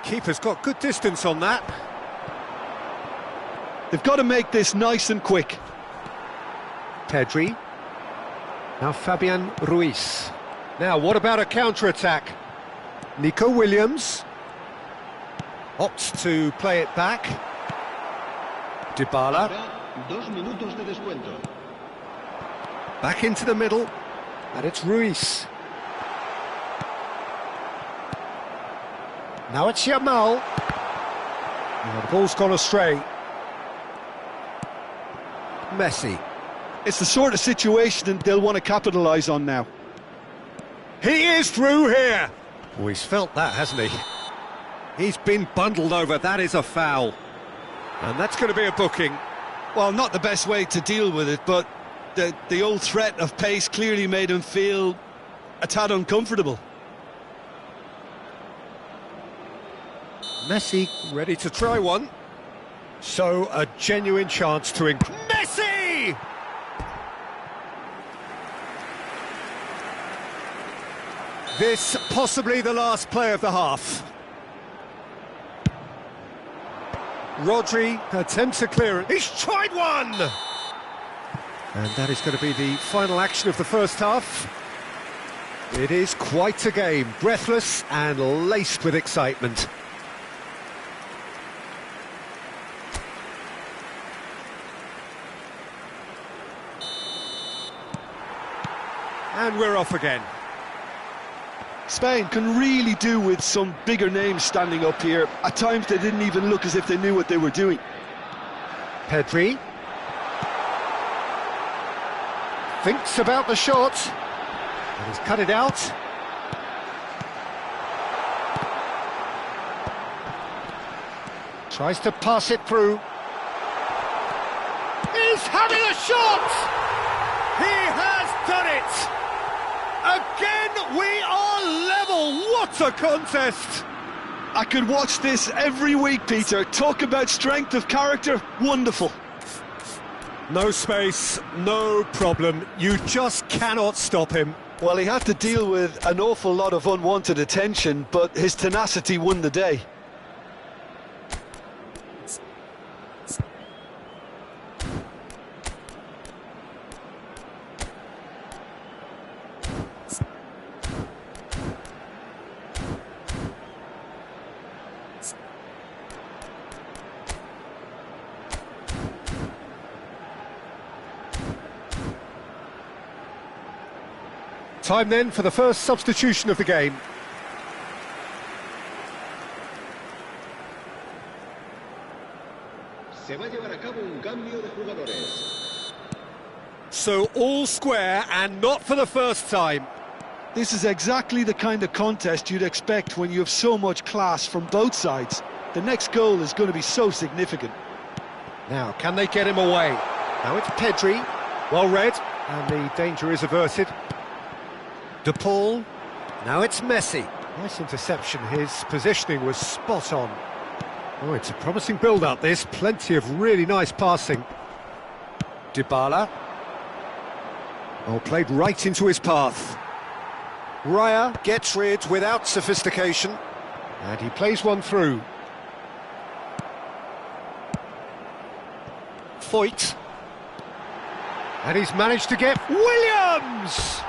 Keeper's got good distance on that. They've got to make this nice and quick. Pedri. Now Fabian Ruiz. Now, what about a counter-attack? Nico Williams. Opts to play it back. Dybala. 2 minutos de descuento. Back into the middle. And it's Ruiz. Now it's Yamal. Oh, the ball's gone astray. Messi. It's the sort of situation they'll want to capitalise on now. He is through here. Oh, he's felt that, hasn't he? He's been bundled over. That is a foul. And that's going to be a booking. Well, not the best way to deal with it, but the old threat of pace clearly made him feel a tad uncomfortable. Messi ready to try one. So, a genuine chance to Messi! This possibly the last play of the half. Rodri attempts a clearance. He's tried one! And that is going to be the final action of the first half. It is quite a game, breathless and laced with excitement. And we're off again. Spain can really do with some bigger names standing up here. At times they didn't even look as if they knew what they were doing. Pedri. Thinks about the shot. And he's cut it out. Tries to pass it through. He's having a shot! He has done it! Again, we are level. What a contest! I could watch this every week, Peter. Talk about strength of character. Wonderful. No space, no problem. You just cannot stop him. Well, he had to deal with an awful lot of unwanted attention, but his tenacity won the day. Time then for the first substitution of the game. Se va a llevar a cabo un cambio de jugadores. So all square and not for the first time. This is exactly the kind of contest you'd expect when you have so much class from both sides. The next goal is going to be so significant. Now, can they get him away? Now it's Pedri, well read, and the danger is averted. De Paul, now it's Messi. Nice interception, his positioning was spot on. Oh, it's a promising build-up this, plenty of really nice passing. Dybala. Oh, played right into his path. Raya gets rid without sophistication, and he plays one through. Foyt. And he's managed to get Williams!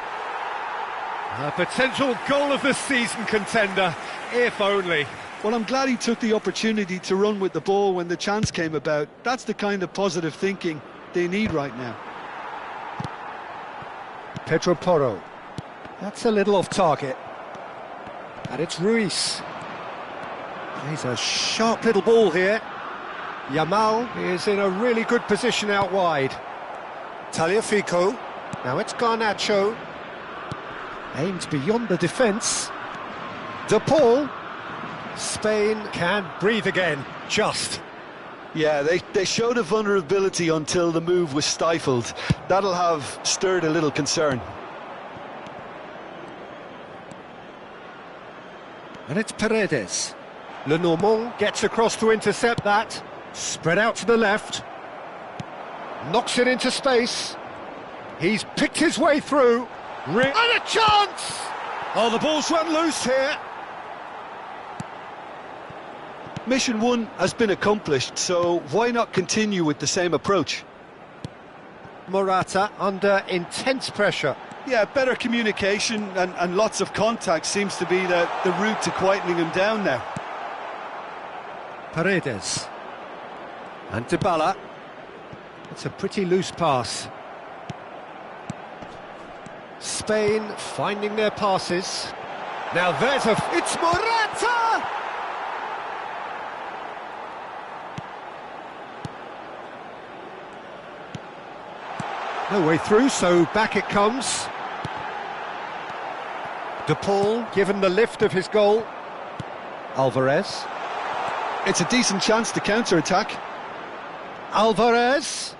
A potential goal of the season contender, if only. Well, I'm glad he took the opportunity to run with the ball when the chance came about. That's the kind of positive thinking they need right now. Pedro Porro. That's a little off target. And it's Ruiz. Plays a sharp little ball here. Yamal is in a really good position out wide. Tagliafico. Now it's Garnacho. Aimed beyond the defence. De Paul. Spain can breathe again, just. Yeah, they showed a vulnerability until the move was stifled. That'll have stirred a little concern. And it's Paredes. Lenormand gets across to intercept that. Spread out to the left. Knocks it into space. He's picked his way through. And a chance! Oh, the ball's run loose here. Mission 1 has been accomplished, so why not continue with the same approach? Morata under intense pressure. Yeah, better communication and lots of contact seems to be the route to quietening him down now. Paredes. And Dybala. It's a pretty loose pass. Spain finding their passes. Now there's it's Morata! No way through, so back it comes. De Paul given the lift of his goal. Alvarez. It's a decent chance to counter-attack. Alvarez.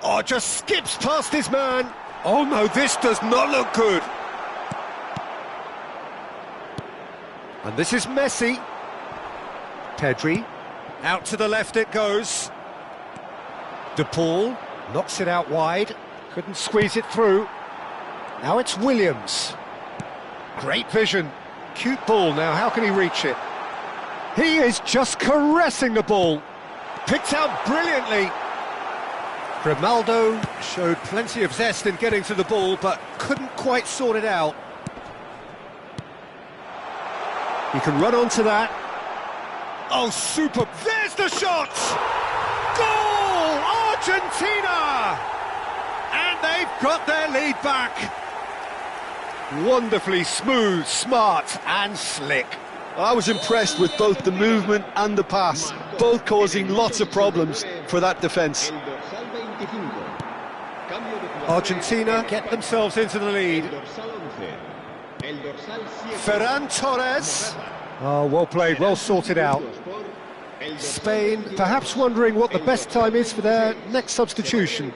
Oh, just skips past his man. Oh no, this does not look good. And this is Messi. Pedri. Out to the left it goes. De Paul knocks it out wide. Couldn't squeeze it through. Now it's Williams. Great vision. Cute ball now, how can he reach it? He is just caressing the ball. Picked out brilliantly. Grimaldo showed plenty of zest in getting to the ball, but couldn't quite sort it out. He can run onto that. Oh, super. There's the shot! Goal! Argentina! And they've got their lead back. Wonderfully smooth, smart and slick. I was impressed with both the movement and the pass, both causing lots of problems for that defence. Argentina get themselves into the lead. Ferran Torres. Oh, well played, well sorted out. Spain perhaps wondering what the best time is for their next substitution.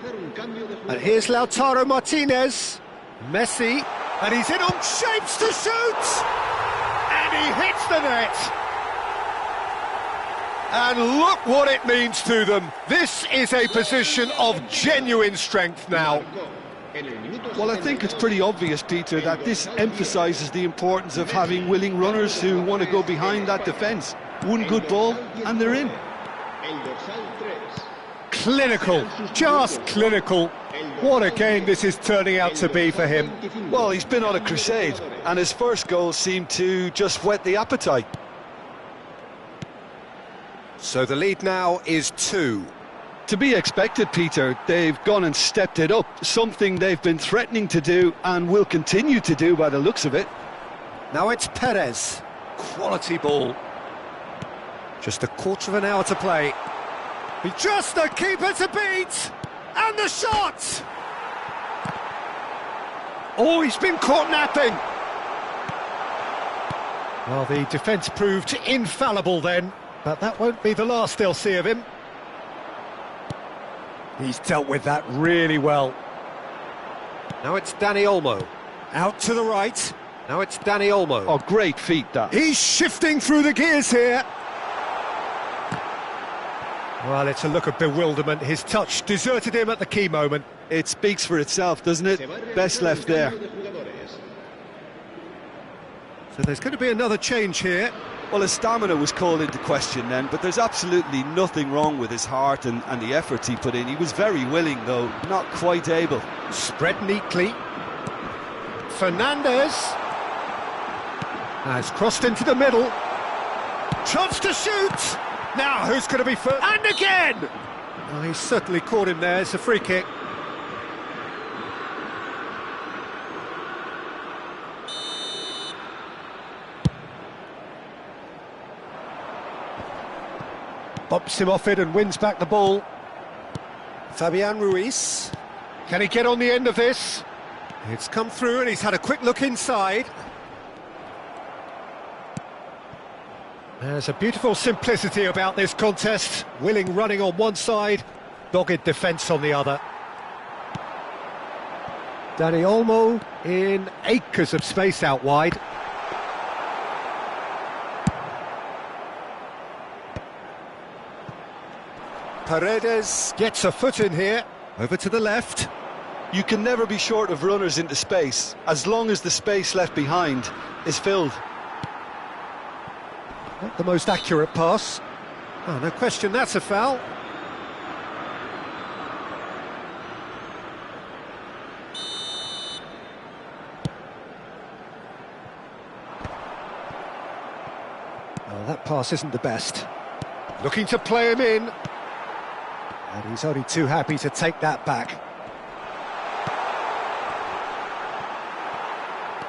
And here's Lautaro Martinez. Messi. And he's in on shapes to shoot! And he hits the net! And look what it means to them. This is a position of genuine strength now. Well, I think it's pretty obvious, Peter, that this emphasises the importance of having willing runners who want to go behind that defence. One good ball, and they're in. Clinical, just clinical. What a game this is turning out to be for him. Well, he's been on a crusade, and his first goal seemed to just whet the appetite. So the lead now is 2. To be expected, Peter. They've gone and stepped it up, something they've been threatening to do and will continue to do by the looks of it. Now it's Perez. Quality ball. Just a quarter of an hour to play. Just the keeper to beat! And the shot! Oh, he's been caught napping! Well, the defence proved infallible then, but that won't be the last they'll see of him. He's dealt with that really well. Now it's Dani Olmo. Out to the right. Now it's Dani Olmo. Oh, great feat, that. He's shifting through the gears here. Well, it's a look of bewilderment. His touch deserted him at the key moment. It speaks for itself, doesn't it? Best left there. So there's going to be another change here. Well, his stamina was called into question then, but there's absolutely nothing wrong with his heart and the efforts he put in. He was very willing, though, not quite able. Spread neatly. Fernandez has crossed into the middle. Chance to shoot! Now, who's going to be first? And again! Oh, he's certainly caught him there. It's a free kick. Bumps him off it and wins back the ball. Fabian Ruiz. Can he get on the end of this? It's come through and he's had a quick look inside. There's a beautiful simplicity about this contest. Willing running on one side, dogged defence on the other. Dani Olmo in acres of space out wide. Paredes gets a foot in here, over to the left. You can never be short of runners into space, as long as the space left behind is filled. Not the most accurate pass. Oh, no question, that's a foul. Oh, that pass isn't the best. Looking to play him in. And he's only too happy to take that back.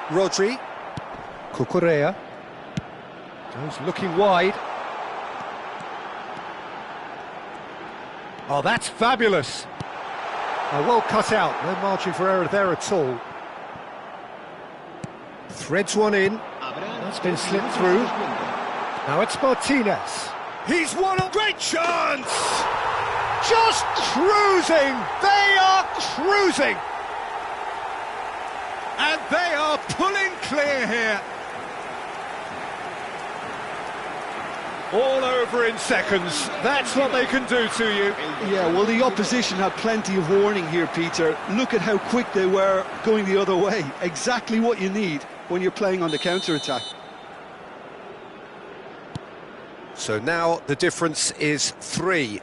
Rodri. Cucurella. Goes looking wide. Oh, that's fabulous. Oh, well cut out. No margin for error there at all. Threads one in. That's been slipped through. Now it's Martinez. He's won a great chance! Just cruising! They are cruising! And they are pulling clear here. All over in seconds. That's what they can do to you. Yeah, well, the opposition had plenty of warning here, Peter. Look at how quick they were going the other way. Exactly what you need when you're playing on the counter-attack. So now the difference is 3.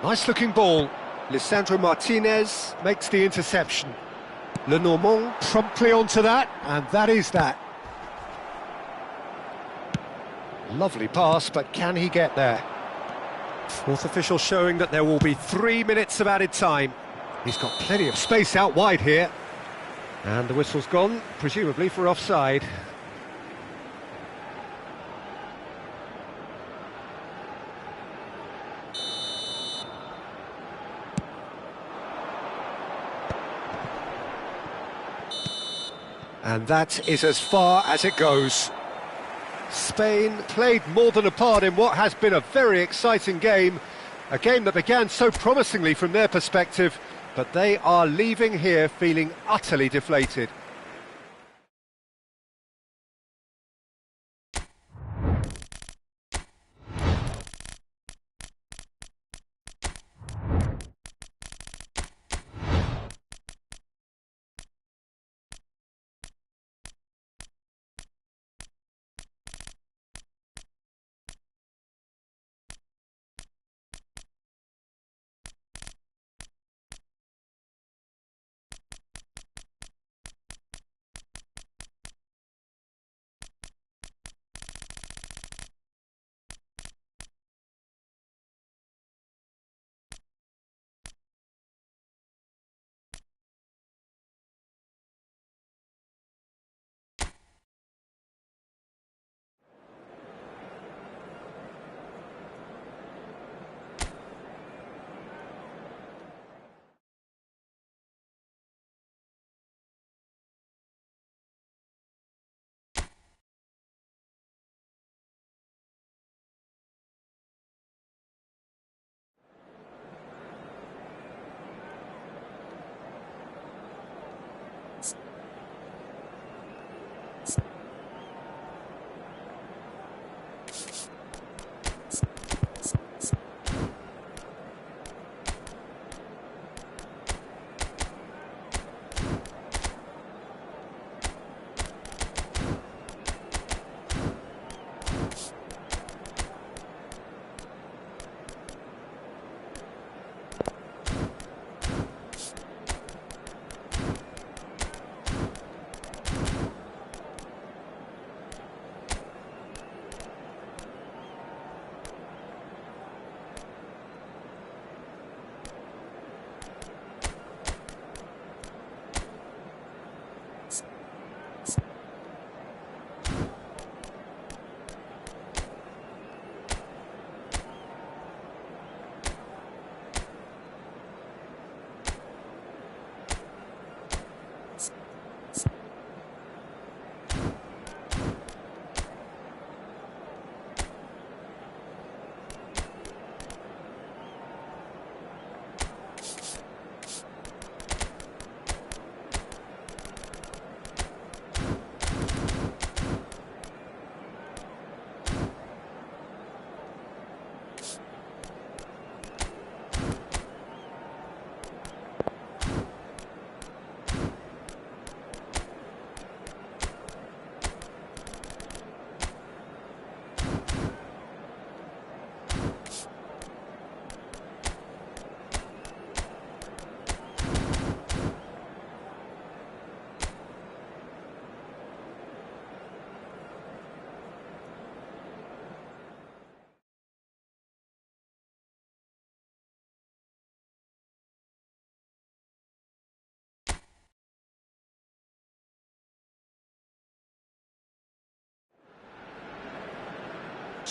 Nice looking ball. Lisandro Martinez makes the interception. Lenormand promptly onto that, and that is that. Lovely pass, but can he get there? Fourth official showing that there will be 3 minutes of added time. He's got plenty of space out wide here. And the whistle's gone, presumably for offside. And that is as far as it goes. Spain played more than a part in what has been a very exciting game. A game that began so promisingly from their perspective, but they are leaving here feeling utterly deflated.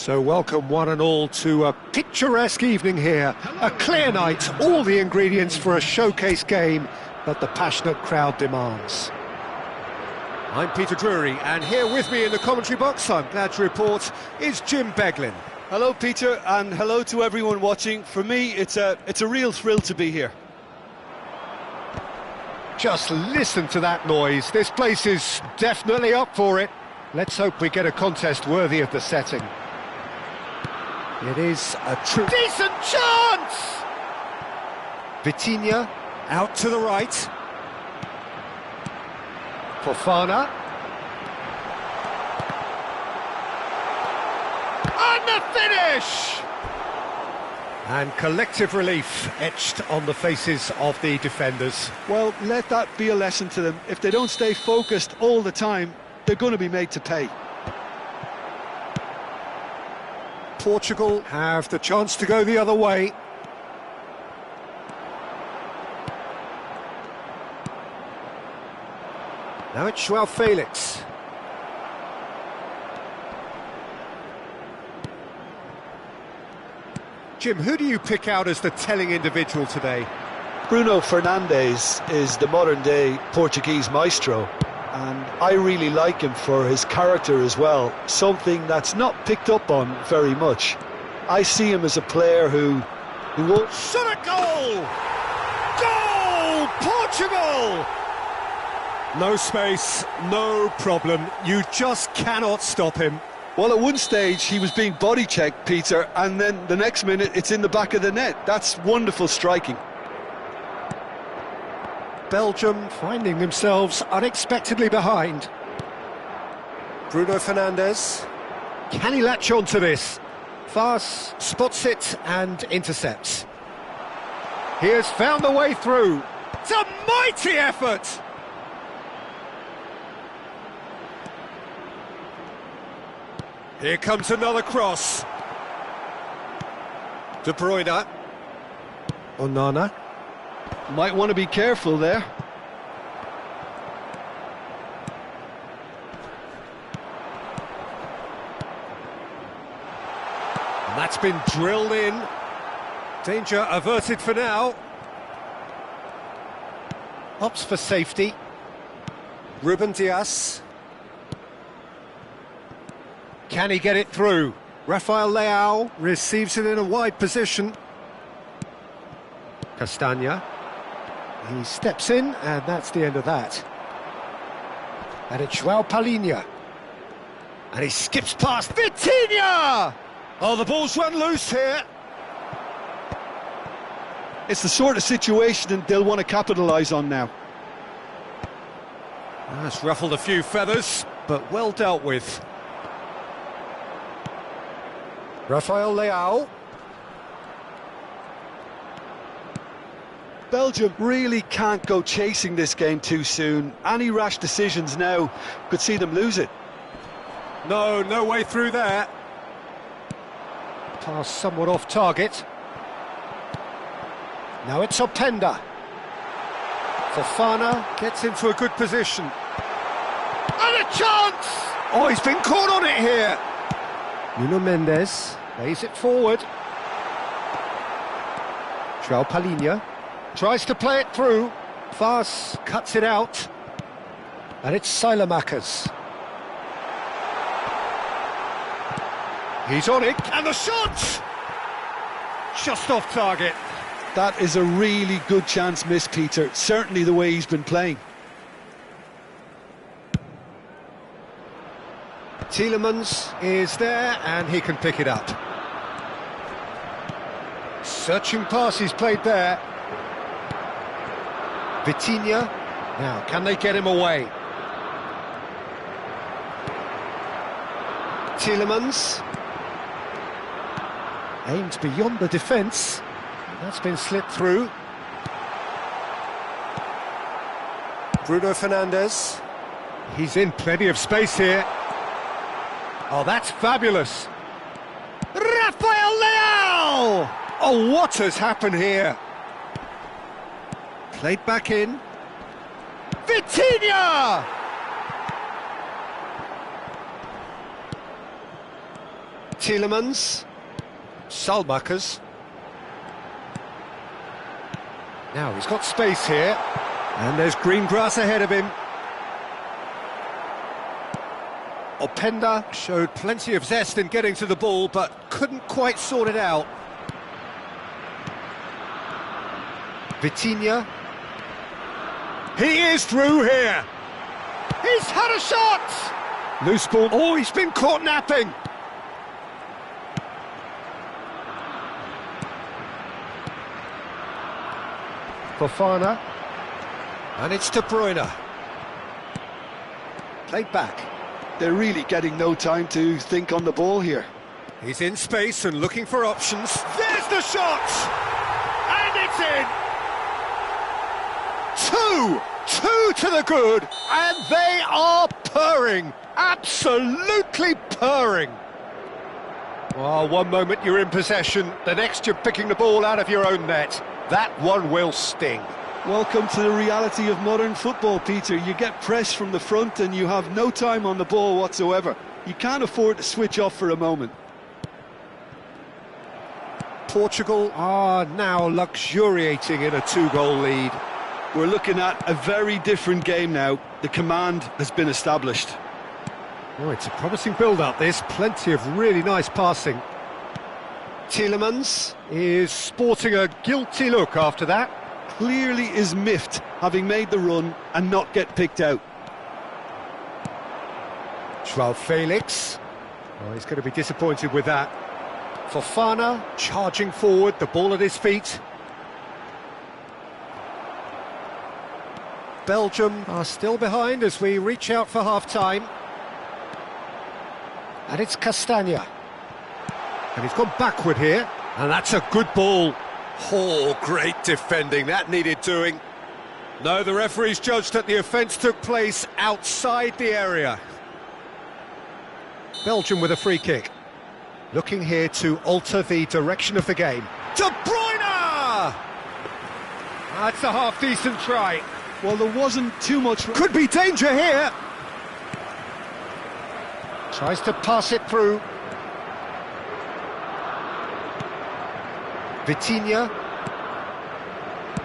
So welcome one and all to a picturesque evening here. A clear night, all the ingredients for a showcase game that the passionate crowd demands. I'm Peter Drury, and here with me in the commentary box, I'm glad to report, is Jim Beglin. Hello, Peter, and hello to everyone watching. For me, it's a real thrill to be here. Just listen to that noise. This place is definitely up for it. Let's hope we get a contest worthy of the setting. It is a true... Decent chance! Vitinha out to the right. Fofana. And the finish! And collective relief etched on the faces of the defenders. Well, let that be a lesson to them. If they don't stay focused all the time, they're going to be made to pay. Portugal have the chance to go the other way. Now it's João Felix. Jim, who do you pick out as the telling individual today? Bruno Fernandes is the modern-day Portuguese maestro, and I really like him for his character as well, something that's not picked up on very much. I see him as a player who will... Shot a goal! Goal! Portugal! No space, no problem. You just cannot stop him. Well, at one stage he was being body-checked, Peter, and then the next minute it's in the back of the net. That's wonderful striking. Belgium finding themselves unexpectedly behind. Bruno Fernandes. Can he latch on to this? Fas spots it and intercepts. He has found the way through. It's a mighty effort! Here comes another cross. De Bruyne. Onana. Might want to be careful there. And that's been drilled in. Danger averted for now. Opts for safety. Ruben Dias. Can he get it through? Rafael Leao receives it in a wide position. Castagna. He steps in, and that's the end of that. And it's João Palhinha. And he skips past Vitinha! Oh, the ball's run loose here. It's the sort of situation they'll want to capitalise on now. That's ruffled a few feathers, but well dealt with. Rafael Leao. Belgium really can't go chasing this game too soon. Any rash decisions now could see them lose it. No way through there. Pass somewhat off target. Now it's Openda. Fofana gets into a good position. And a chance! Oh, he's been caught on it here. Nuno Mendes lays it forward. João Palhinha tries to play it through. Fas cuts it out. And it's Sailamakers. He's on it, and the shot! Just off target. That is a really good chance missed, Peter. Certainly the way he's been playing. Tielemans is there, and he can pick it up. Searching pass he's played there. Vitinha. Now, can they get him away? Tielemans. Aimed beyond the defence. That's been slipped through. Bruno Fernandes. He's in plenty of space here. Oh, that's fabulous. Rafael Leao! Oh, what has happened here? Played back in. Vitinha! Tielemans. Salmakers. Now he's got space here. And there's green grass ahead of him. Openda showed plenty of zest in getting to the ball, but couldn't quite sort it out. Vitinha. He is through here. He's had a shot! Loose ball. Oh, he's been caught napping. Fofana. And it's De Bruyne. Played back. They're really getting no time to think on the ball here. He's in space and looking for options. There's the shot! And it's in! Two to the good, and they are purring. Absolutely purring. Well, one moment you're in possession, the next you're picking the ball out of your own net. That one will sting. Welcome to the reality of modern football, Peter. You get pressed from the front and you have no time on the ball whatsoever. You can't afford to switch off for a moment. Portugal are now luxuriating in a 2-goal lead. We're looking at a very different game now. The command has been established. Oh, it's a promising build-up, this. Plenty of really nice passing. Tielemans is sporting a guilty look after that. Clearly is miffed, having made the run and not get picked out. João Felix. Oh, he's going to be disappointed with that. Fofana charging forward, the ball at his feet. Belgium are still behind as we reach out for half-time. And it's Castagna. And he's gone backward here. And that's a good ball. Oh, great defending. That needed doing. No, the referee's judged that the offence took place outside the area. Belgium with a free kick. Looking here to alter the direction of the game. De Bruyne! That's a half-decent try. Well, there wasn't too much... Could be danger here. Tries to pass it through. Vitinha.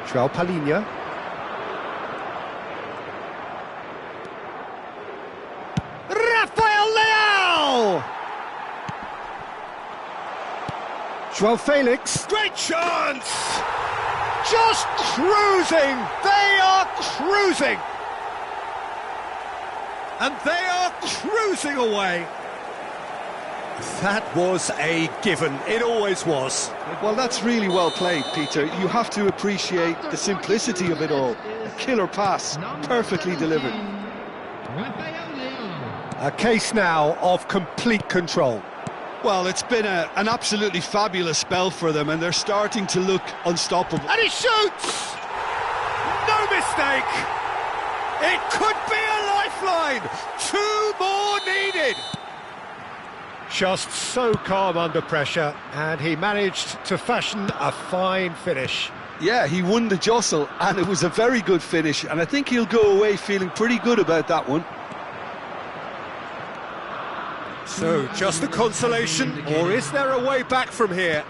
João Palhinha. Rafael Leao! João Felix. Great chance! Just cruising! They are cruising! And they are cruising away. That was a given. It always was. Well, that's really well played, Peter. You have to appreciate the simplicity of it all. A killer pass, perfectly delivered. A case now of complete control. Well, it's been an absolutely fabulous spell for them, and they're starting to look unstoppable. And he shoots! No mistake! It could be a lifeline! 2 more needed! Just so calm under pressure, and he managed to fashion a fine finish. Yeah, he won the jostle, and it was a very good finish, and I think he'll go away feeling pretty good about that one. So, just a consolation, or is there a way back from here?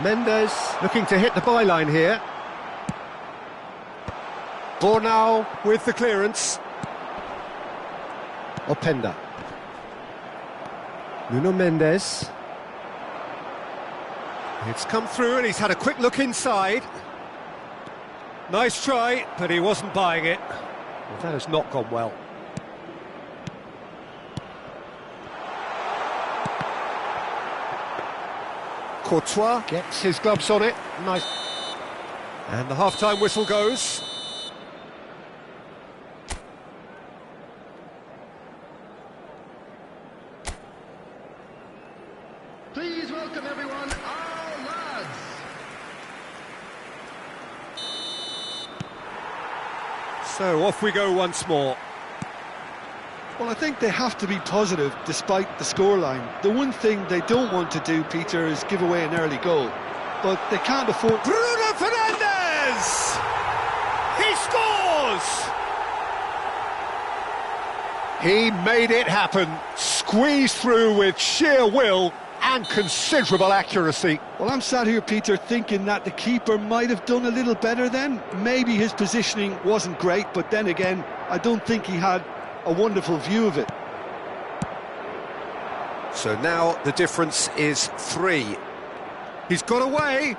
Mendes looking to hit the byline here. Bornau with the clearance. Openda. Nuno Mendes. It's come through and he's had a quick look inside. Nice try, but he wasn't buying it. Well, that has not gone well. Courtois gets his gloves on it. Nice. And the half-time whistle goes. Please welcome everyone, our lads. So off we go once more. Well, I think they have to be positive despite the scoreline. The one thing they don't want to do, Peter, is give away an early goal. But they can't afford... Bruno Fernandes! He scores! He made it happen. squeezed through with sheer will and considerable accuracy. Well, I'm sat here, Peter, thinking that the keeper might have done a little better then. Maybe his positioning wasn't great, but then again, I don't think he had a wonderful view of it. So now the difference is 3. He's got away.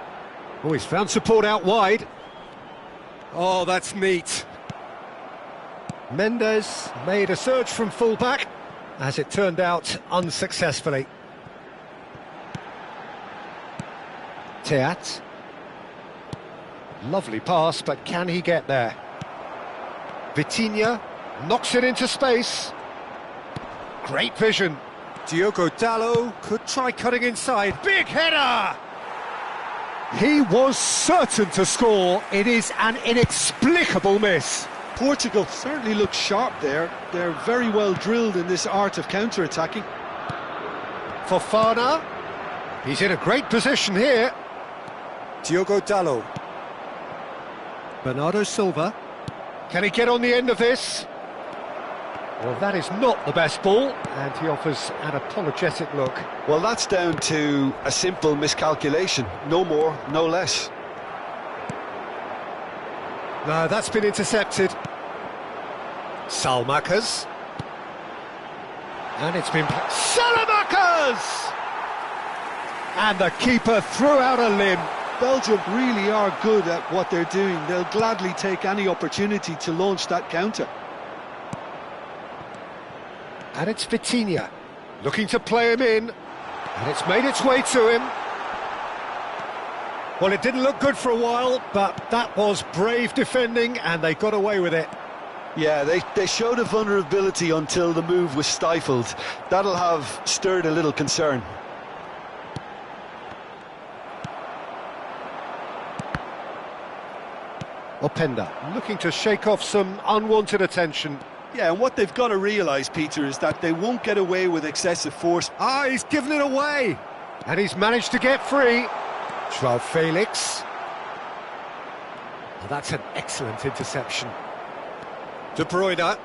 Oh, he's found support out wide. Oh, that's neat. Mendes made a surge from fullback, as it turned out unsuccessfully. Teat. Lovely pass, but can he get there? Vitinha knocks it into space. Great vision. Diogo Dalot could try cutting inside. Big header! He was certain to score. It is an inexplicable miss. Portugal certainly look sharp there. They're very well drilled in this art of counter-attacking. Fofana. He's in a great position here. Diogo Dalot. Bernardo Silva. Can he get on the end of this? Well, that is not the best ball, and he offers an apologetic look. Well, that's down to a simple miscalculation. No more, no less. No, that's been intercepted. Salmakas. And it's been... Salamakas! And the keeper threw out a limb. Belgium really are good at what they're doing. They'll gladly take any opportunity to launch that counter. And it's Vitinha, looking to play him in, and it's made its way to him. Well, it didn't look good for a while, but that was brave defending, and they got away with it. Yeah, they showed a vulnerability until the move was stifled. That'll have stirred a little concern. Openda, looking to shake off some unwanted attention. Yeah, and what they've got to realise, Peter, is that they won't get away with excessive force. Ah, he's given it away! And he's managed to get free. Joao Felix. Well, that's an excellent interception. De Bruyne.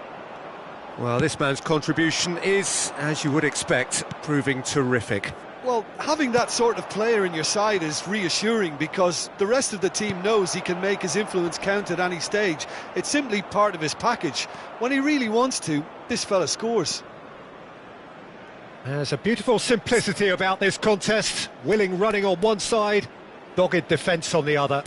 Well, this man's contribution is, as you would expect, proving terrific. Well, having that sort of player in your side is reassuring because the rest of the team knows he can make his influence count at any stage. It's simply part of his package. When he really wants to, this fella scores. There's a beautiful simplicity about this contest. Willing running on one side, dogged defence on the other.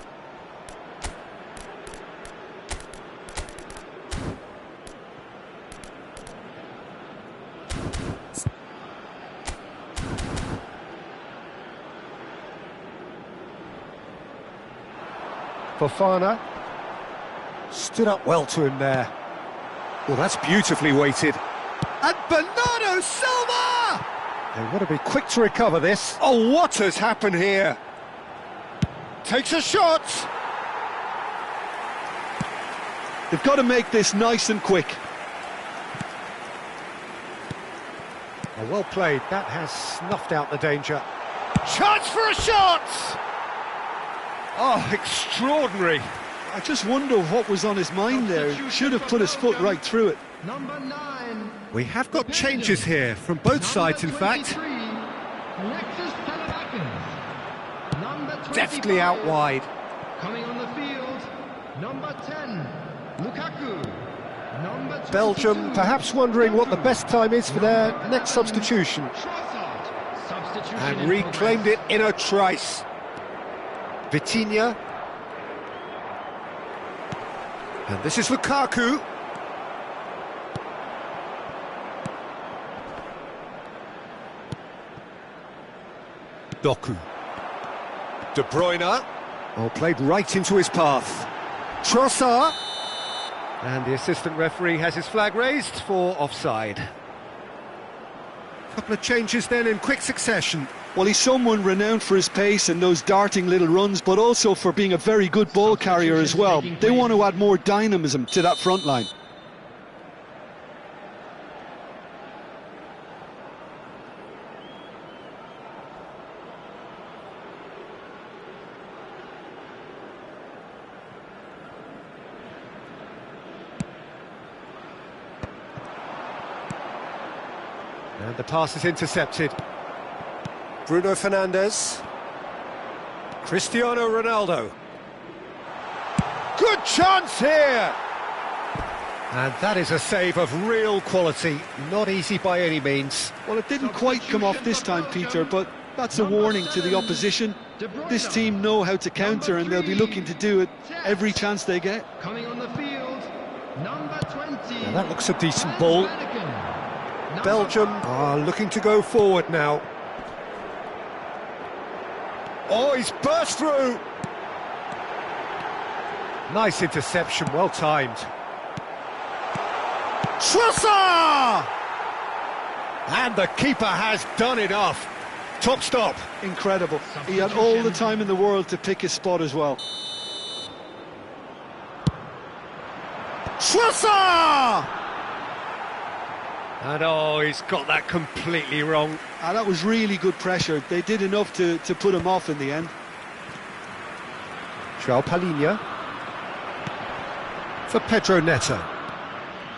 Fofana stood up well to him there. Well, that's beautifully weighted. And Bernardo Silva! They want to be quick to recover this. Oh, what has happened here? Takes a shot! They've got to make this nice and quick. Well played, that has snuffed out the danger. Chance for a shot! Oh, extraordinary. I just wonder what was on his mind there. He should have put his foot right through it. Number 9. We have got changes here, from both sides in fact. Deftly out wide. Coming on the field, number 10, Lukaku. Number Belgium perhaps wondering what the best time is for their next substitution. And reclaimed it in a trice. Vitinha. And this is Lukaku. Doku. De Bruyne. Oh, played right into his path. Trossard. And the assistant referee has his flag raised for offside. Couple of changes then in quick succession. Well, he's someone renowned for his pace and those darting little runs, but also for being a very good ball carrier as well. They want to add more dynamism to that front line. And the pass is intercepted. Bruno Fernandes. Cristiano Ronaldo. Good chance here! And that is a save of real quality, not easy by any means. Well, it didn't quite come off this time, Peter, but that's a warning to the opposition. This team know how to counter, and they'll be looking to do it every chance they get. Coming on the field, number 20. Now that looks a decent ball. Belgium are looking to go forward now. Oh, he's burst through! Nice interception, well timed. Trossard! And the keeper has done it off. Top stop. Incredible. He had all the time in the world to pick his spot as well. Trossard! And oh, he's got that completely wrong. That was really good pressure. They did enough to put him off in the end. João Palhinha. For Pedro Neto.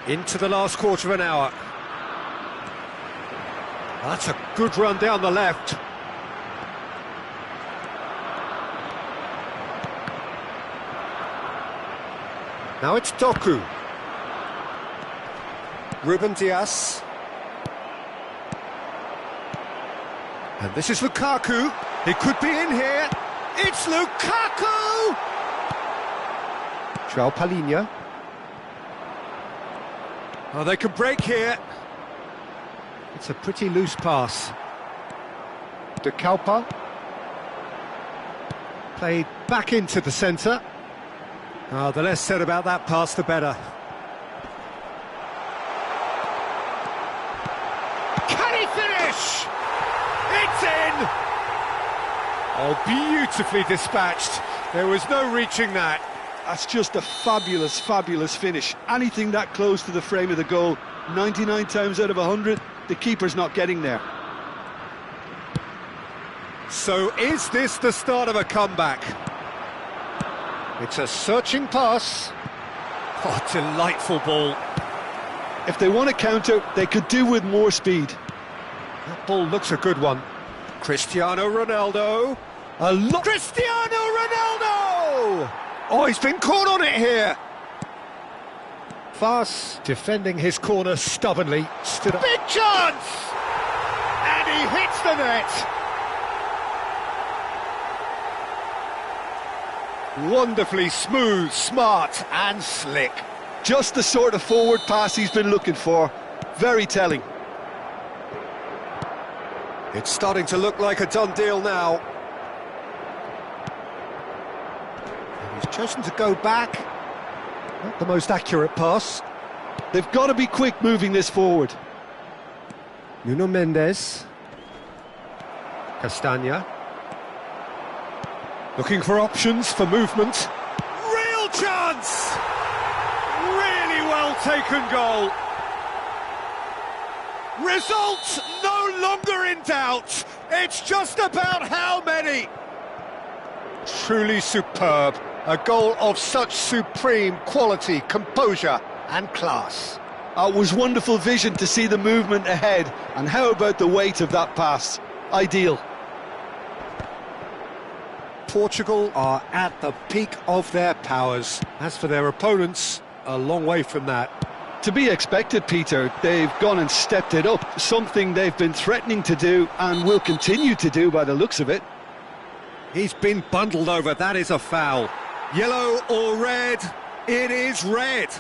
Into the last quarter of an hour. That's a good run down the left. Now it's Doku. Ruben Dias. And this is Lukaku. He could be in here. It's Lukaku! João Palhinha. Oh, they can break here. It's a pretty loose pass. De Kalpa. Played back into the centre. Oh, the less said about that pass, the better. Can he finish? It's in! Oh, beautifully dispatched. There was no reaching that. That's just a fabulous, fabulous finish. Anything that close to the frame of the goal, 99 times out of 100, the keeper's not getting there. So is this the start of a comeback? It's a searching pass. Oh, delightful ball. If they want to counter, they could do with more speed. That ball looks a good one. Cristiano Ronaldo. Cristiano Ronaldo! Oh, he's been caught on it here. Fast defending his corner stubbornly. Stood up. Big chance! And he hits the net. Wonderfully smooth, smart and slick. Just the sort of forward pass he's been looking for. Very telling. It's starting to look like a done deal now. And he's chosen to go back. Not the most accurate pass. They've got to be quick moving this forward. Nuno Mendes. Castagna. Looking for options for movement. Real chance! Really well taken goal. Results no longer in doubt. It's just about how many. Truly superb. A goal of such supreme quality, composure and class. It was wonderful vision to see the movement ahead. And how about the weight of that pass? Ideal. Portugal are at the peak of their powers. As for their opponents, a long way from that. To be expected, Peter. They've gone and stepped it up, something they've been threatening to do and will continue to do by the looks of it. He's been bundled over, that is a foul. Yellow or red? It is red.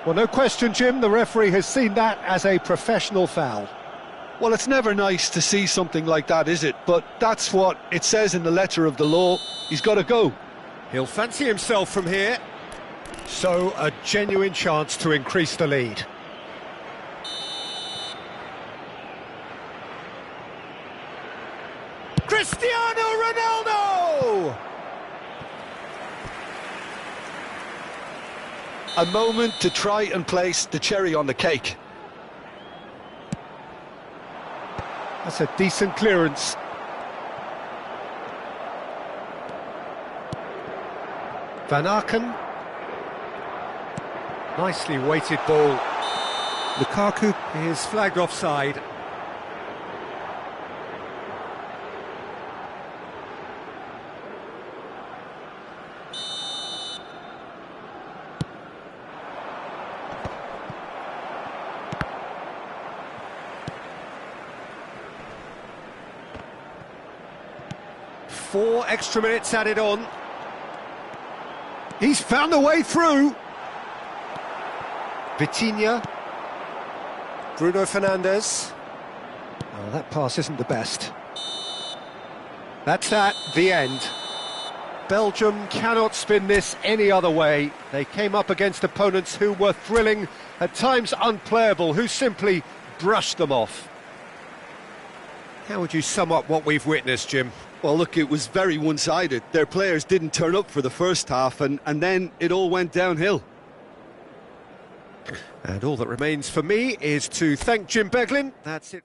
Well, no question, Jim, the referee has seen that as a professional foul. Well, it's never nice to see something like that, is it? But that's what it says in the letter of the law. He's got to go. He'll fancy himself from here. So, a genuine chance to increase the lead. Cristiano Ronaldo! A moment to try and place the cherry on the cake. That's a decent clearance. Van Aken. Nicely weighted ball. Lukaku. Is flagged offside. Four extra minutes added on. He's found a way through. Vitinha. Bruno Fernandes. Oh, that pass isn't the best. That's that, the end. Belgium cannot spin this any other way. They came up against opponents who were thrilling, at times unplayable, who simply brushed them off. How would you sum up what we've witnessed, Jim? Well, look, it was very one-sided. Their players didn't turn up for the first half, and then it all went downhill. And all that remains for me is to thank Jim Beglin. That's it.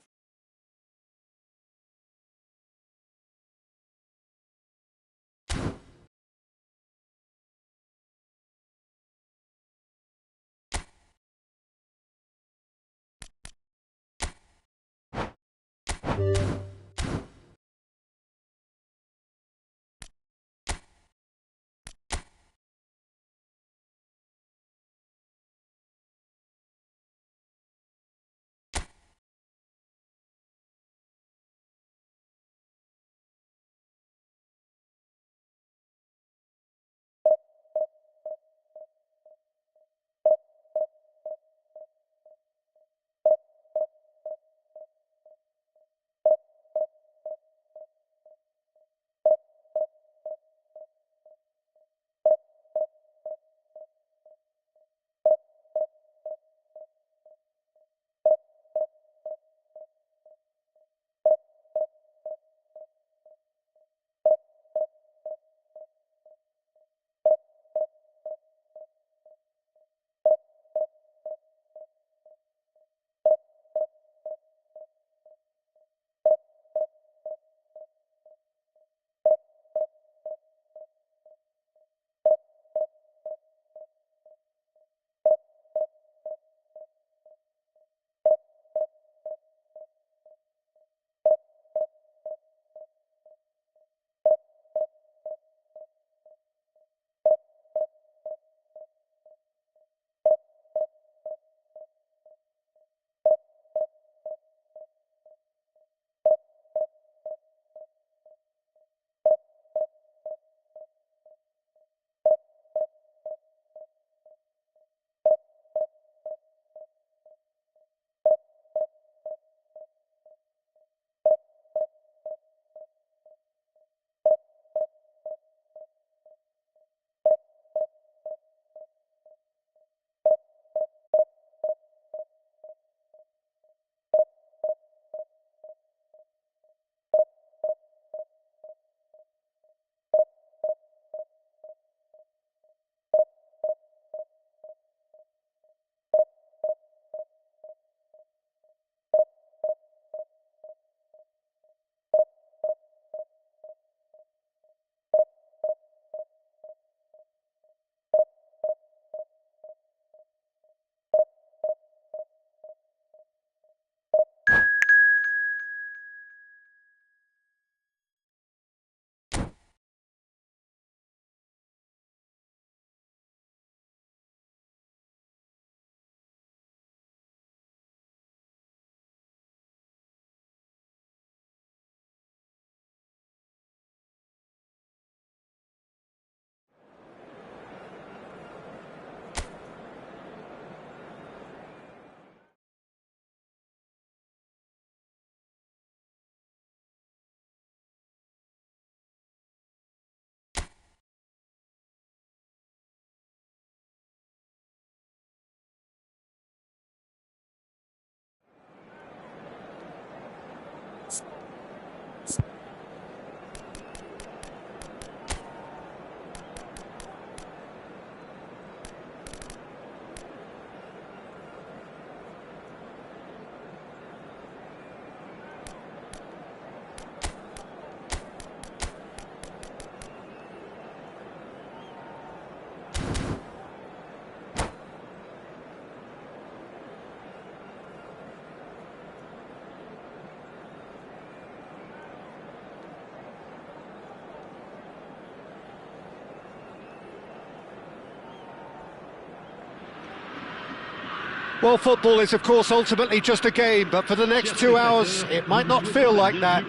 Well, football is, of course, ultimately just a game, but for the next 2 hours, it might not feel like that.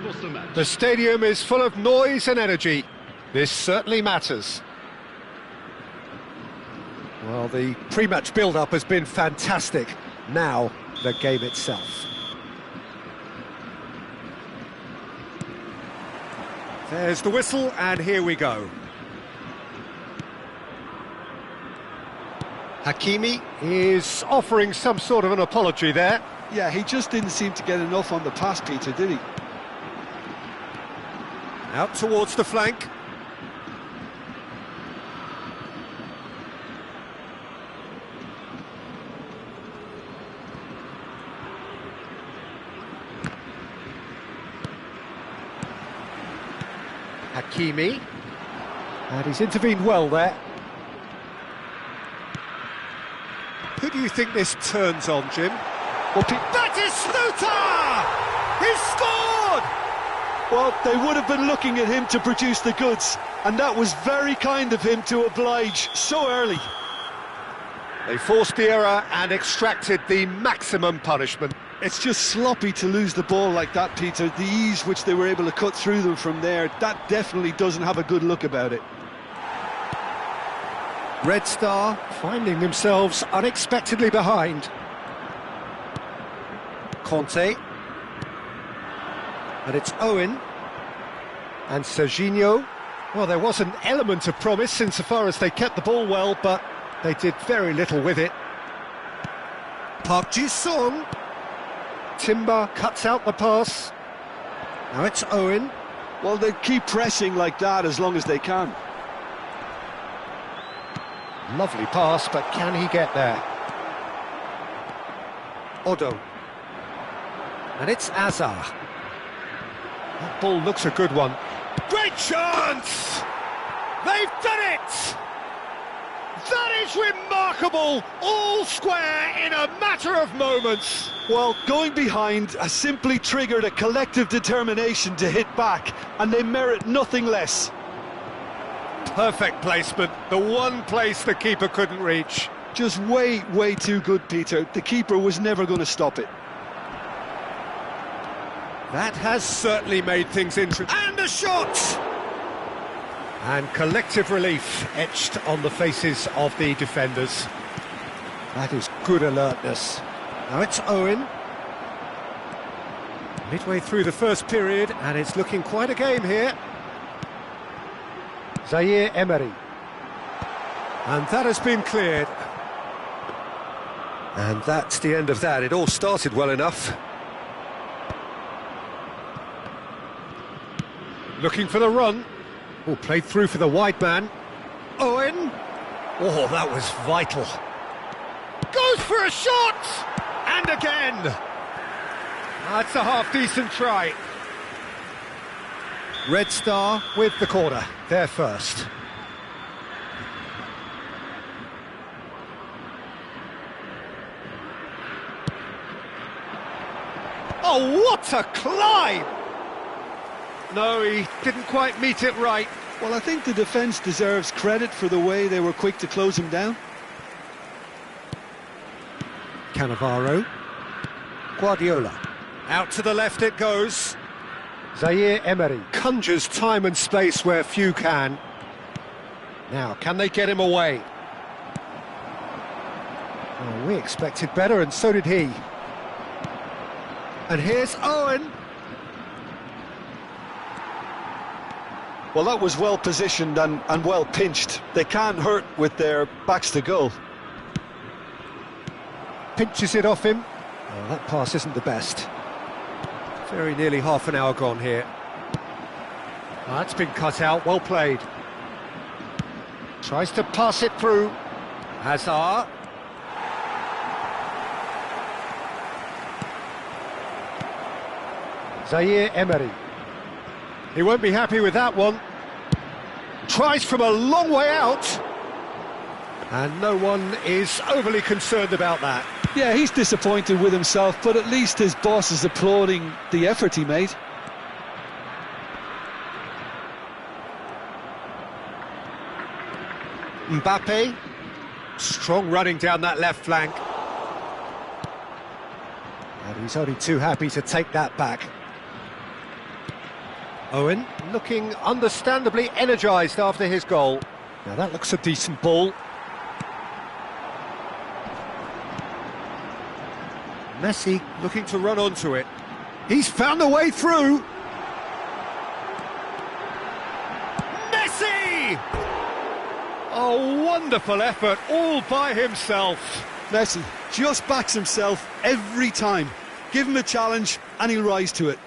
The stadium is full of noise and energy. This certainly matters. Well, the pre-match build-up has been fantastic. Now, the game itself. There's the whistle, and here we go. Hakimi is offering some sort of an apology there. Yeah, he just didn't seem to get enough on the pass, Peter, did he? Out towards the flank. Hakimi. And he's intervened well there. Who do you think this turns on, Jim? Well, that is Sluta! He's scored! Well, they would have been looking at him to produce the goods, and that was very kind of him to oblige so early. They forced the error and extracted the maximum punishment. It's just sloppy to lose the ball like that, Peter. The ease which they were able to cut through them from there, that definitely doesn't have a good look about it. Red Star finding themselves unexpectedly behind. Conte. And it's Owen. And Serginho. Well, there was an element of promise insofar as they kept the ball well, but they did very little with it. Park Ji-sung. Timber cuts out the pass. Now it's Owen. Well, they keep pressing like that as long as they can. Lovely pass, but can he get there? Odo. And it's Azar. That ball looks a good one. Great chance! They've done it! That is remarkable! All square in a matter of moments. Well, going behind has simply triggered a collective determination to hit back, and they merit nothing less. Perfect placement, the one place the keeper couldn't reach. Just way too good, Peter. The keeper was never going to stop it. That has certainly made things interesting. And a shot! And collective relief etched on the faces of the defenders. That is good alertness. Now it's Owen. Midway through the first period, and it's looking quite a game here. Zaire Emery. And that has been cleared. And that's the end of that. It all started well enough. Looking for the run. Oh, played through for the wide man. Owen. Oh, that was vital. Goes for a shot! And again. That's a half-decent try. Red Star with the corner. They're first. Oh, what a climb! No, he didn't quite meet it right. Well, I think the defence deserves credit for the way they were quick to close him down. Cannavaro. Guardiola. Out to the left it goes. Zaire Emery conjures time and space where few can. Now, can they get him away? Oh, we expected better, and so did he. And here's Owen. Well, that was well positioned and well pinched. They can't hurt with their backs to goal. Pinches it off him. Oh, that pass isn't the best. Very nearly half an hour gone here. Oh, that's been cut out, well played. Tries to pass it through. Hazard. Zaire Emery. He won't be happy with that one. Tries from a long way out. And no one is overly concerned about that. Yeah, he's disappointed with himself, but at least his boss is applauding the effort he made. Mbappe. Strong running down that left flank. But he's only too happy to take that back. Owen looking understandably energised after his goal. Now that looks a decent ball. Messi looking to run onto it. He's found a way through. Messi! A wonderful effort all by himself. Messi just backs himself every time. Give him a challenge and he'll rise to it.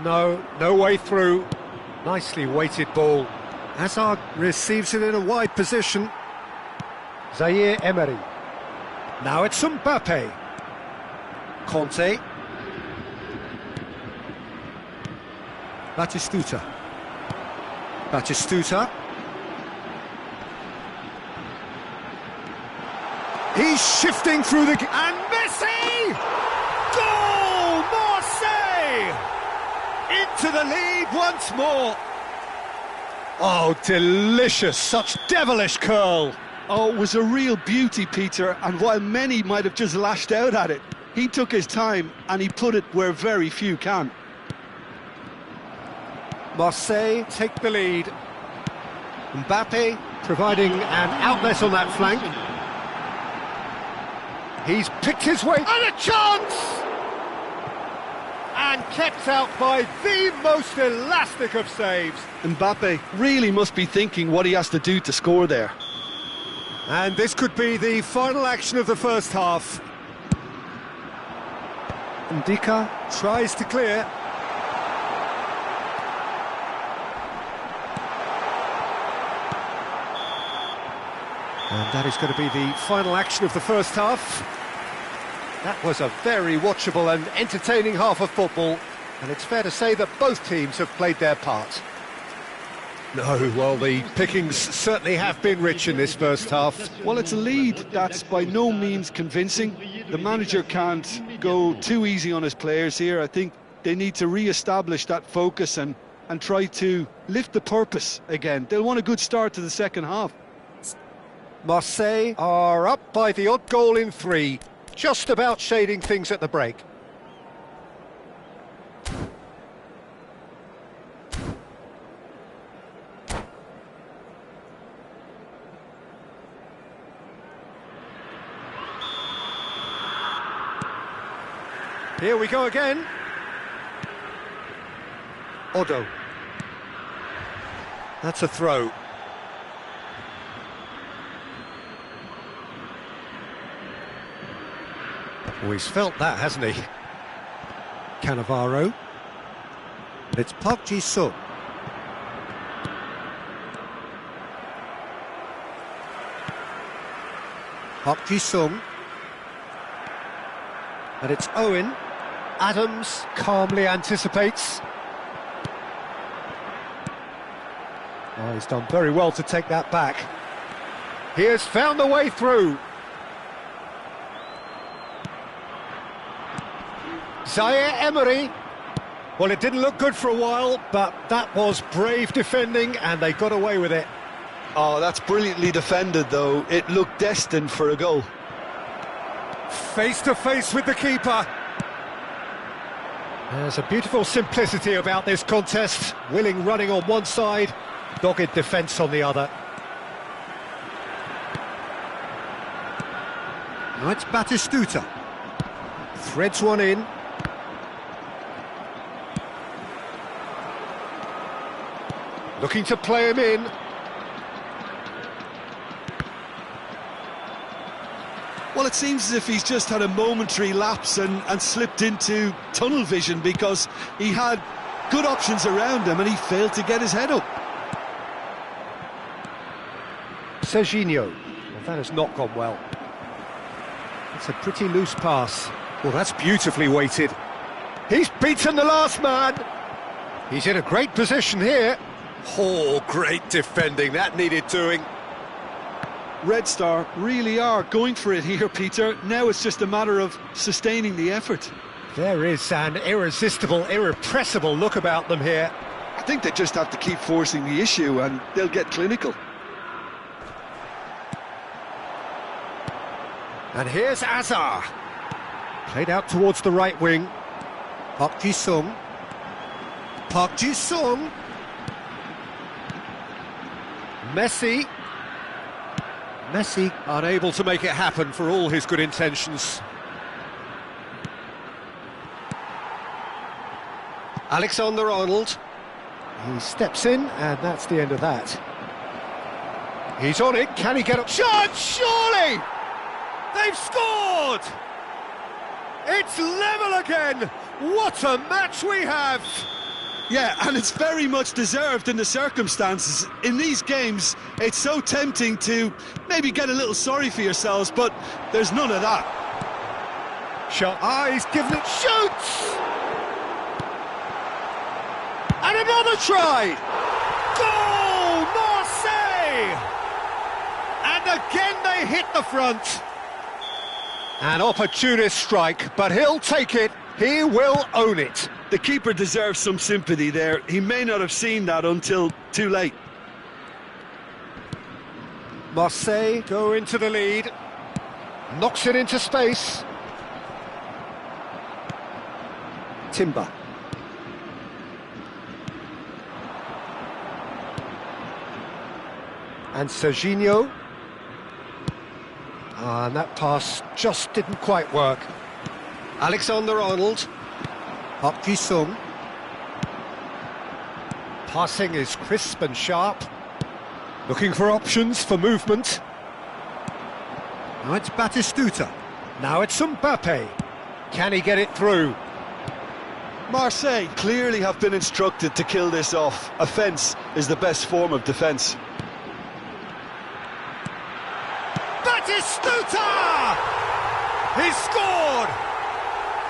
No way through. Nicely weighted ball. Hazard receives it in a wide position. Zaire Emery. Now it's Mbappe. Conte. Batistuta. He's shifting through the... And Messi! Goal! Marseille! Into the lead once more. Oh, delicious. Such devilish curl. Oh, it was a real beauty, Peter, and while many might have just lashed out at it, he took his time and he put it where very few can. Marseille take the lead. Mbappe providing an outlet on that flank. He's picked his way, and a chance! And kept out by the most elastic of saves. Mbappe really must be thinking what he has to do to score there. And this could be the final action of the first half. Ndika tries to clear. And that is going to be the final action of the first half. That was a very watchable and entertaining half of football, and it's fair to say that both teams have played their part. No, well, the pickings certainly have been rich in this first half. Well, it's a lead that's by no means convincing. The manager can't go too easy on his players here. I think they need to re-establish that focus and try to lift the purpose again. They'll want a good start to the second half. Marseille are up by the odd goal in 3, just about shading things at the break. Here we go again. Odo. That's a throw. Oh, he's felt that, hasn't he? Cannavaro. It's Park Ji-sung. Park Ji-sung. And it's Owen. Adams calmly anticipates. Oh, he's done very well to take that back. He has found the way through. Zaire Emery. Well, it didn't look good for a while, but that was brave defending, and they got away with it. Oh, that's brilliantly defended, though. It looked destined for a goal. Face to face with the keeper. There's a beautiful simplicity about this contest. Willing running on one side, dogged defence on the other. Now it's Batistuta. Threads one in. Looking to play him in. Well, it seems as if he's just had a momentary lapse and slipped into tunnel vision, because he had good options around him and he failed to get his head up. Serginho. Well, that has not gone well. It's a pretty loose pass. Well, that's beautifully weighted. He's beaten the last man. He's in a great position here. Oh, great defending. That needed doing. Red Star really are going for it here, Peter. Now it's just a matter of sustaining the effort. There is an irresistible, irrepressible look about them here. I think they just have to keep forcing the issue and they'll get clinical. And here's Azar. Played out towards the right wing. Park Ji-sung. Park Ji-sung. Messi. Messi unable to make it happen for all his good intentions. Alexander-Arnold. He steps in, and that's the end of that. He's on it. Can he get up? Shot! Surely! They've scored! It's level again! What a match we have! Yeah, and it's very much deserved in the circumstances. In these games, it's so tempting to maybe get a little sorry for yourselves, but there's none of that. Shot. He's given it. Shoots! And another try! Goal! Marseille! And again they hit the front. An opportunist strike, but he'll take it. He will own it. The keeper deserves some sympathy there. He may not have seen that until too late. Marseille go into the lead. Knocks it into space. Timber. And Serginho. And that pass just didn't quite work. Alexander-Arnold. Park Ji-sung. Passing is crisp and sharp. Looking for options for movement. Now it's Batistuta. Now it's Mbappe. Can he get it through? Marseille clearly have been instructed to kill this off. Offence is the best form of defence. Batistuta! He scored!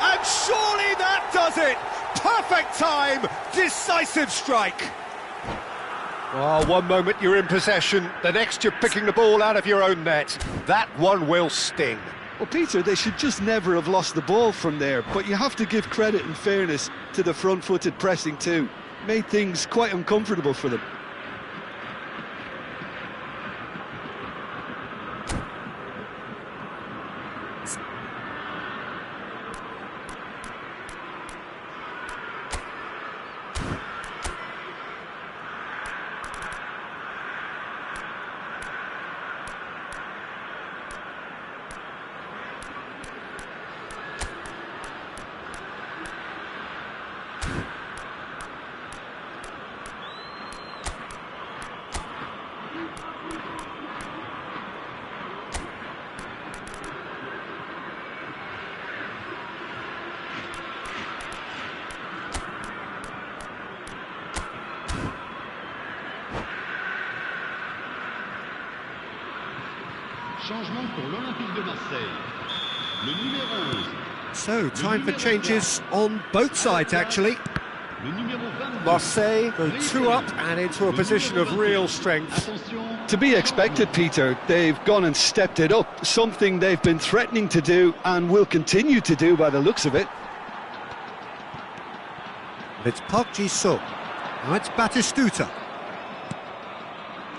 And surely that does it! Perfect time, decisive strike. Oh, one moment you're in possession, the next you're picking the ball out of your own net. That one will sting. Well, Peter, they should just never have lost the ball from there, but you have to give credit and fairness to the front-footed pressing too. Made things quite uncomfortable for them. Changement pour l'Olympique de Marseille. Le numéro 11. So, time for changes on both sides, actually. Le numéro 22. Marseille go 2 up and into a position of real strength. Attention. To be expected, Peter. They've gone and stepped it up, something they've been threatening to do and will continue to do by the looks of it. It's Park Ji-sung. Now it's Batistuta.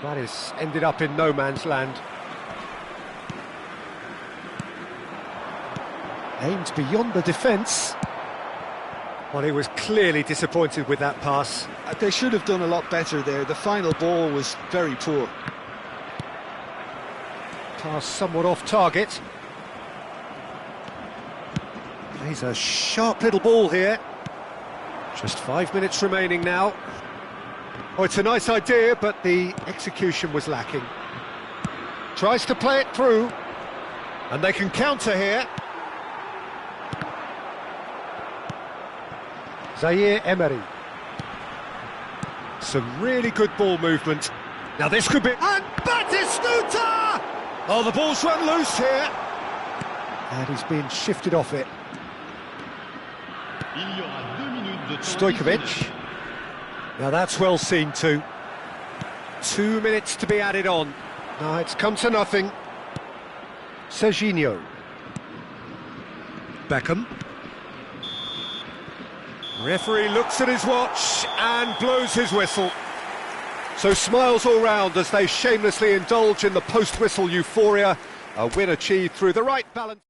That has ended up in no man's land. Aimed beyond the defence. Well, he was clearly disappointed with that pass. They should have done a lot better there. The final ball was very poor. Pass somewhat off target. Plays a sharp little ball here. Just 5 minutes remaining now. Oh, it's a nice idea, but the execution was lacking. Tries to play it through. And they can counter here. Zaire Emery. Some really good ball movement. Now this could be... And Batistuta! Oh, the ball's run loose here. And he's been shifted off it. Il y aura 2 minutes de temps Stojkovic. additionnel. Now that's well seen too. 2 minutes to be added on. No, it's come to nothing. Serginho. Beckham. Referee looks at his watch and blows his whistle. So smiles all round as they shamelessly indulge in the post-whistle euphoria A win achieved through the right balance.